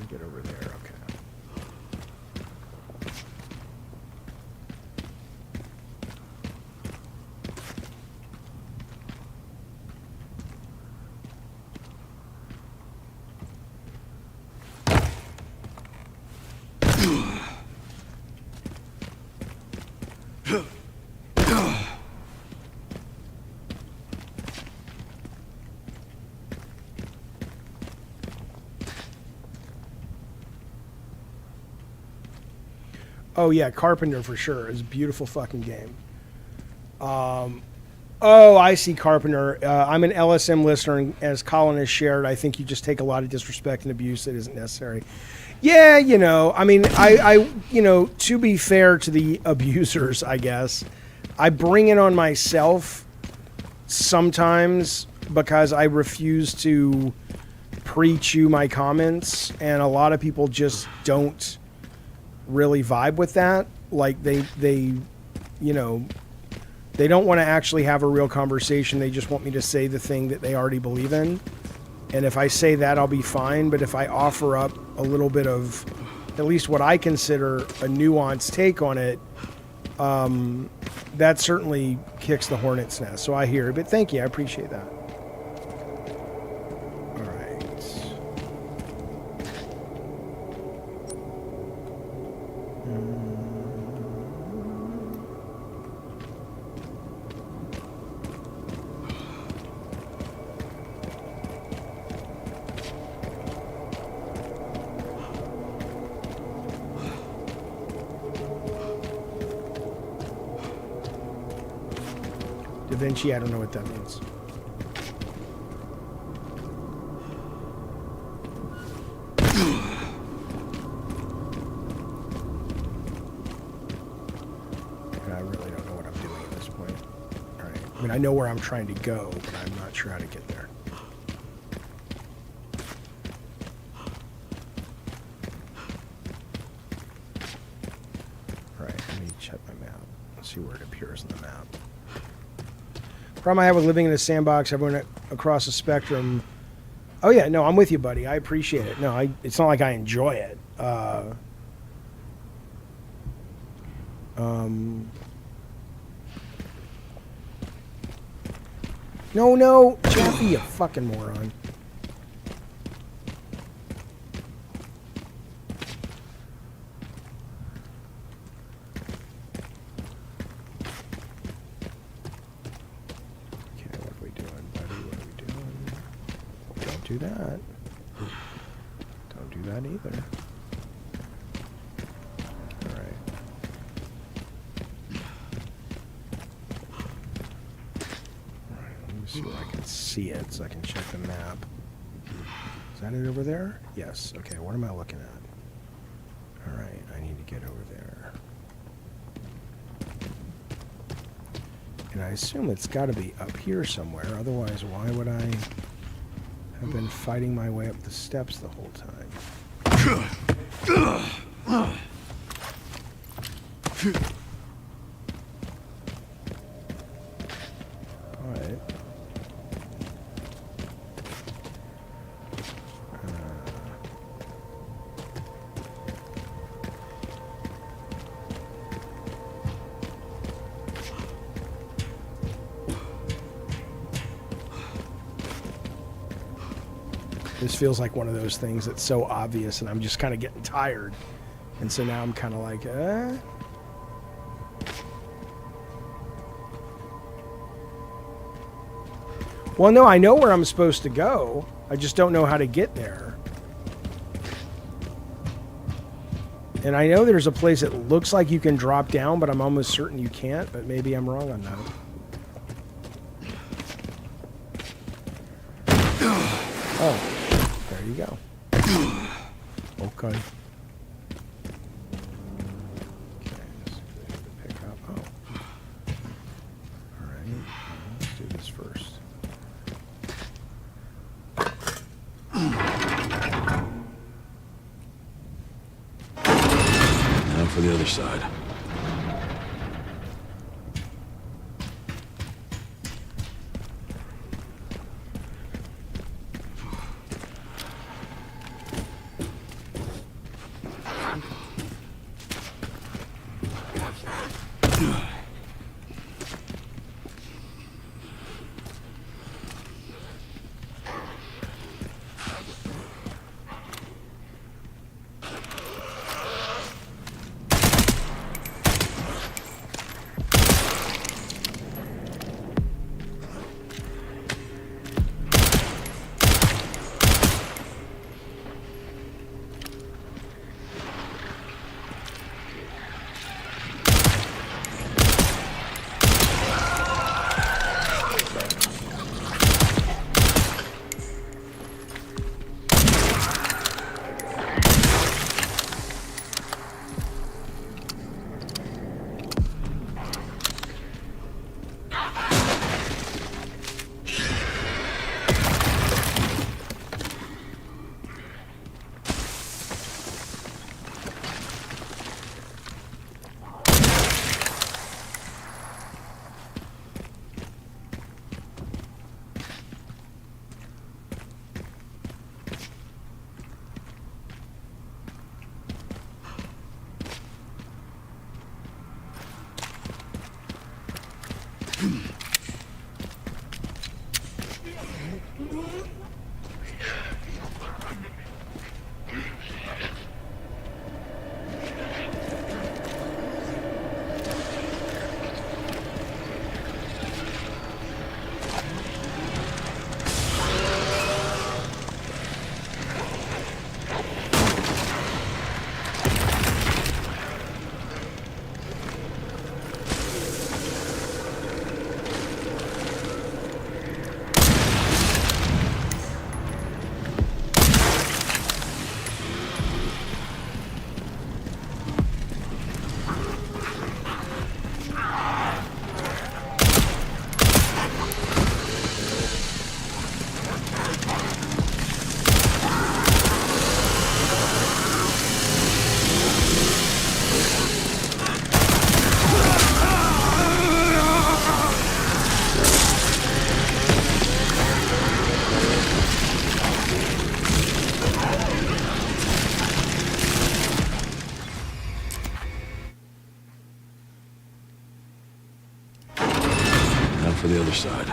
Get over there, okay. Oh yeah, Carpenter for sure. It's a beautiful fucking game. Oh, I see, Carpenter. I'm an LSM listener, and as Colin has shared, I think you just take a lot of disrespect and abuse that isn't necessary. Yeah, you know, I mean, I you know, to be fair to the abusers, I guess, I bring it on myself sometimes because I refuse to pre-chew my comments, and a lot of people just don't really vibe with that. Like they you know, they don't want to actually have a real conversation. They just want me to say the thing that they already believe in. And if I say that, I'll be fine. But if I offer up a little bit of at least what I consider a nuanced take on it, that certainly kicks the hornet's nest. So I hear it. But thank you. I appreciate that. All right. Da Vinci, I don't know what that means. I really don't know what I'm doing at this point. All right. I mean, I know where I'm trying to go, but I'm not sure how to get there. All right, let me check my map. Let's see where it appears in the map. Problem I have with living in a sandbox, everyone across the spectrum. Oh yeah, no, I'm with you, buddy. I appreciate it. No, it's not like I enjoy it. No, Jaffe, you fucking moron. Do that. Don't do that either. All right. All right, let me see where I can see it so I can check the map. Is that it over there? Yes. Okay, what am I looking at? All right, I need to get over there. And I assume it's got to be up here somewhere. Otherwise, why would I... I've been fighting my way up the steps the whole time. All right. This feels like one of those things that's so obvious, and I'm just kind of getting tired. And so now I'm kind of like, Well, no, I know where I'm supposed to go. I just don't know how to get there. And I know there's a place that looks like you can drop down, but I'm almost certain you can't, but maybe I'm wrong on that. Oh. There you go. Okay. Okay, let's pick up. Oh. Alright, let's do this first. Now for the other side. for the other side.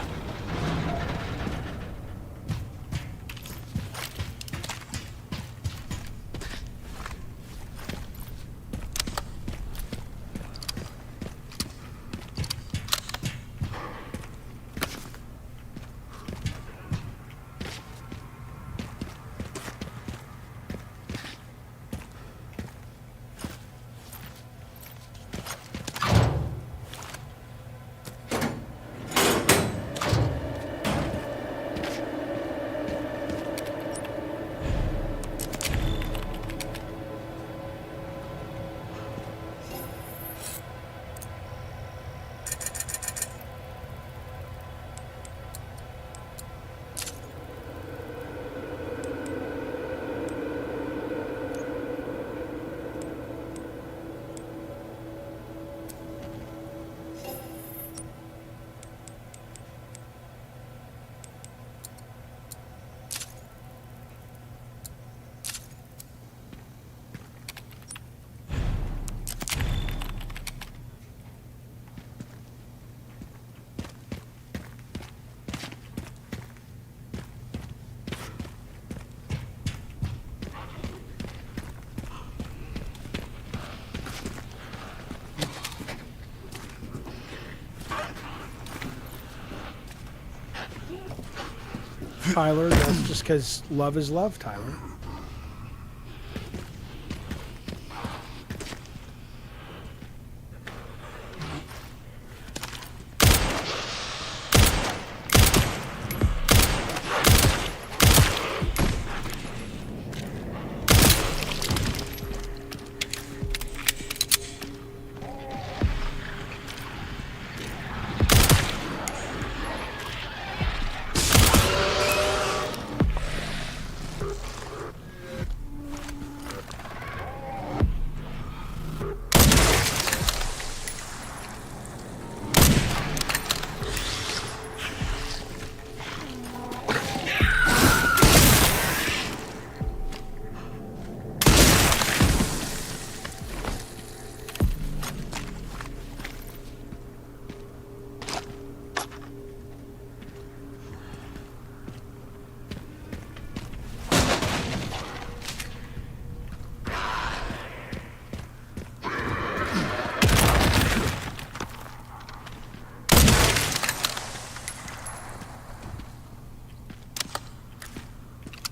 Tyler, that's just because love is love, Tyler.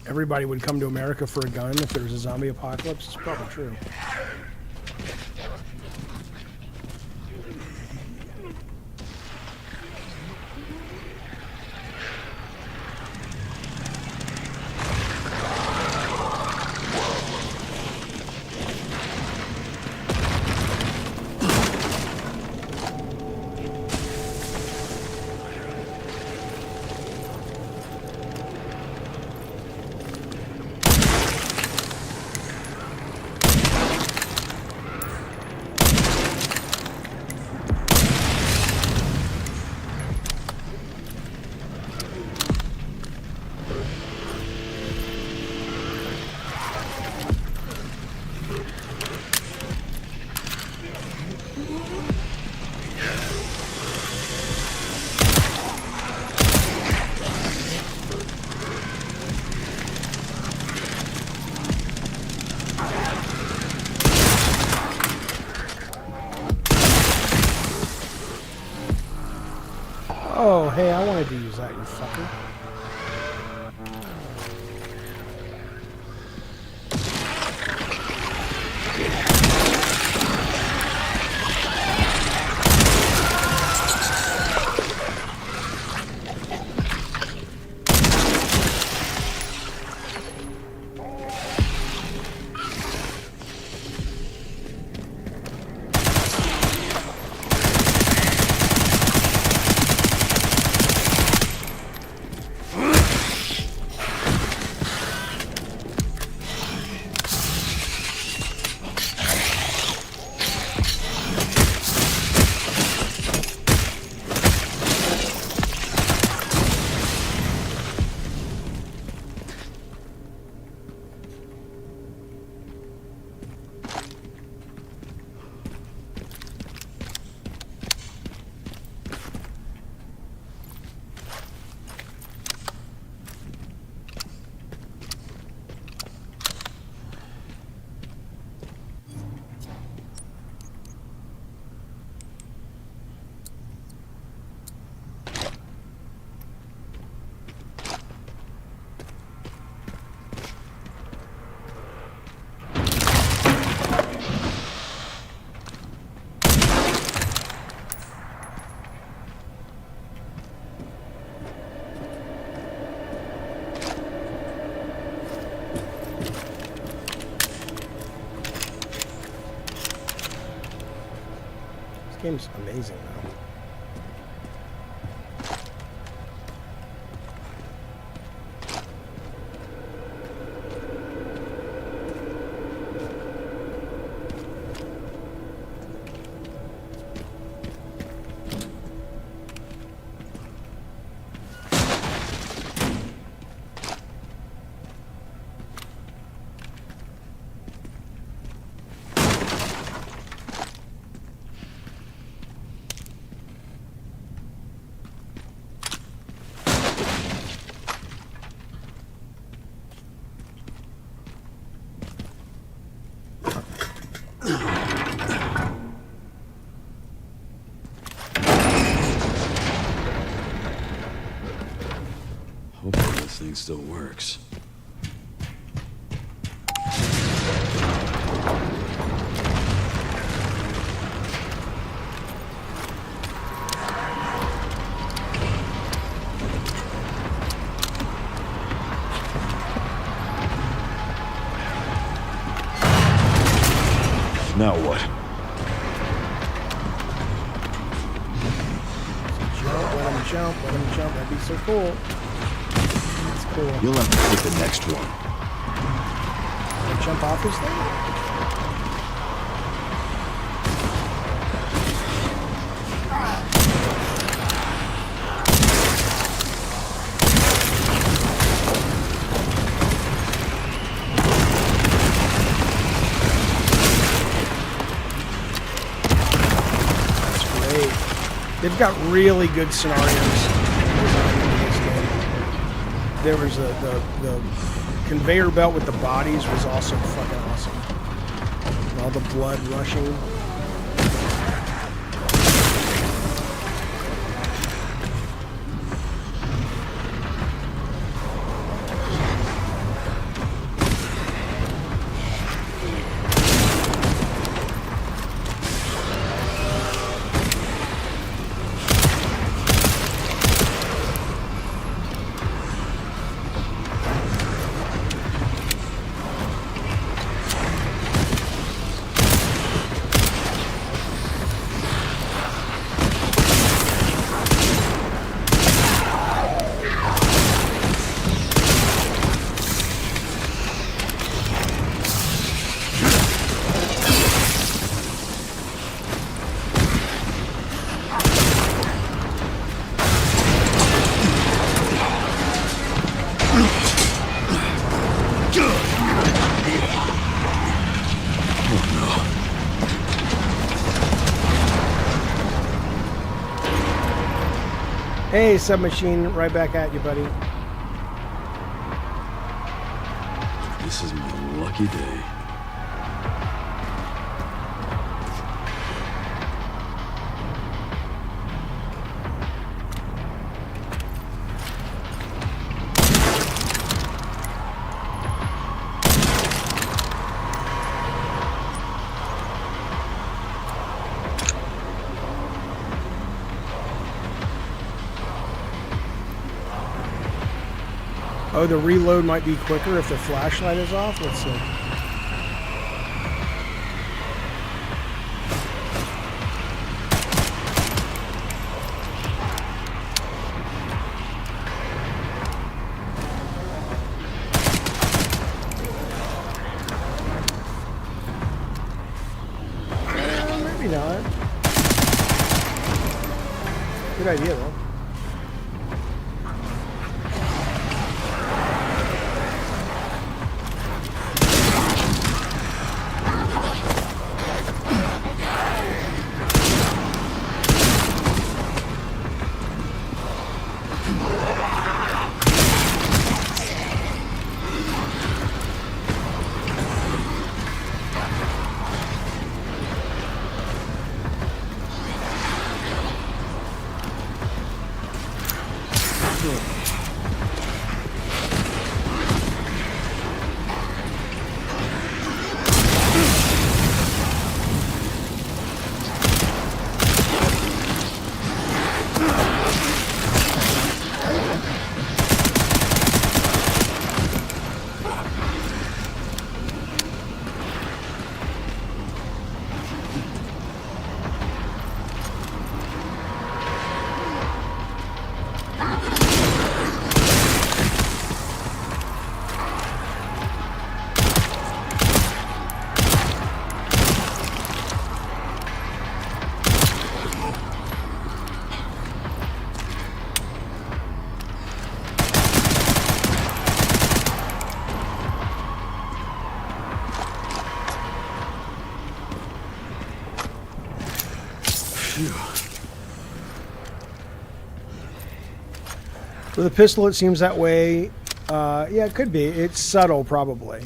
Everybody would come to America for a gun if there was a zombie apocalypse. It's probably true. Oh, hey, I wanted to use that, you fucker. game's amazing, though. Hopefully this thing still works. Now what? Jump, let him jump. That'd be so cool. That's cool. You'll have to take the next one. Jump off this thing? They've got really good scenarios. There was the conveyor belt with the bodies was also fucking awesome. All the blood rushing. Hey, Submachine, right back at you, buddy. This is my lucky day. Oh, the reload might be quicker if the flashlight is off. Let's see. Maybe not. Good idea, though. With a pistol, it seems that way. Yeah, it could be. It's subtle, probably.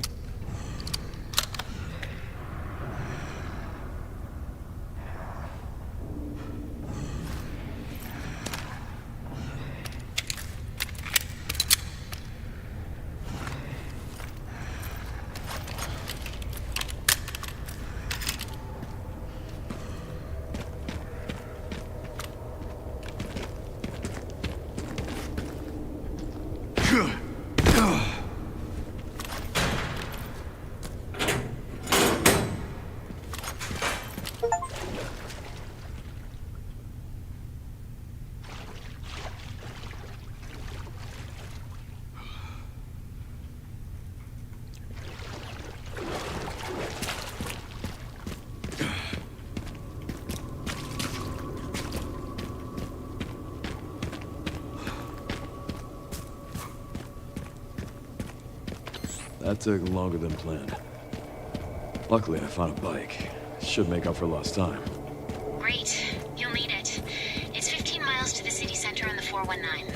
That took longer than planned. Luckily, I found a bike. Should make up for lost time. Great. You'll need it. It's 15 miles to the city center on the 419.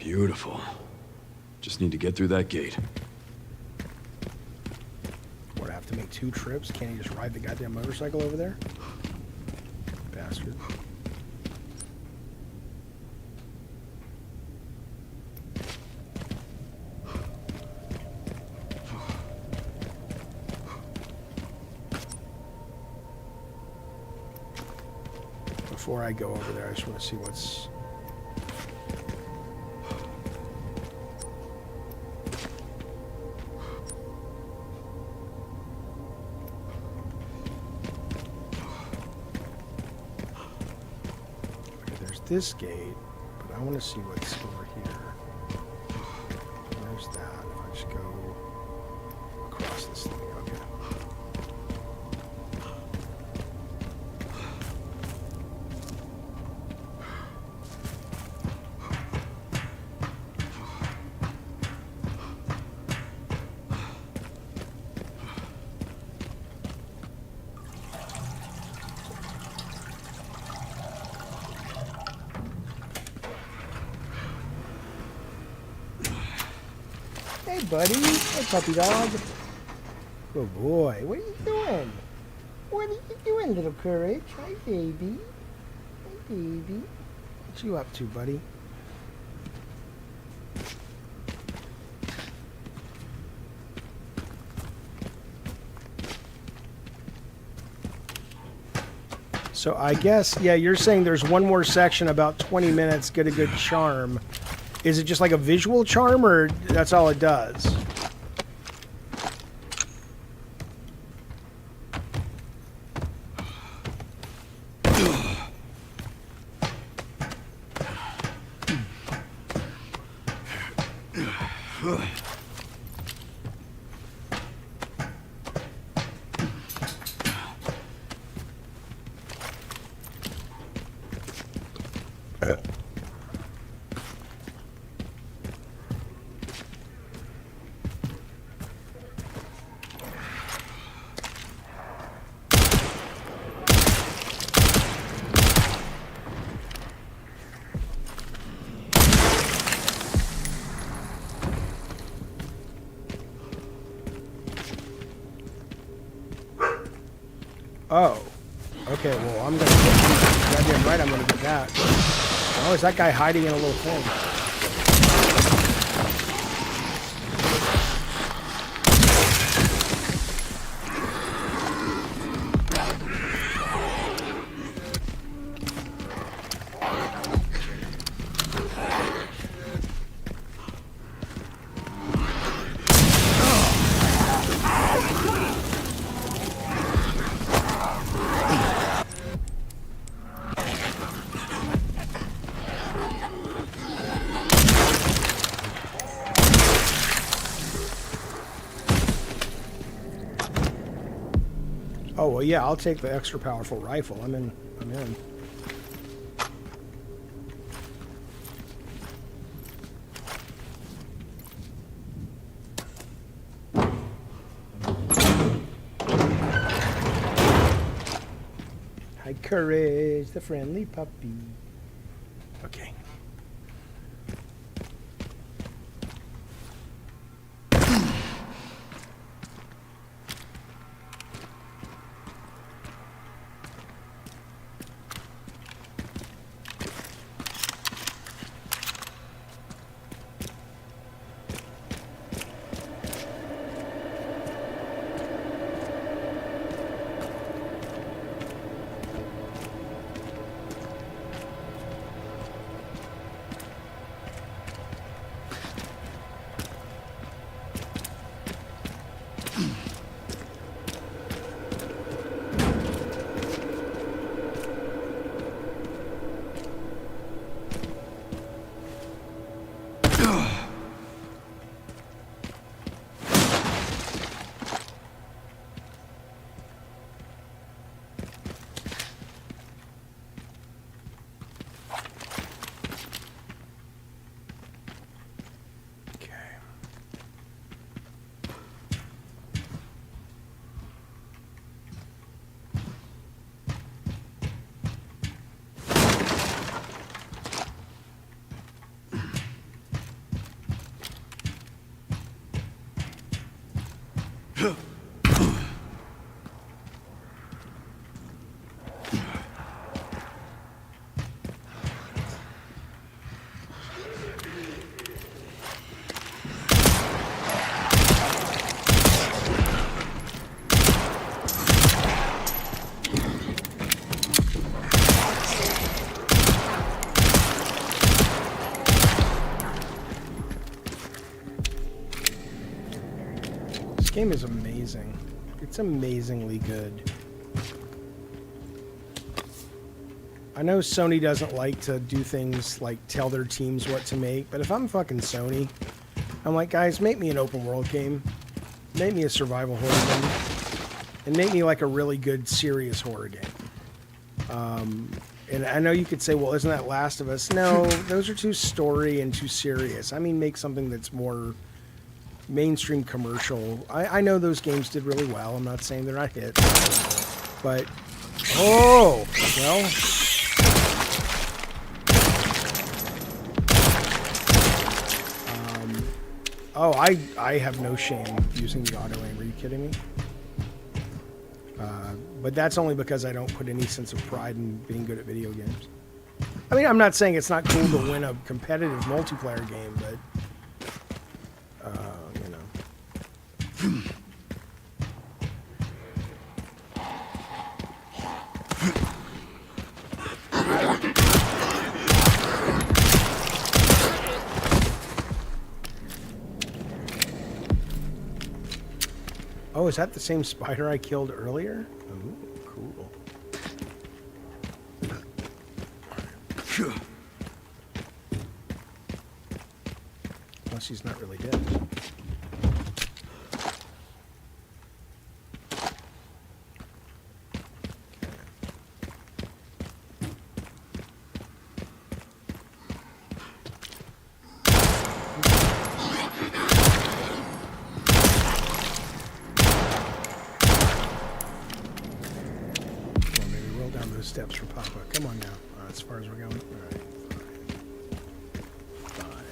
Beautiful. Just need to get through that gate. What, I have to make 2 trips? Can't he just ride the goddamn motorcycle over there? Bastard. Before I go over there, I just want to see what's... this gate, but I want to see what's over here. Where's that? If I just go across this thing, okay. Hey, buddy. Hey, puppy dog. Good boy. What are you doing? What are you doing, little courage? Hi, baby. Hi, baby. What you up to, buddy? So I guess, yeah, you're saying there's one more section, about 20 minutes, get a good charm. Is it just like a visual charm, or that's all it does? Oh. Okay, well, I'm gonna get goddamn right, I'm gonna get that. Oh, is that guy hiding in a little thing? Oh, well, yeah, I'll take the extra powerful rifle. I'm in. Hi, Courage, the friendly puppy. Okay. This game is amazing. It's amazingly good. I know Sony doesn't like to do things like tell their teams what to make, but if I'm fucking Sony, I'm like, guys, make me an open world game. Make me a survival horror game. And make me like a really good, serious horror game. And I know you could say, well, isn't that Last of Us? No, those are too story and too serious. I mean, make something that's more mainstream commercial. I know those games did really well. I'm not saying they're not hits. But, oh, well. Oh, I have no shame using the auto aim. Are you kidding me? But that's only because I don't put any sense of pride in being good at video games. I mean, I'm not saying it's not cool to win a competitive multiplayer game, but you know. Oh, is that the same spider I killed earlier? Ooh, cool. Unless he's not really dead. Steps for Papa. Come on now. As far as we're going. All right. Fine.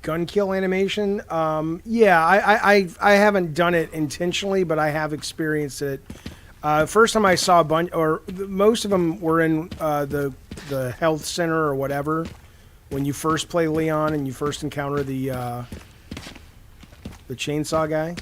Gun kill animation. Yeah, I haven't done it intentionally, but I have experienced it. First time I saw a bunch, or most of them were in the health center or whatever. When you first play Leon and you first encounter the chainsaw guy.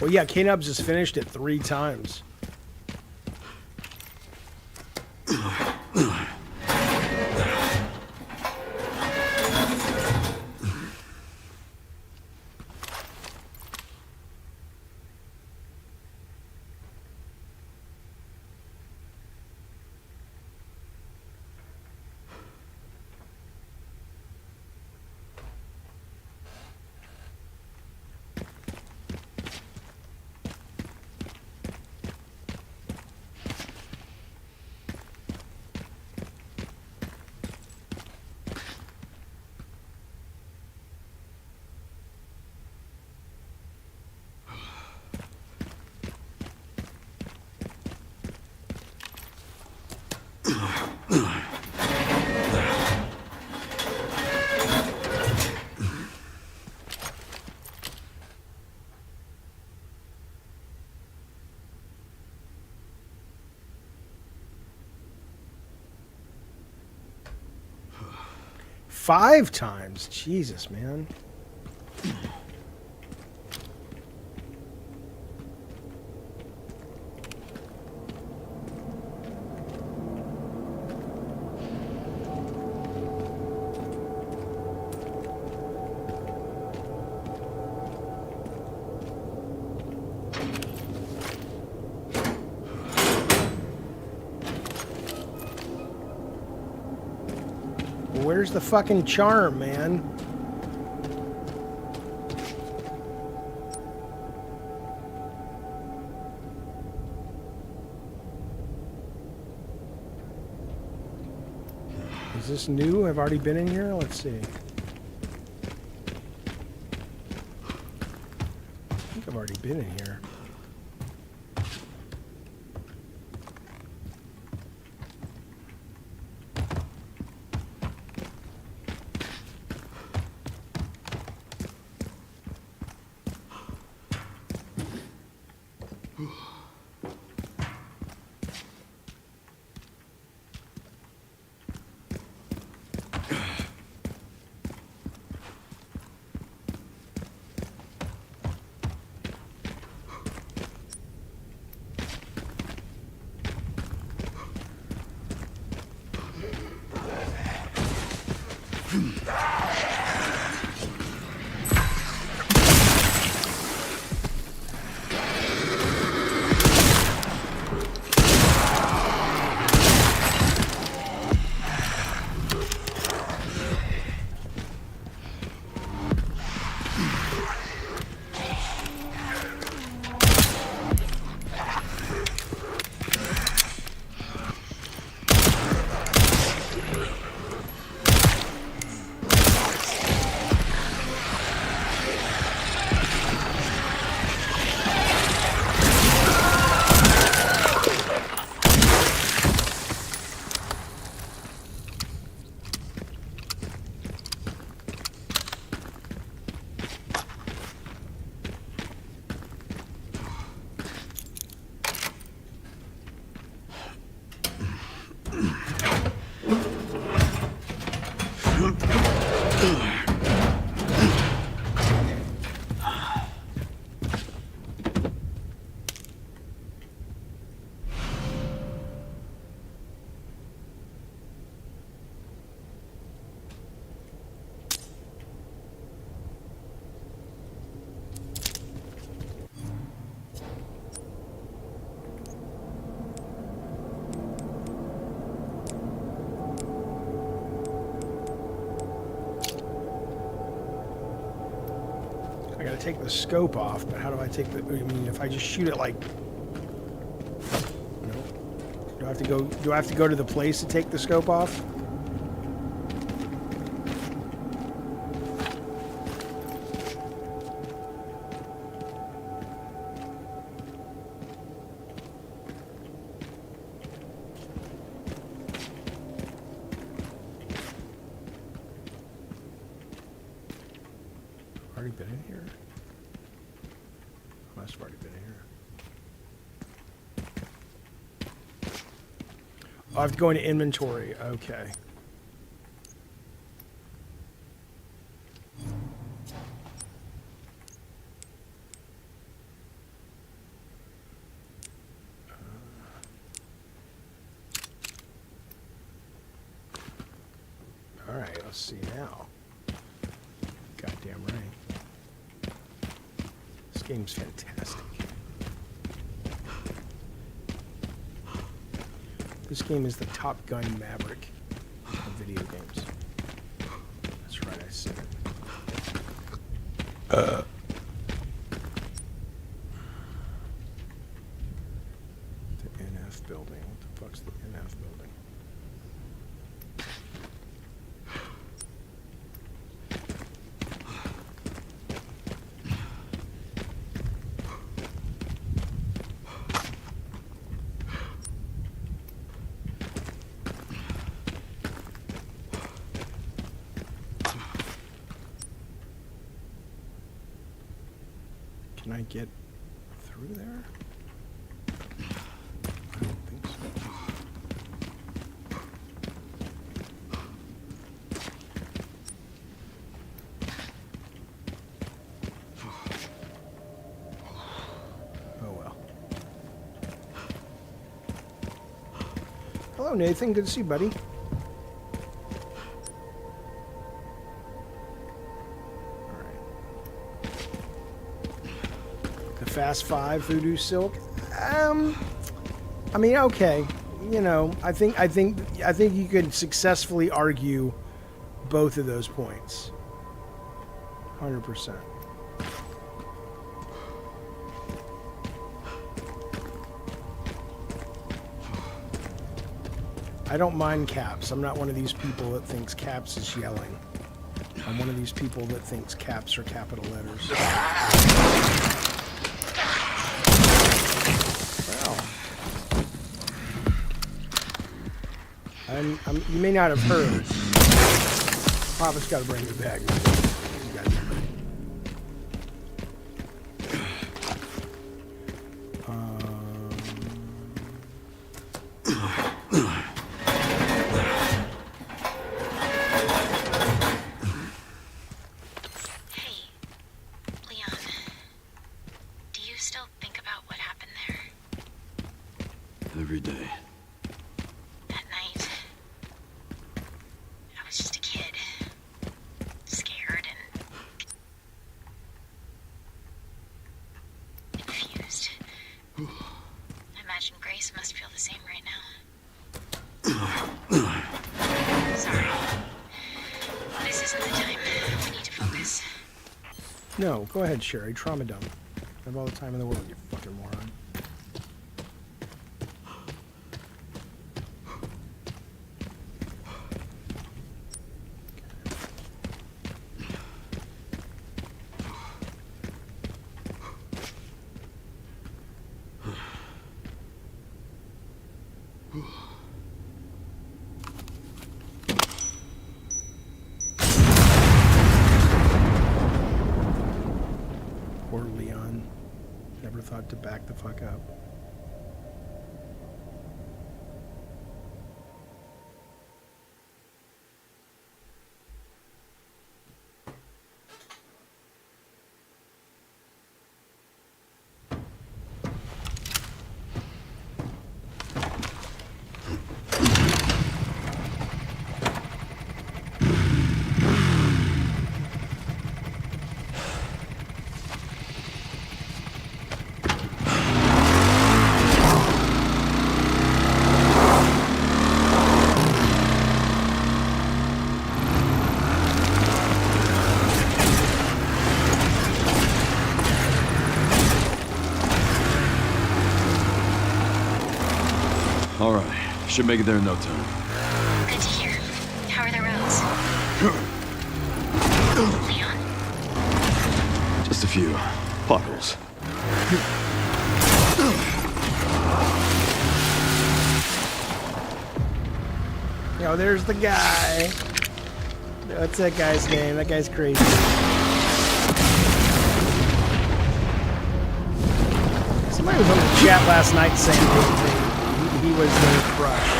Well, yeah, K-Nubs has finished it 3 times. Five times? Jesus, man. Where's the fucking charm, man? Is this new? I've already been in here? Let's see. I think I've already been in here. I gotta take the scope off, but how do I take the... I mean, if I just shoot it like... No. Do I have to go to the place to take the scope off? Already been in here? Must have already been in here. Oh, I have to go into inventory. Okay. All right, let's see now. Goddamn right. This game's fantastic. This game is the Top Gun Maverick of video games. That's right, I said it. The NF building. What the fuck's the NF building? Can I get through there? I don't think so. Oh well. Hello, Nathan. Good to see you, buddy. Fast 5 Voodoo Silk. I mean, okay. You know, I think you could successfully argue both of those points. 100%. I don't mind caps. I'm not one of these people that thinks caps is yelling. I'm one of these people that thinks caps are capital letters. You may not have heard. Papa's got to bring it back. Hey, Leon. Do you still think about what happened there? Every day. No, go ahead, Sherry. Trauma dump. I have all the time in the world, you fucking moron. Poor Leon. Never thought to back the fuck up. Should make it there in no time. Good to hear. How are the roads? Leon? Just a few potholes. Yo, there's the guy. What's that guy's name? That guy's crazy. Somebody was on the chat last night saying he was their crush.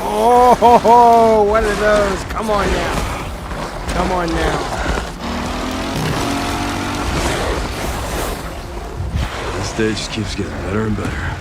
Oh, what are those? Come on now. Come on now. This stage just keeps getting better and better.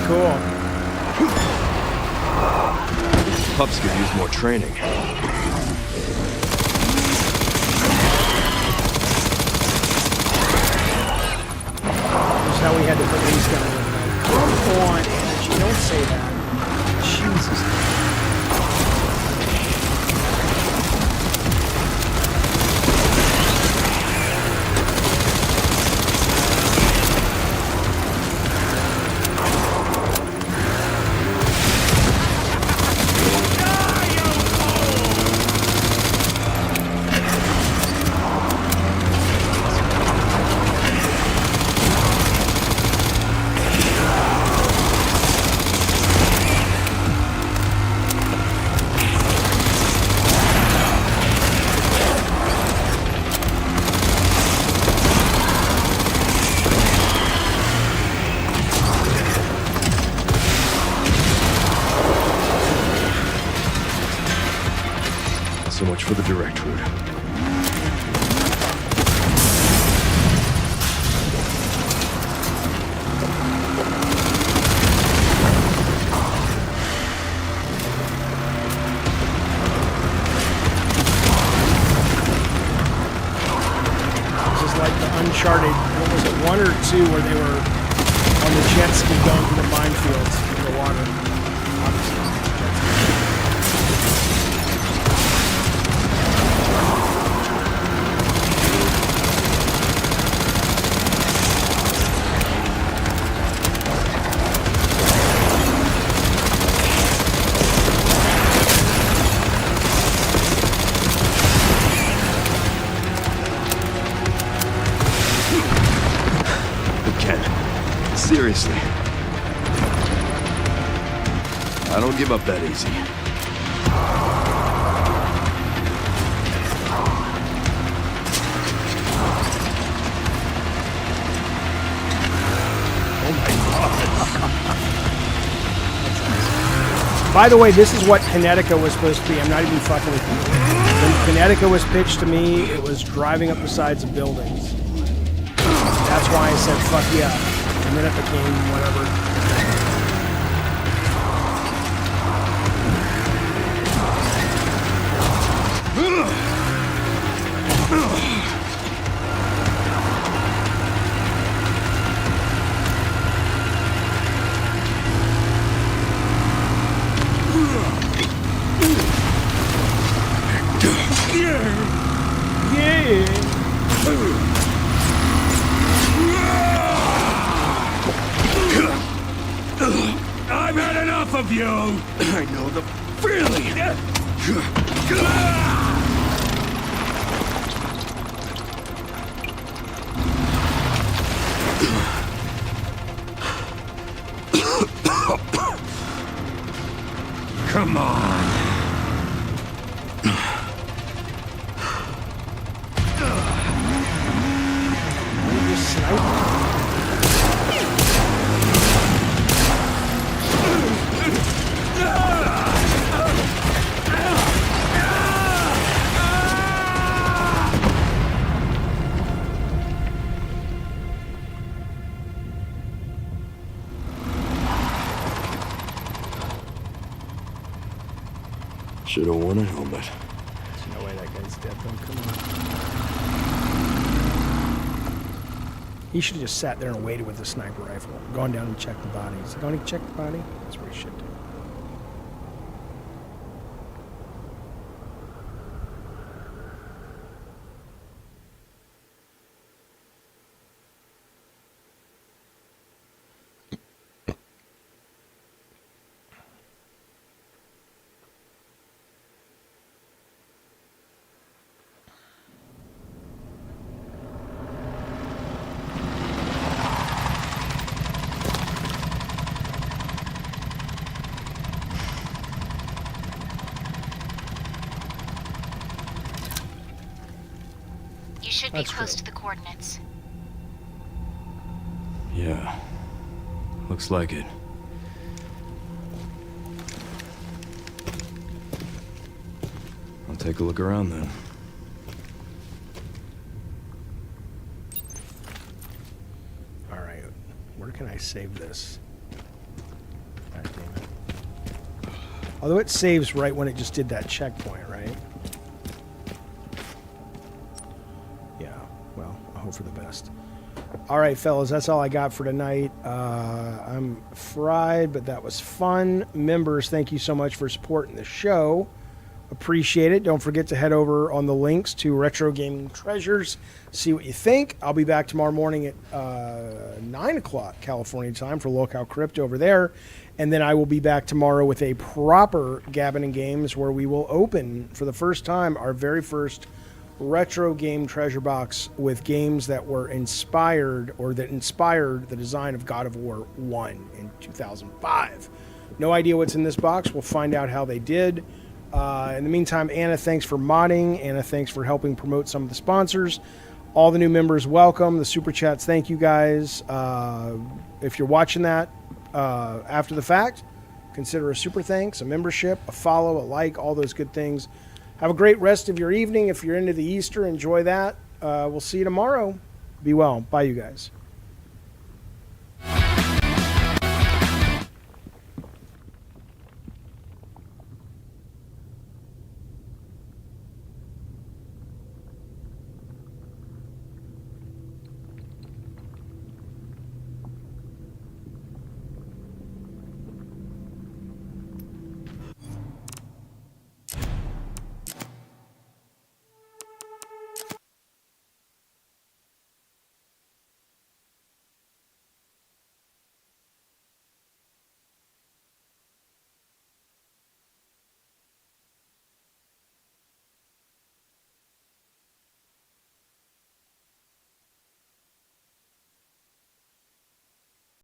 Cool. Pups could use more training. Just how we had to put these down. Come on, Energy, don't say that. Jesus. So much for the direct route. This is like the Uncharted, what was it, 1 or 2, where they were on the jet ski going through the minefields in the water. Obviously. Seriously. I don't give up that easy. Oh my god. By the way, this is what Connecticut was supposed to be. I'm not even fucking with you. When Connecticut was pitched to me, it was driving up the sides of buildings. That's why I said fuck yeah. And then it became whatever. I've had enough of you! I know the feeling! Come on! Should have worn a helmet. There's no way that guy's dead, though. Come on. He should have just sat there and waited with the sniper rifle. Gone down and checked the body. Is he going to check the body? That's what he should do. You should be close to the coordinates. Yeah. Looks like it. I'll take a look around then. All right. Where can I save this? God damn it. Although it saves right when it just did that checkpoint, right? Yeah. Well, I hope for the best. All right, fellas, that's all I got for tonight. I'm fried, but that was fun. Members, thank you so much for supporting the show. Appreciate it. Don't forget to head over on the links to Retro Gaming Treasures. See what you think. I'll be back tomorrow morning at 9 o'clock California time for Locale Crypto over there. And then I will be back tomorrow with a proper Gabbin' and Games where we will open for the first time our very first retro game treasure box with games that were inspired or that inspired the design of God of War 1 in 2005. No idea what's in this box. We'll find out how they did. In the meantime, Anna, thanks for modding. Anna, thanks for helping promote some of the sponsors. All the new members, welcome. The Super Chats, thank you guys. If you're watching that after the fact, consider a super thanks, a membership, a follow, a like, all those good things. Have a great rest of your evening. If you're into the Easter, enjoy that. We'll see you tomorrow. Be well. Bye, you guys.